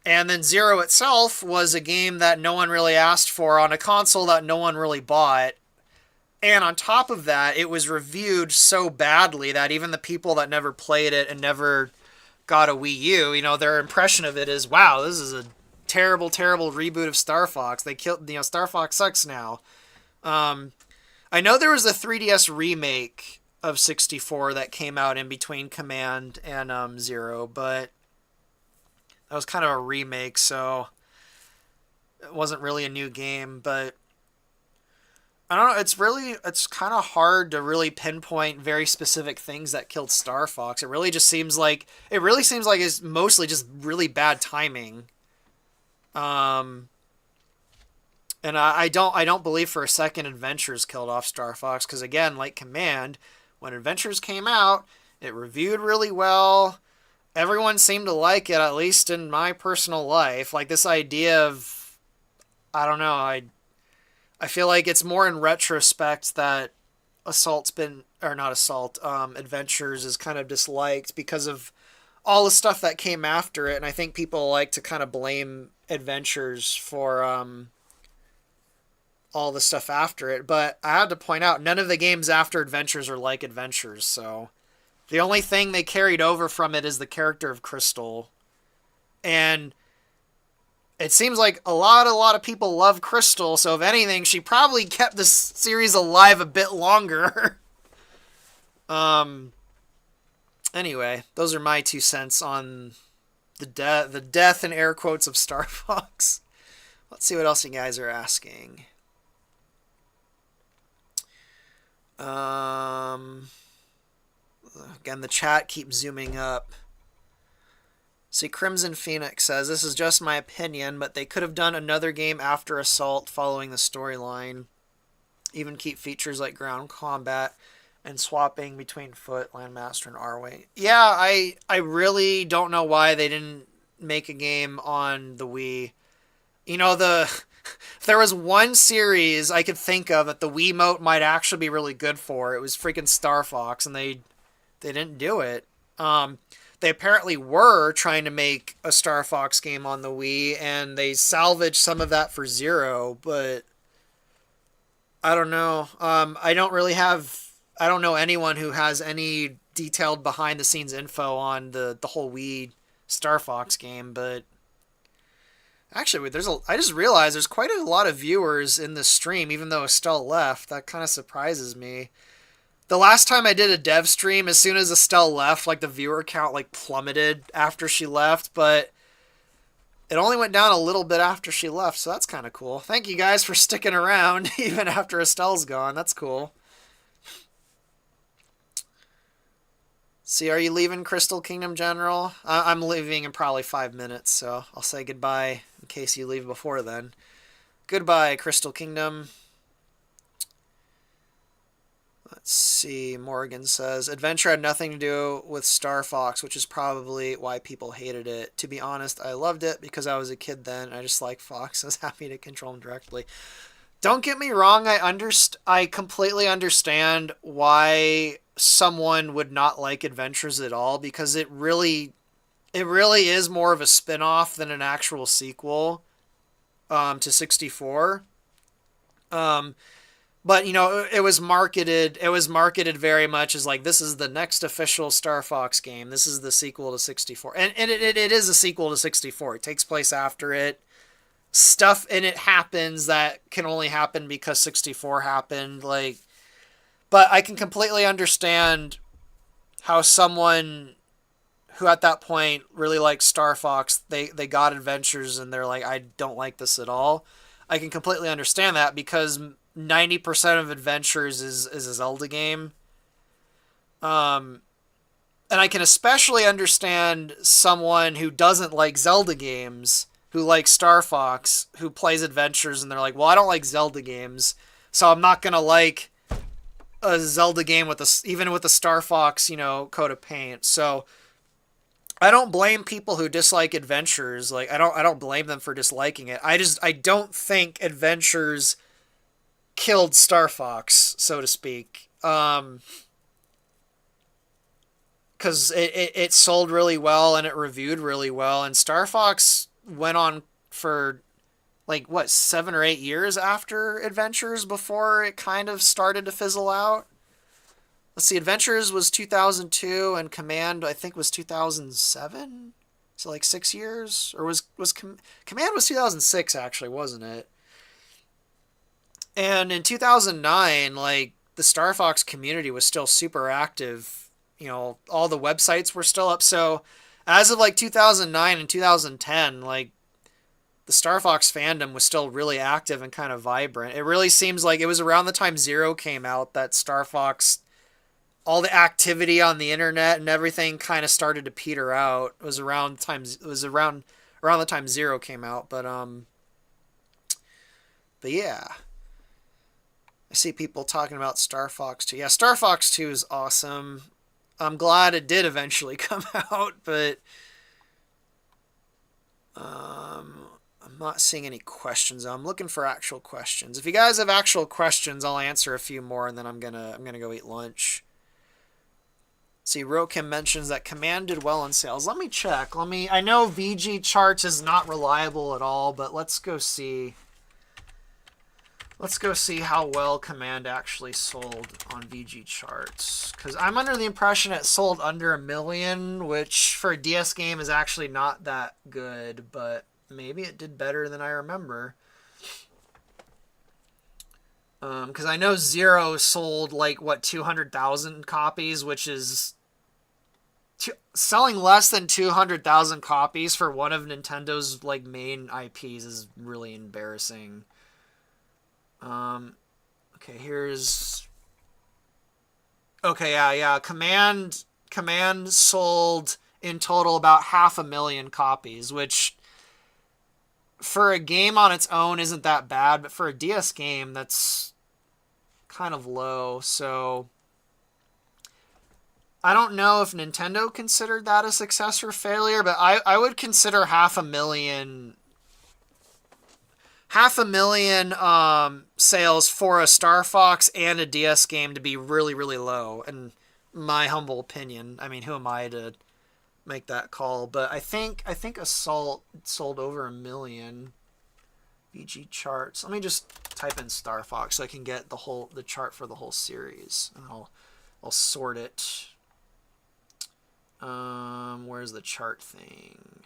And then Zero itself was a game that no one really asked for on a console that no one really bought. And on top of that, it was reviewed so badly that even the people that never played it and never got a Wii U, their impression of it is, wow, this is a terrible, terrible reboot of Star Fox. They killed, Star Fox sucks now. I know there was a 3DS remake of 64 that came out in between Command and Zero, but that was kind of a remake, so it wasn't really a new game. But I don't know, it's kind of hard to really pinpoint very specific things that killed Star Fox. It really seems like it's mostly just really bad timing. And I don't believe for a second Adventures killed off Star Fox, because again, like Command, when Adventures came out, it reviewed really well. Everyone seemed to like it, at least in my personal life. Like, this idea of, I don't know, I feel like it's more in retrospect that Adventures is kind of disliked because of all the stuff that came after it, and I think people like to kind of blame Adventures for all the stuff after it. But I had to point out, none of the games after Adventures are like Adventures, so the only thing they carried over from it is the character of Crystal. And it seems like a lot of people love Crystal, so if anything, she probably kept this series alive a bit longer. Anyway, those are my 2 cents on the death in air quotes of Star Fox. Let's see what else you guys are asking. Again, the chat keeps zooming up. See, Crimson Phoenix says, this is just my opinion, but they could have done another game after Assault following the storyline. Even keep features like ground combat and swapping between foot, landmaster, and Arwing. Yeah, I really don't know why they didn't make a game on the Wii. If there was one series I could think of that the Wiimote might actually be really good for, it was freaking Star Fox, and they didn't do it. They apparently were trying to make a Star Fox game on the Wii, and they salvaged some of that for Zero, but I don't know. I don't know anyone who has any detailed behind the scenes info on the whole Wii Star Fox game, but actually, I just realized there's quite a lot of viewers in this stream, even though Estelle left. That kind of surprises me. The last time I did a dev stream, as soon as Estelle left, like, the viewer count, like, plummeted after she left, but it only went down a little bit after she left, so that's kind of cool. Thank you guys for sticking around, even after Estelle's gone. That's cool. See, are you leaving Crystal Kingdom, General? I'm leaving in probably 5 minutes, so I'll say goodbye in case you leave before then. Goodbye, Crystal Kingdom. Let's see. Morgan says Adventure had nothing to do with Star Fox, which is probably why people hated it. To be honest, I loved it because I was a kid then. I just like Fox. I was happy to control him directly. Don't get me wrong. I completely understand why someone would not like Adventures at all because it really is more of a spin-off than an actual sequel to 64. Um, but it was marketed very much as like this is the next official Star Fox game. This is the sequel to 64. And it is a sequel to 64. It takes place after it. Stuff in it happens that can only happen because 64 happened. Like, but I can completely understand how someone who at that point really liked Star Fox, they got Adventures and they're like, I don't like this at all. I can completely understand that because 90% of Adventures is a Zelda game. Um, and I can especially understand someone who doesn't like Zelda games, who likes Star Fox, who plays Adventures, and they're like, well, I don't like Zelda games, so I'm not gonna like a Zelda game even with the Star Fox, coat of paint. So I don't blame people who dislike Adventures. Like I don't blame them for disliking it. I don't think Adventures killed Star Fox, so to speak. Because it sold really well and it reviewed really well, and Star Fox went on for like what 7 or 8 years after Adventures before it kind of started to fizzle out. Let's see, Adventures was 2002 and Command I think was 2007. So like 6 years, or Command was 2006 actually, wasn't it? And in 2009, like the Star Fox community was still super active. All the websites were still up. So as of like 2009 and 2010, like the Star Fox fandom was still really active and kind of vibrant. It really seems like it was around the time Zero came out that Star Fox, all the activity on the internet and everything kind of started to peter out. It was around the time Zero came out, but yeah. I see people talking about Star Fox 2. Yeah, Star Fox 2 is awesome. I'm glad it did eventually come out, but I'm not seeing any questions. I'm looking for actual questions. If you guys have actual questions, I'll answer a few more, and then I'm gonna go eat lunch. See, Rokim mentions that Command did well in sales. Let me check. I know VG Charts is not reliable at all, but let's go see. Let's go see how well Command actually sold on VG Charts. Because I'm under the impression it sold under 1 million, which for a DS game is actually not that good, but maybe it did better than I remember. Because I know Zero sold like, 200,000 copies, which is... selling less than 200,000 copies for one of Nintendo's like main IPs is really embarrassing. Okay, here's... Okay, yeah. Command sold in total about 500,000 copies, which for a game on its own isn't that bad, but for a DS game, that's kind of low, so... I don't know if Nintendo considered that a success or failure, but I would consider 500,000 sales for a Star Fox and a DS game to be really, really low, in my humble opinion. I mean, who am I to make that call? But I think Assault sold over 1 million. VG Charts. Let me just type in Star Fox so I can get the chart for the whole series, and I'll sort it. Where's the chart thing?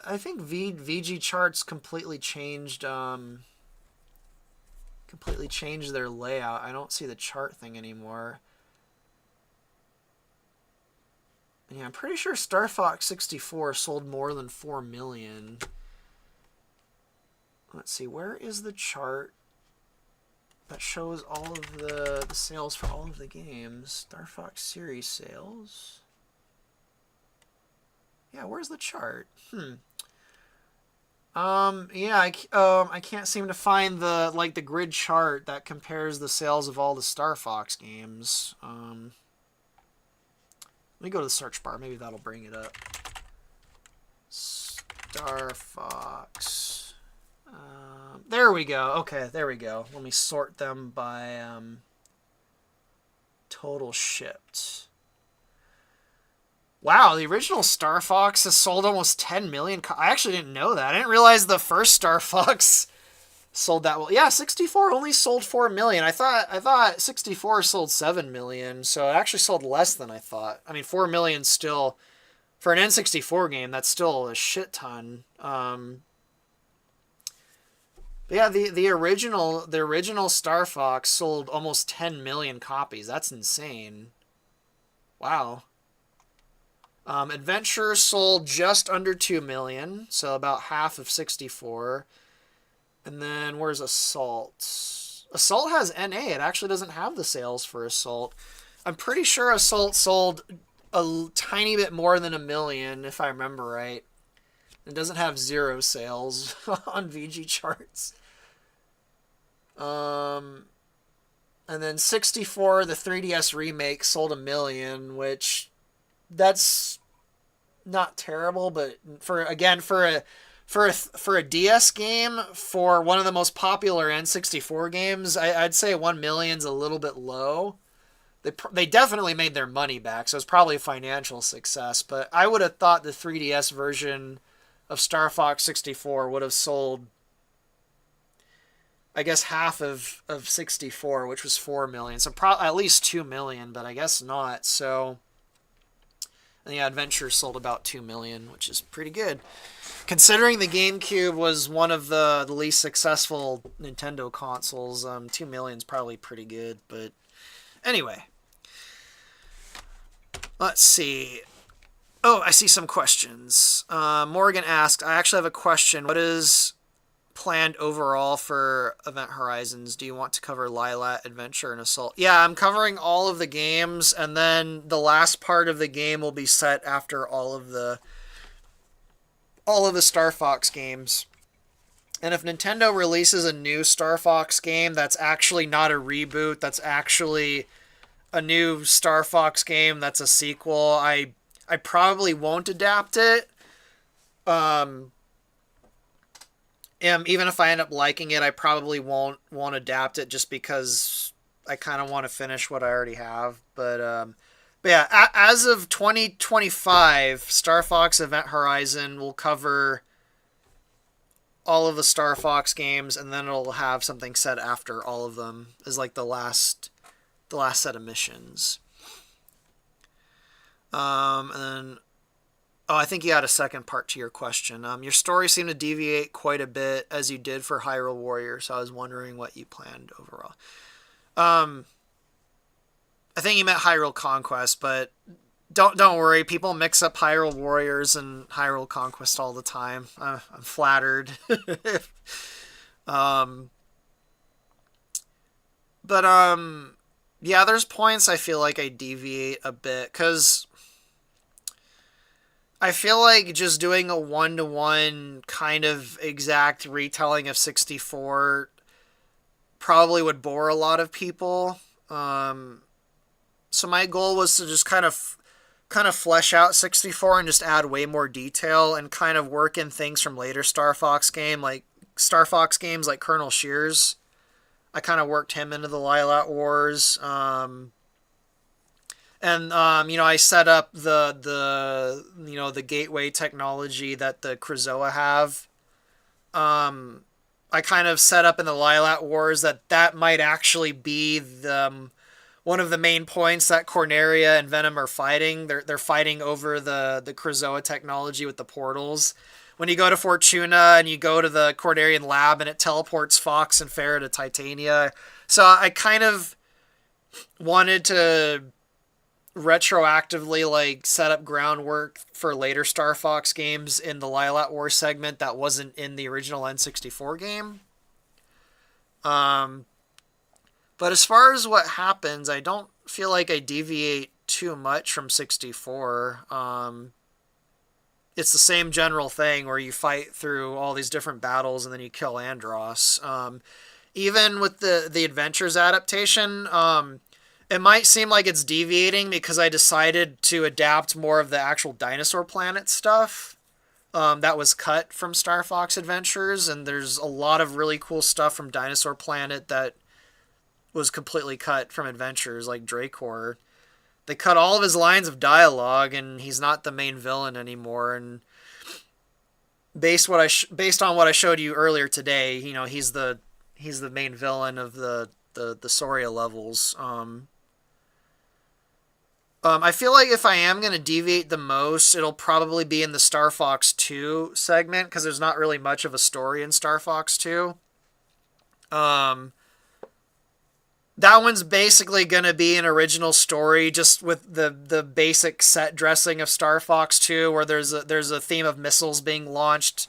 I think VG Charts completely changed their layout. I don't see the chart thing anymore. Yeah, I'm pretty sure Star Fox 64 sold more than 4 million. Let's see, where is the chart? that shows all of the sales for all of the games. Star Fox series sales. Yeah, where's the chart? Yeah, I can't seem to find the grid chart that compares the sales of all the Star Fox games. Let me go to the search bar. Maybe that'll bring it up. Star Fox. There we go. Okay, there we go. Let me sort them by total shipped. Wow, the original Star Fox has sold almost 10 million. I actually didn't know that. I didn't realize the first Star Fox sold that well. Yeah, 64 only sold 4 million. I thought 64 sold 7 million, so it actually sold less than I thought. I mean, 4 million still for an N64 game, that's still a shit ton. But yeah, the original Star Fox sold almost 10 million copies. That's insane. Wow. Adventure sold just under 2 million, so about half of 64. And then where's Assault? Assault has NA. It actually doesn't have the sales for Assault. I'm pretty sure Assault sold a tiny bit more than 1 million, if I remember right. It doesn't have 0 sales on VG charts. And then 64, the 3DS remake, sold 1 million, which that's not terrible, but for a DS game, for one of the most popular N64 games, I'd say 1 million's a little bit low. They definitely made their money back, so it's probably a financial success. But I would have thought the 3DS version of Star Fox 64 would have sold, I guess, half of 64, which was 4 million. So at least 2 million, but I guess not. So, and yeah, Adventure sold about 2 million, which is pretty good. Considering the GameCube was one of the least successful Nintendo consoles, 2 million is probably pretty good. But anyway, let's see. Oh, I see some questions. Morgan asked, I actually have a question. What is planned overall for Event Horizons? Do you want to cover Lilat, Adventure, and Assault? Yeah, I'm covering all of the games, and then the last part of the game will be set after all of the Star Fox games. And if Nintendo releases a new Star Fox game that's actually not a reboot, that's actually a new Star Fox game that's a sequel, I probably won't adapt it. Even if I end up liking it, I probably won't adapt it just because I kind of want to finish what I already have. But yeah, as of 2025, Star Fox Event Horizon will cover all of the Star Fox games, and then it'll have something set after all of them as like the last set of missions. And then, oh, I think you had a second part to your question. Your story seemed to deviate quite a bit as you did for Hyrule Warrior, so I was wondering what you planned overall. I think you meant Hyrule Conquest, but don't worry. People mix up Hyrule Warriors and Hyrule Conquest all the time. I'm flattered. But yeah, there's points I feel like I deviate a bit because I feel like just doing a 1-to-1 kind of exact retelling of 64 probably would bore a lot of people. So my goal was to just kind of flesh out 64 and just add way more detail and kind of work in things from later Star Fox games like Colonel Shears. I kind of worked him into the Lilat Wars. I set up the gateway technology that the Krazoa have. I kind of set up in the Lilat Wars that might actually be one of the main points that Corneria and Venom are fighting. They're fighting over the Krazoa technology with the portals. When you go to Fortuna and you go to the Cornerian lab and it teleports Fox and Farah to Titania. So I kind of wanted to retroactively set up groundwork for later Star Fox games in the Lilat War segment that wasn't in the original N64 game. But as far as what happens, I don't feel like I deviate too much from 64. It's the same general thing where you fight through all these different battles and then you kill Andros. Even with the Adventures adaptation, it might seem like it's deviating because I decided to adapt more of the actual Dinosaur Planet stuff that was cut from Star Fox Adventures, and there's a lot of really cool stuff from Dinosaur Planet that was completely cut from Adventures, like Dracor. They cut all of his lines of dialogue, and he's not the main villain anymore. And based on what I showed you earlier today, he's the main villain of the Soria levels. I feel like if I am going to deviate the most, it'll probably be in the Star Fox 2 segment, because there's not really much of a story in Star Fox 2. That one's basically going to be an original story, just with the basic set dressing of Star Fox 2, where there's a theme of missiles being launched,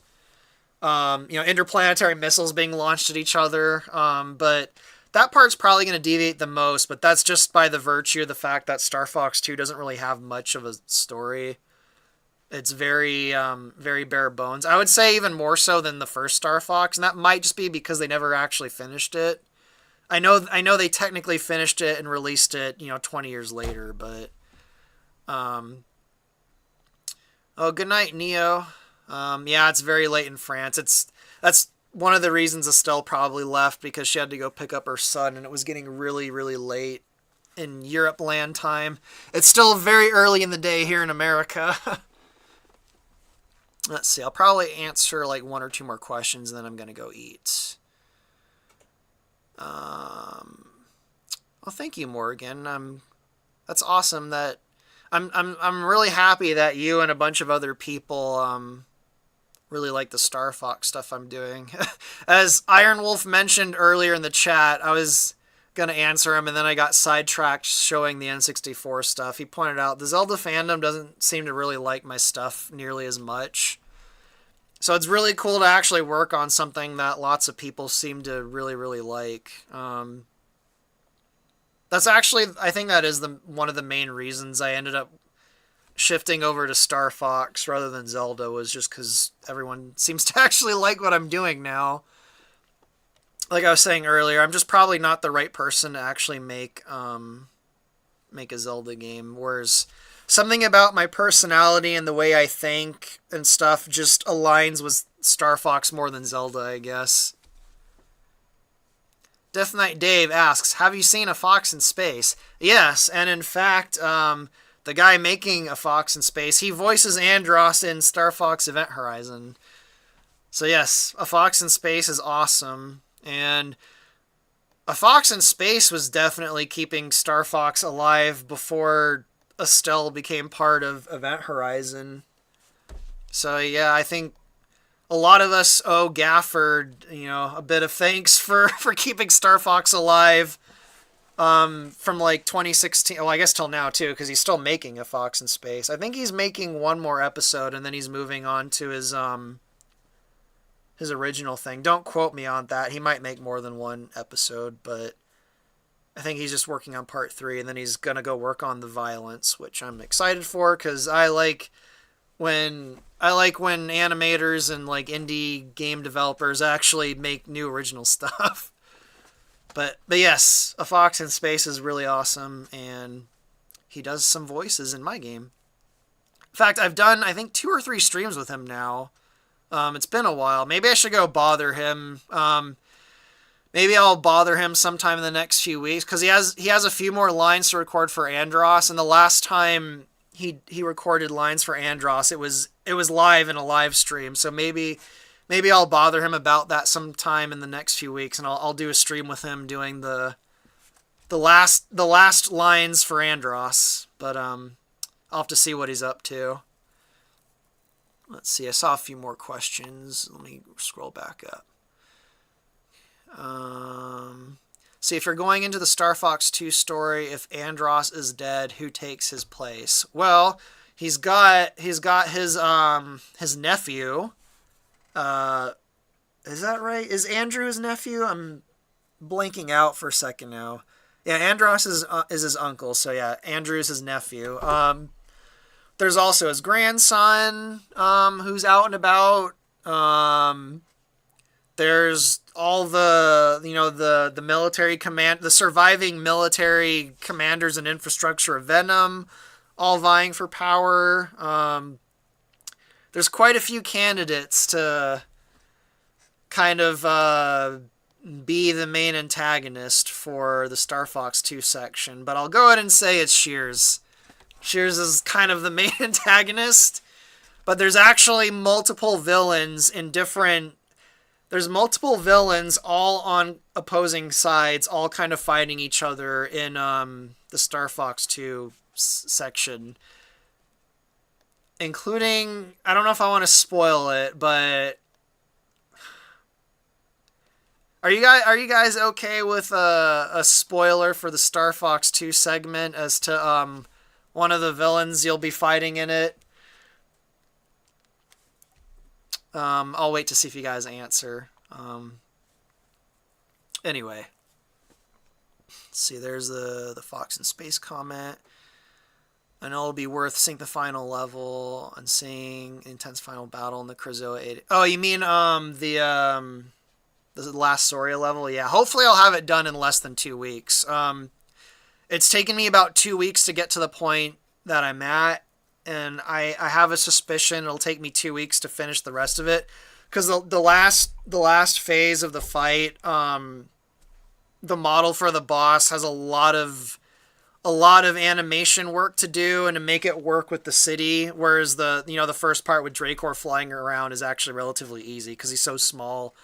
interplanetary missiles being launched at each other. But that part's probably going to deviate the most, but that's just by the virtue of the fact that Star Fox 2 doesn't really have much of a story. It's very, very bare bones. I would say even more so than the first Star Fox, and that might just be because they never actually finished it. I know they technically finished it and released it, 20 years later, but oh, good night, Neo. Yeah, it's very late in France. That's one of the reasons Estelle probably left, because she had to go pick up her son, and it was getting really, really late in Europe land time. It's still very early in the day here in America. Let's see, I'll probably answer like one or two more questions, and then I'm gonna go eat. Well, thank you, Morgan. That's awesome. That I'm really happy that you and a bunch of other people really like the Star Fox stuff I'm doing. As Iron Wolf mentioned earlier in the chat, I was gonna answer him, and then I got sidetracked showing the N64 stuff. He pointed out the Zelda fandom doesn't seem to really like my stuff nearly as much. So it's really cool to actually work on something that lots of people seem to really, really like. That's actually, I think that is one of the main reasons I ended up shifting over to Star Fox rather than Zelda, was just because everyone seems to actually like what I'm doing now. Like I was saying earlier, I'm just probably not the right person to actually make a Zelda game, whereas something about my personality and the way I think and stuff just aligns with Star Fox more than Zelda, I guess. Death Knight Dave asks, have you seen A Fox in Space? Yes, and in fact, the guy making A Fox in Space, he voices Andros in Star Fox Event Horizon. So yes, A Fox in Space is awesome, and A Fox in Space was definitely keeping Star Fox alive before Estelle became part of Event Horizon. So yeah, I think a lot of us owe Gafford, a bit of thanks for keeping Star Fox alive from like 2016. Well, I guess till now too, because he's still making A Fox in Space. I think he's making one more episode, and then he's moving on to his original thing. Don't quote me on that. He might make more than one episode, but I think he's just working on part 3, and then he's going to go work on the violence, which I'm excited for, because I like when animators and like indie game developers actually make new original stuff. But yes, A Fox in Space is really awesome, and he does some voices in my game. In fact, I've done, I think, 2 or 3 streams with him now. It's been a while. Maybe I should go bother him. Maybe I'll bother him sometime in the next few weeks, because he has a few more lines to record for Andros, and the last time he recorded lines for Andros, it was live in a live stream. So maybe I'll bother him about that sometime in the next few weeks, and I'll do a stream with him doing the last lines for Andros. But I'll have to see what he's up to. Let's see. I saw a few more questions. Let me scroll back up. See, if you're going into the Star Fox 2 story, if Andros is dead, who takes his place? Well, he's got his nephew. Is that right? Is Andrew his nephew? I'm blanking out for a second now. Yeah, Andros is his uncle, so yeah, Andrew's his nephew. There's also his grandson, who's out and about. There's all the military command, the surviving military commanders and infrastructure of Venom, all vying for power. There's quite a few candidates to kind of be the main antagonist for the Star Fox 2 section, but I'll go ahead and say it's Shears. Shears is kind of the main antagonist, but there's actually multiple villains in different... There's multiple villains all on opposing sides, all kind of fighting each other in the Star Fox 2 section. Including... I don't know if I want to spoil it, but... Are you guys okay with a spoiler for the Star Fox 2 segment as to one of the villains you'll be fighting in it? I'll wait to see if you guys answer. Anyway. Let's see, there's the Fox in Space comment. I know it'll be worth seeing the final level and seeing intense final battle in the Krazoa 8. Oh, you mean the last Soria level? Yeah, hopefully I'll have it done in less than 2 weeks. It's taken me about 2 weeks to get to the point that I'm at, and I have a suspicion it'll take me 2 weeks to finish the rest of it, because the last phase of the fight, the model for the boss has a lot of animation work to do and to make it work with the city, whereas the first part with Dracor flying around is actually relatively easy because he's so small.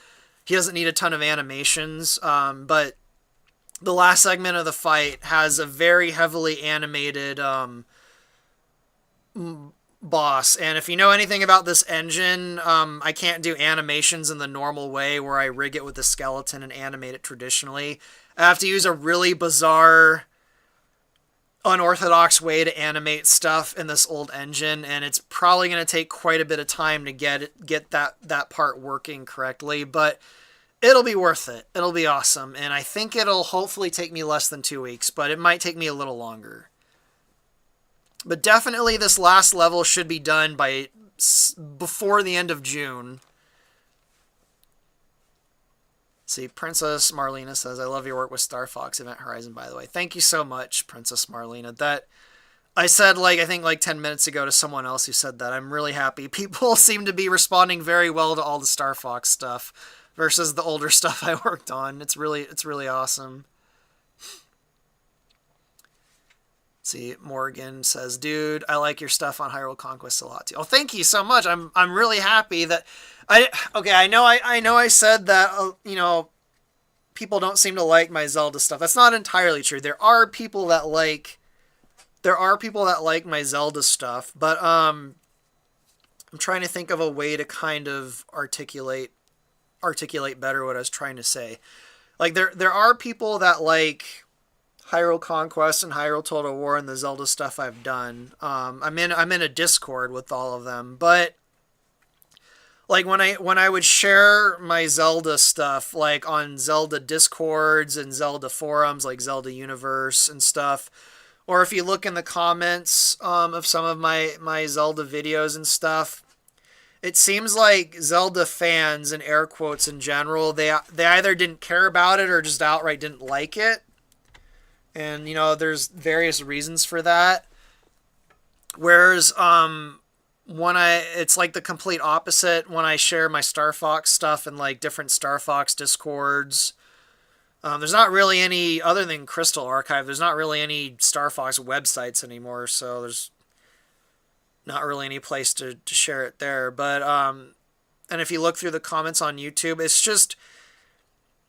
He doesn't need a ton of animations, but the last segment of the fight has a very heavily animated boss. And if you know anything about this engine, I can't do animations in the normal way where I rig it with the skeleton and animate it traditionally. I have to use a really bizarre, unorthodox way to animate stuff in this old engine, and it's probably going to take quite a bit of time to get that part working correctly, but it'll be worth it. It'll be awesome, and I think it'll hopefully take me less than 2 weeks, but it might take me a little longer. But definitely this last level should be done before the end of June. See, Princess Marlena says, I love your work with Star Fox Event Horizon, by the way. Thank you so much, Princess Marlena. That I said, I think 10 minutes ago to someone else who said that. I'm really happy. People seem to be responding very well to all the Star Fox stuff versus the older stuff I worked on. It's really awesome. See, Morgan says, dude, I like your stuff on Hyrule Conquest a lot too. Oh, thank you so much. I'm really happy that I know I said that people don't seem to like my Zelda stuff. That's not entirely true. There are people that like my Zelda stuff, but I'm trying to think of a way to kind of articulate better what I was trying to say. There are people that like Hyrule Conquest and Hyrule Total War and the Zelda stuff I've done. I'm in a Discord with all of them, but when I would share my Zelda stuff on Zelda Discords and Zelda forums like Zelda Universe and stuff, or if you look in the comments of some of my Zelda videos and stuff, it seems like Zelda fans, in air quotes in general, they either didn't care about it or just outright didn't like it. And, there's various reasons for that. Whereas, it's like the complete opposite when I share my Star Fox stuff in different Star Fox Discords. There's not really any, other than Crystal Archive, there's not really any Star Fox websites anymore, so there's not really any place to share it there. But, and if you look through the comments on YouTube,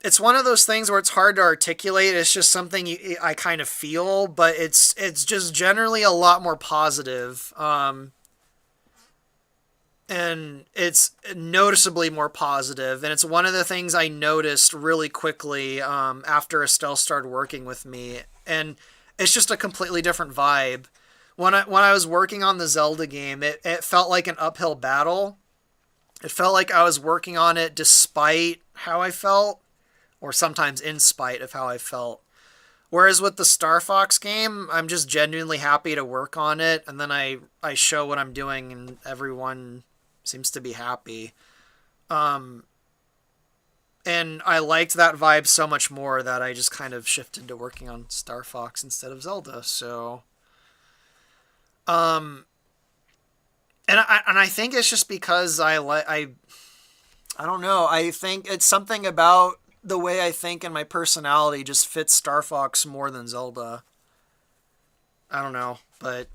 it's one of those things where it's hard to articulate. It's just something I kind of feel, but it's just generally a lot more positive. And it's noticeably more positive. And it's one of the things I noticed really quickly after Estelle started working with me. And it's just a completely different vibe. When I was working on the Zelda game, it felt like an uphill battle. It felt like I was working on it despite how I felt. or sometimes in spite of how I felt. Whereas with the Star Fox game, I'm just genuinely happy to work on it, and then I show what I'm doing, and everyone seems to be happy. Um, and I liked that vibe so much more that I just kind of shifted to working on Star Fox instead of Zelda. So, um, and I think it's just because I don't know. I think it's something about the way I think and my personality just fits Star Fox more than Zelda. I don't know, but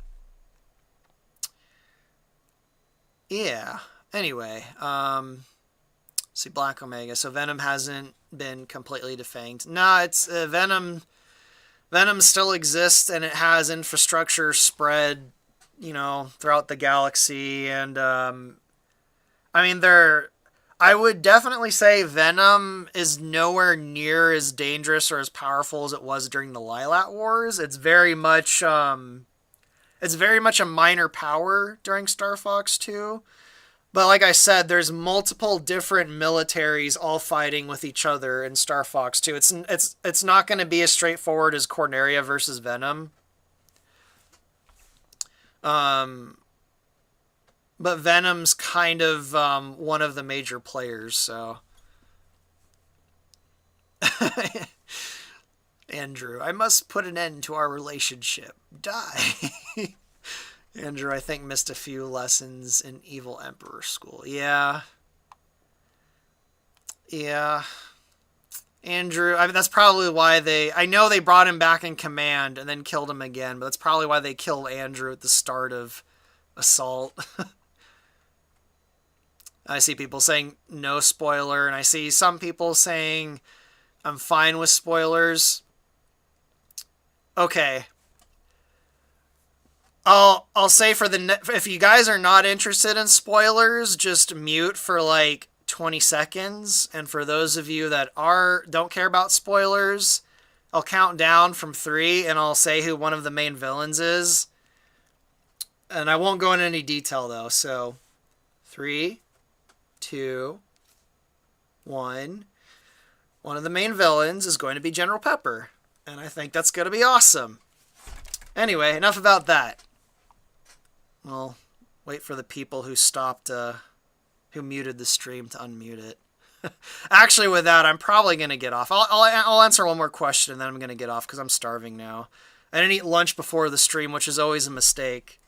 yeah. Anyway, see Black Omega. So Venom hasn't been completely defanged. Nah, it's Venom. Venom still exists and it has infrastructure spread, throughout the galaxy. And I mean, I would definitely say Venom is nowhere near as dangerous or as powerful as it was during the Lilat Wars. It's very much a minor power during Star Fox 2. But like I said, there's multiple different militaries all fighting with each other in Star Fox 2. It's not going to be as straightforward as Corneria versus Venom. But Venom's kind of one of the major players, so. Andrew, I must put an end to our relationship. Die. Andrew, I think, missed a few lessons in Evil Emperor School. Yeah. Yeah. Andrew, I mean, that's probably why I know they brought him back in command and then killed him again, but that's probably why they killed Andrew at the start of Assault. I see people saying no spoiler, and I see some people saying I'm fine with spoilers. Okay. I'll say if you guys are not interested in spoilers, just mute for like 20 seconds. And for those of you that don't care about spoilers, I'll count down from 3 and I'll say who one of the main villains is. And I won't go into any detail though. So 3, 2, 1. One of the main villains is going to be General Pepper. And I think that's going to be awesome. Anyway, enough about that. Well, wait for the people who muted the stream to unmute it. Actually, with that, I'm probably going to get off. I'll answer one more question, and then I'm going to get off because I'm starving now. I didn't eat lunch before the stream, which is always a mistake.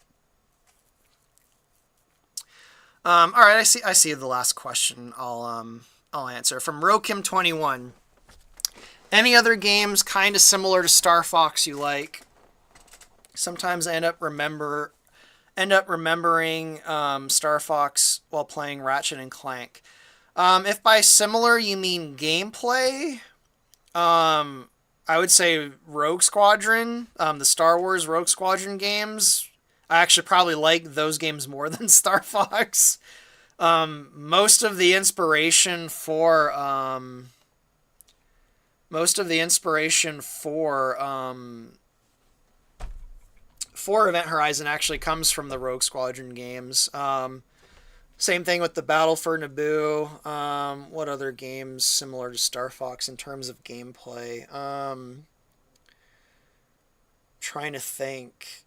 All right, I see the last question. I'll answer from Rokim21. Any other games kind of similar to Star Fox you like? Sometimes I end up remembering Star Fox while playing Ratchet and Clank. If by similar you mean gameplay, I would say Rogue Squadron, the Star Wars Rogue Squadron games. I actually probably like those games more than Star Fox. Most of the inspiration for Event Horizon actually comes from the Rogue Squadron games. Same thing with the Battle for Naboo. What other games similar to Star Fox in terms of gameplay? Trying to think.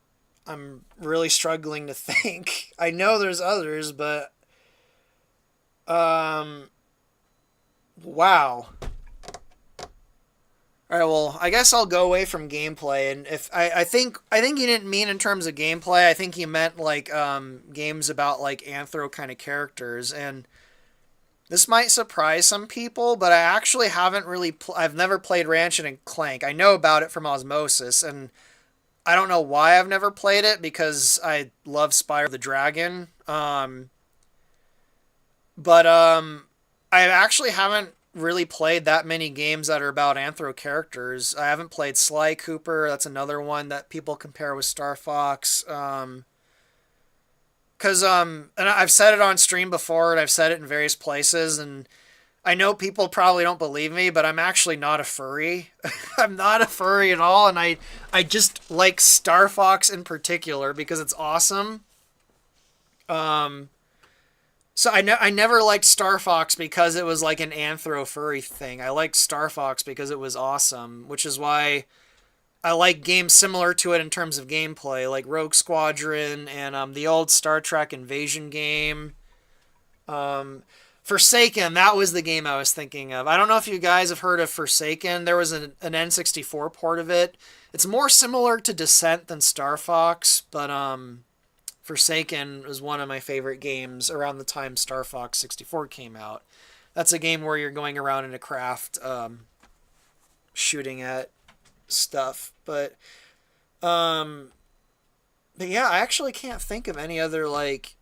I'm really struggling to think. I know there's others, but wow. All right, well, I guess I'll go away from gameplay, and if I think you didn't mean in terms of gameplay. I think you meant like games about like anthro kind of characters, and this might surprise some people, but I actually haven't really. I've never played Ratchet and Clank. I know about it from osmosis, and I don't know why I've never played it because I love Spyro the Dragon. But I actually haven't really played that many games that are about anthro characters. I haven't played Sly Cooper. That's another one that people compare with Star Fox. And I've said it on stream before, and I've said it in various places, and I know people probably don't believe me, but I'm actually not a furry. I'm not a furry at all, and I just like Star Fox in particular because it's awesome. So I never liked Star Fox because it was like an anthro furry thing. I liked Star Fox because it was awesome, which is why I like games similar to it in terms of gameplay, like Rogue Squadron and the old Star Trek Invasion game. Um, Forsaken, that was the game I was thinking of. I don't know if you guys have heard of Forsaken. There was an N64 port of it. It's more similar to Descent than Star Fox, but Forsaken was one of my favorite games around the time Star Fox 64 came out. That's a game where you're going around in a craft, shooting at stuff. Um, but yeah, I actually can't think of any other like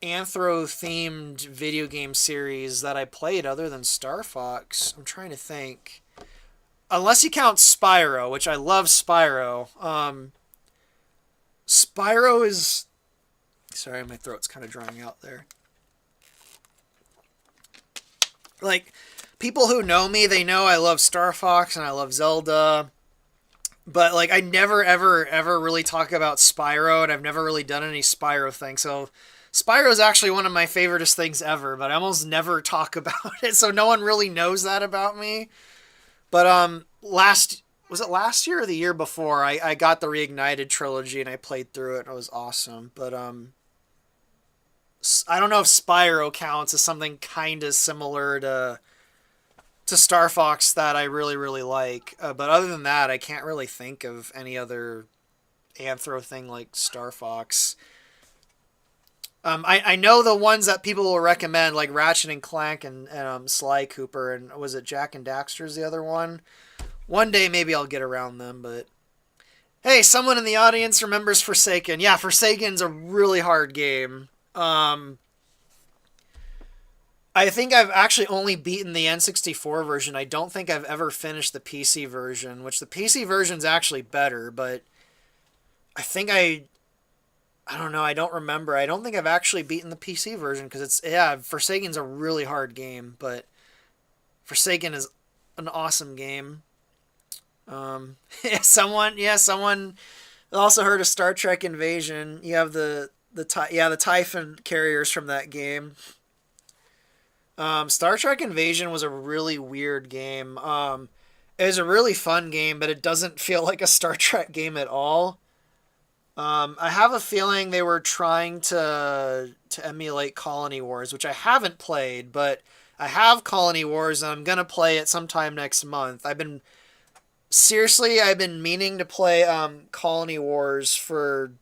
anthro themed video game series that I played other than Star Fox. I'm trying to think. Unless you count Spyro, which I love Spyro. Spyro is. Sorry, my throat's kind of drying out there. Like, people who know me, they know I love Star Fox and I love Zelda. But, like, I never, ever, ever really talk about Spyro, and I've never really done any Spyro things. So, Spyro is actually one of my favoriteest things ever, but I almost never talk about it, so no one really knows that about me. But, was it last year or the year before? I got the Reignited trilogy and I played through it and it was awesome. But, I don't know if Spyro counts as something kind of similar to Star Fox that I really really like. But other than that, I can't really think of any other anthro thing like Star Fox. I know the ones that people will recommend, like Ratchet and Clank and Sly Cooper, and was it Jack and Daxter's the other one? One day maybe I'll get around them, but hey, someone in the audience remembers Forsaken. Yeah, Forsaken's a really hard game. I think I've actually only beaten the N64 version. I don't think I've ever finished the PC version, which the PC version's actually better, but I think I don't know, I don't remember. I don't think I've actually beaten the PC version because Forsaken's a really hard game, but Forsaken is an awesome game. Someone also heard of Star Trek Invasion. You have the Typhon carriers from that game. Star Trek Invasion was a really weird game. It was a really fun game, but it doesn't feel like a Star Trek game at all. I have a feeling they were trying to emulate Colony Wars, which I haven't played, but I have Colony Wars and I'm gonna play it sometime next month. I've been meaning to play Colony Wars for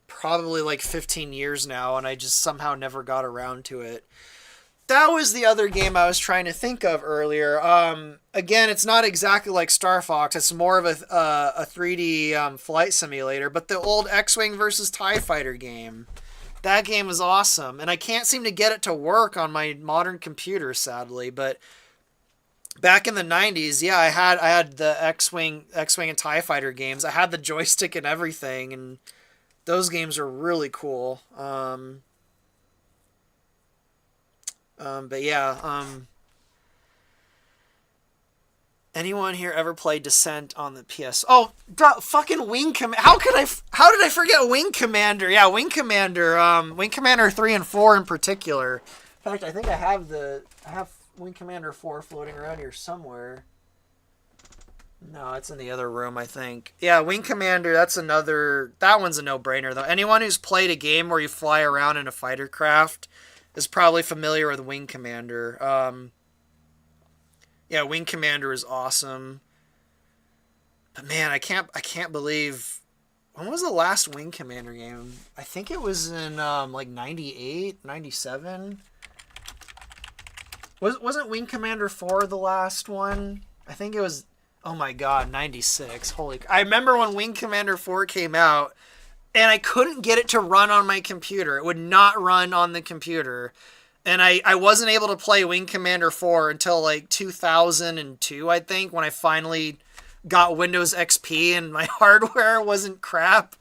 probably like 15 years now, and I just somehow never got around to it. That was the other game I was trying to think of earlier. Again, it's not exactly like Star Fox. It's more of a 3D flight simulator, but the old X-Wing versus TIE Fighter game. That game was awesome, and I can't seem to get it to work on my modern computer, sadly, but back in the 90s, yeah, I had the X-Wing and TIE Fighter games. I had the joystick and everything, and those games are really cool. But yeah, anyone here ever played Descent on the PS? Oh, fucking Wing Command. How did I forget Wing Commander? Yeah, Wing Commander. Wing Commander 3 and 4 in particular. In fact, I think I have Wing Commander 4 floating around here somewhere. No, it's in the other room, I think. Yeah, Wing Commander, that one's a no-brainer, though. Anyone who's played a game where you fly around in a fighter craft is probably familiar with Wing Commander. Yeah, Wing Commander is awesome. But man, I can't believe, when was the last Wing Commander game? I think it was in like 98, 97. Wasn't Wing Commander 4 the last one? I think it was, oh my god, 96. I remember when Wing Commander 4 came out, and I couldn't get it to run on my computer. It would not run on the computer. And I wasn't able to play Wing Commander 4 until like 2002, I think, when I finally got Windows XP and my hardware wasn't crap.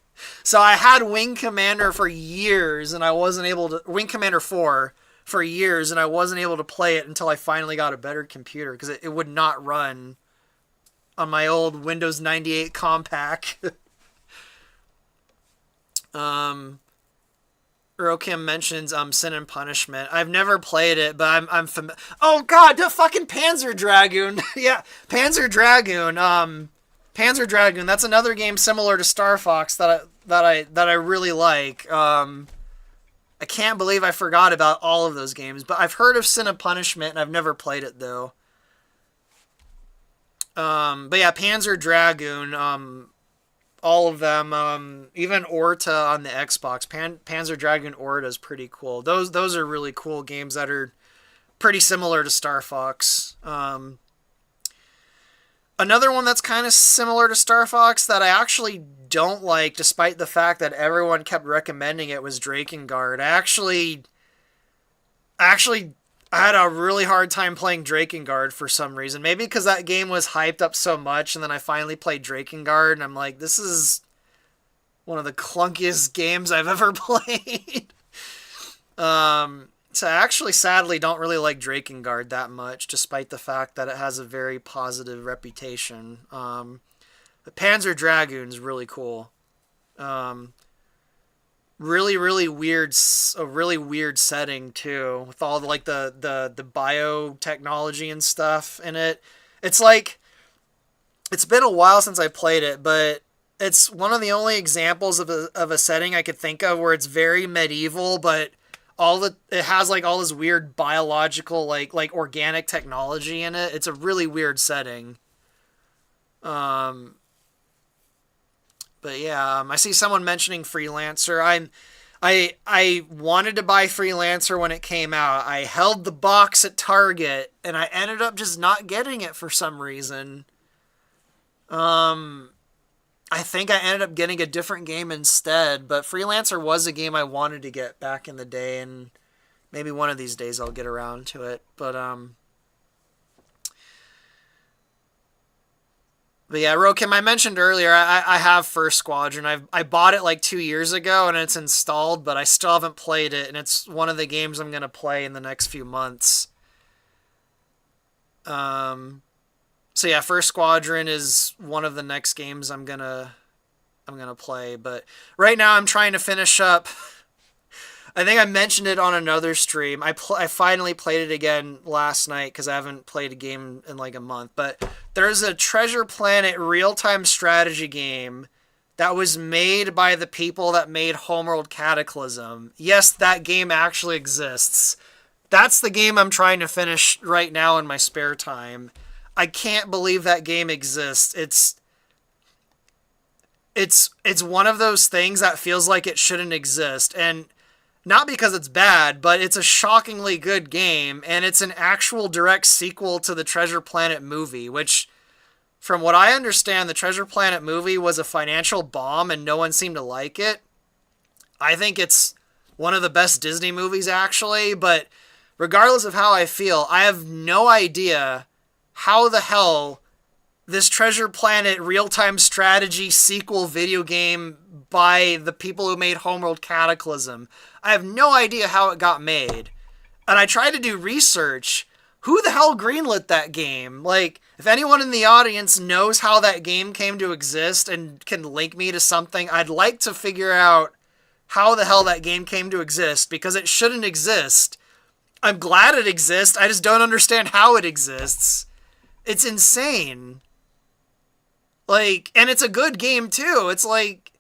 So I had Wing Commander for years, and I wasn't able to... Wing Commander 4 for years, and I wasn't able to play it until I finally got a better computer, because it would not run on my old Windows 98 Compaq. Rokim mentions Sin and Punishment. I've never played it, but I'm Oh God, the fucking Panzer Dragoon. Yeah, Panzer Dragoon. Panzer Dragoon. That's another game similar to Star Fox that I really like. I can't believe I forgot about all of those games, but I've heard of Sin and Punishment and I've never played it though. But yeah, Panzer Dragoon. All of them, even Orta on the Xbox. Panzer Dragoon Orta is pretty cool. Those are really cool games that are pretty similar to Star Fox. Another one that's kind of similar to Star Fox that I actually don't like, despite the fact that everyone kept recommending it, was Drakengard. I had a really hard time playing Drakengard for some reason. Maybe because that game was hyped up so much, and then I finally played Drakengard, and I'm like, this is one of the clunkiest games I've ever played. So I actually, sadly, don't really like Drakengard that much, despite the fact that it has a very positive reputation. The Panzer Dragoon's really cool. Really a really weird setting too, with all like the biotechnology and stuff in it. It's like, it's been a while since I played it, but it's one of the only examples of a setting I could think of where it's very medieval, but it has like all this weird biological like organic technology in it. It's a really weird setting. But yeah, I see someone mentioning Freelancer. I wanted to buy Freelancer when it came out. I held the box at Target, and I ended up just not getting it for some reason. I think I ended up getting a different game instead, but Freelancer was a game I wanted to get back in the day, and maybe one of these days I'll get around to it. But yeah, Rokim, I mentioned earlier, I have First Squadron. I bought it like 2 years ago, and it's installed, but I still haven't played it, and it's one of the games I'm going to play in the next few months. So yeah, First Squadron is one of the next games I'm gonna play. But right now I'm trying to finish up. I think I mentioned it on another stream. I finally played it again last night because I haven't played a game in like a month. But there's a Treasure Planet real-time strategy game that was made by the people that made Homeworld Cataclysm. Yes, that game actually exists. That's the game I'm trying to finish right now in my spare time. I can't believe that game exists. It's one of those things that feels like it shouldn't exist, and not because it's bad, but it's a shockingly good game, and it's an actual direct sequel to the Treasure Planet movie, which, from what I understand, the Treasure Planet movie was a financial bomb and no one seemed to like it. I think it's one of the best Disney movies, actually, but regardless of how I feel, I have no idea how the hell this Treasure Planet real-time strategy sequel video game by the people who made Homeworld Cataclysm, I have no idea how it got made. And I tried to do research. Who the hell greenlit that game? Like, if anyone in the audience knows how that game came to exist and can link me to something, I'd like to figure out how the hell that game came to exist, because it shouldn't exist. I'm glad it exists, I just don't understand how it exists. It's insane. Like, and it's a good game too. It's like,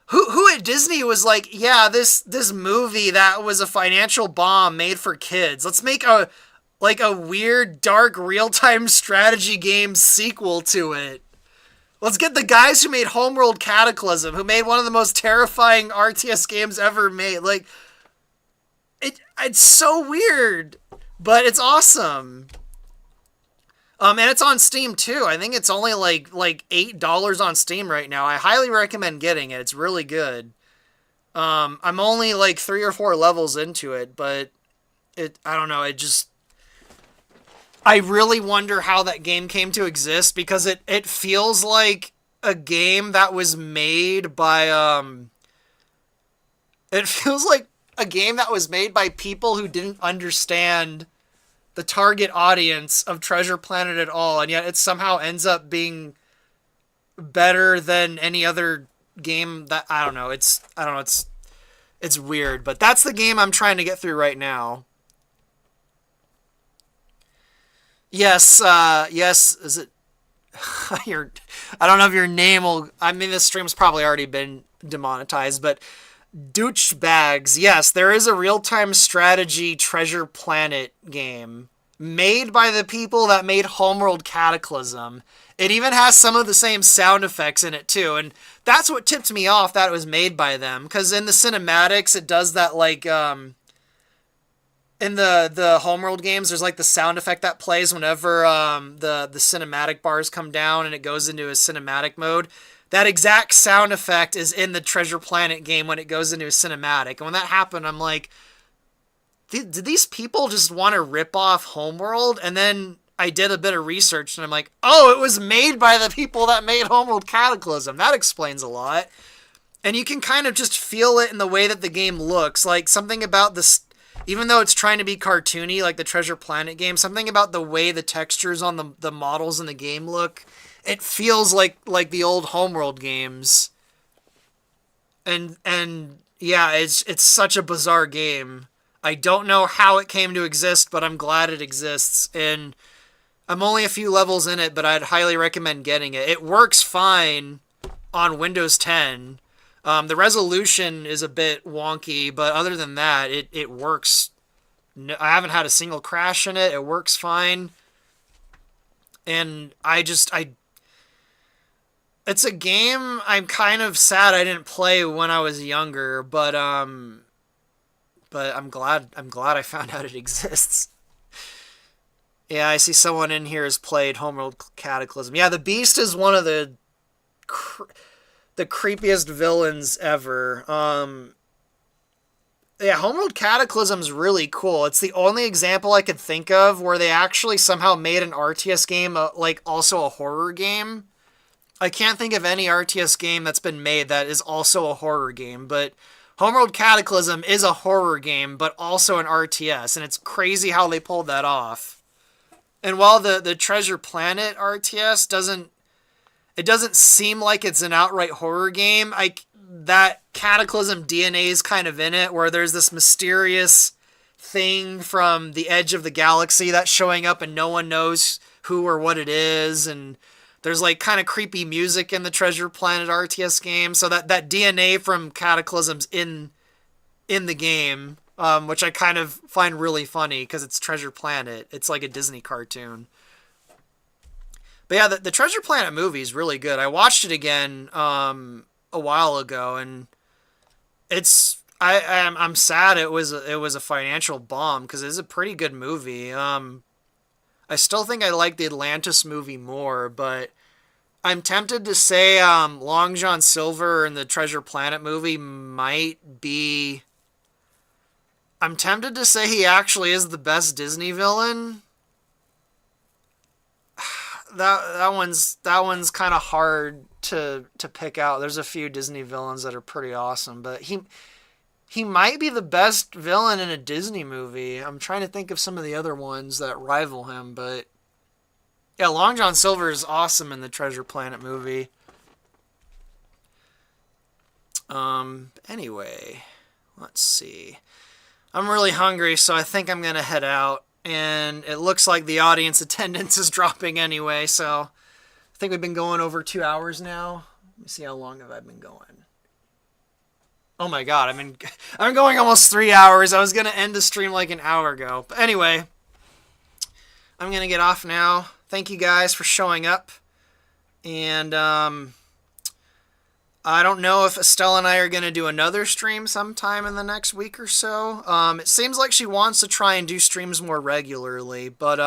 who at Disney was like, yeah, this movie that was a financial bomb made for kids, let's make a weird, dark, real-time strategy game sequel to it. Let's get the guys who made Homeworld Cataclysm, who made one of the most terrifying RTS games ever made. Like, it's so weird, but it's awesome. And it's on Steam too. I think it's only like $8 on Steam right now. I highly recommend getting it. It's really good. I'm only like 3 or 4 levels into it, but I don't know, I really wonder how that game came to exist, because it feels like a game that was made by it feels like a game that was made by people who didn't understand the target audience of Treasure Planet at all, and yet it somehow ends up being better than any other game that, I don't know, it's It's weird, but that's the game I'm trying to get through right now. Yes, yes, is it your I don't know if your name will I mean this stream's probably already been demonetized, but douchebags. Yes, there is a real-time strategy Treasure Planet game made by the people that made Homeworld Cataclysm. It even has some of the same sound effects in it too, and that's what tipped me off that it was made by them. Because in the cinematics, it does that like in the Homeworld games, there's like the sound effect that plays whenever the cinematic bars come down and it goes into a cinematic mode. That exact sound effect is in the Treasure Planet game when it goes into a cinematic. And when that happened, I'm like, did these people just want to rip off Homeworld? And then I did a bit of research and I'm like, oh, it was made by the people that made Homeworld Cataclysm. That explains a lot. And you can kind of just feel it in the way that the game looks. Like something about this, even though it's trying to be cartoony, like the Treasure Planet game, something about the way the textures on the models in the game look, it feels like the old Homeworld games. And yeah, it's such a bizarre game. I don't know how it came to exist, but I'm glad it exists. And I'm only a few levels in it, but I'd highly recommend getting it. It works fine on Windows 10. The resolution is a bit wonky, but other than that, it works. I haven't had a single crash in it. It works fine. And it's a game I'm kind of sad I didn't play when I was younger, but I'm glad I found out it exists. Yeah, I see someone in here has played Homeworld Cataclysm. Yeah, the Beast is one of the creepiest villains ever. Yeah, Homeworld Cataclysm's really cool. It's the only example I could think of where they actually somehow made an RTS game like also a horror game. I can't think of any RTS game that's been made that is also a horror game, but Homeworld Cataclysm is a horror game, but also an RTS, and it's crazy how they pulled that off. And while the Treasure Planet RTS doesn't seem like it's an outright horror game, that Cataclysm DNA is kind of in it, where there's this mysterious thing from the edge of the galaxy that's showing up and no one knows who or what it is, and there's like kind of creepy music in the Treasure Planet RTS game, so that DNA from Cataclysm's in the game, which I kind of find really funny because it's Treasure Planet. It's like a Disney cartoon. But yeah, the Treasure Planet movie is really good. I watched it again a while ago, and I'm sad it was a financial bomb because it's a pretty good movie. I still think I like the Atlantis movie more, but I'm tempted to say Long John Silver in the Treasure Planet movie might be... I'm tempted to say he actually is the best Disney villain. That one's kind of hard to pick out. There's a few Disney villains that are pretty awesome, but he might be the best villain in a Disney movie. I'm trying to think of some of the other ones that rival him, but yeah, Long John Silver is awesome in the Treasure Planet movie. Anyway, let's see. I'm really hungry, so I think I'm gonna head out. And it looks like the audience attendance is dropping anyway, so I think we've been going over 2 hours now. Let me see how long have I been going. Oh my god, I'm going almost 3 hours. I was gonna end the stream like an hour ago. But anyway, I'm gonna get off now. Thank you guys for showing up. And I don't know if Estelle and I are going to do another stream sometime in the next week or so. It seems like she wants to try and do streams more regularly, but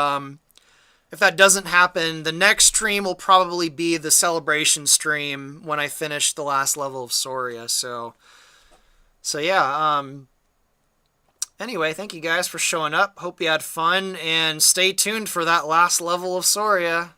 if that doesn't happen, the next stream will probably be the celebration stream when I finish the last level of Soria. So yeah, anyway, thank you guys for showing up. Hope you had fun, and stay tuned for that last level of Soria.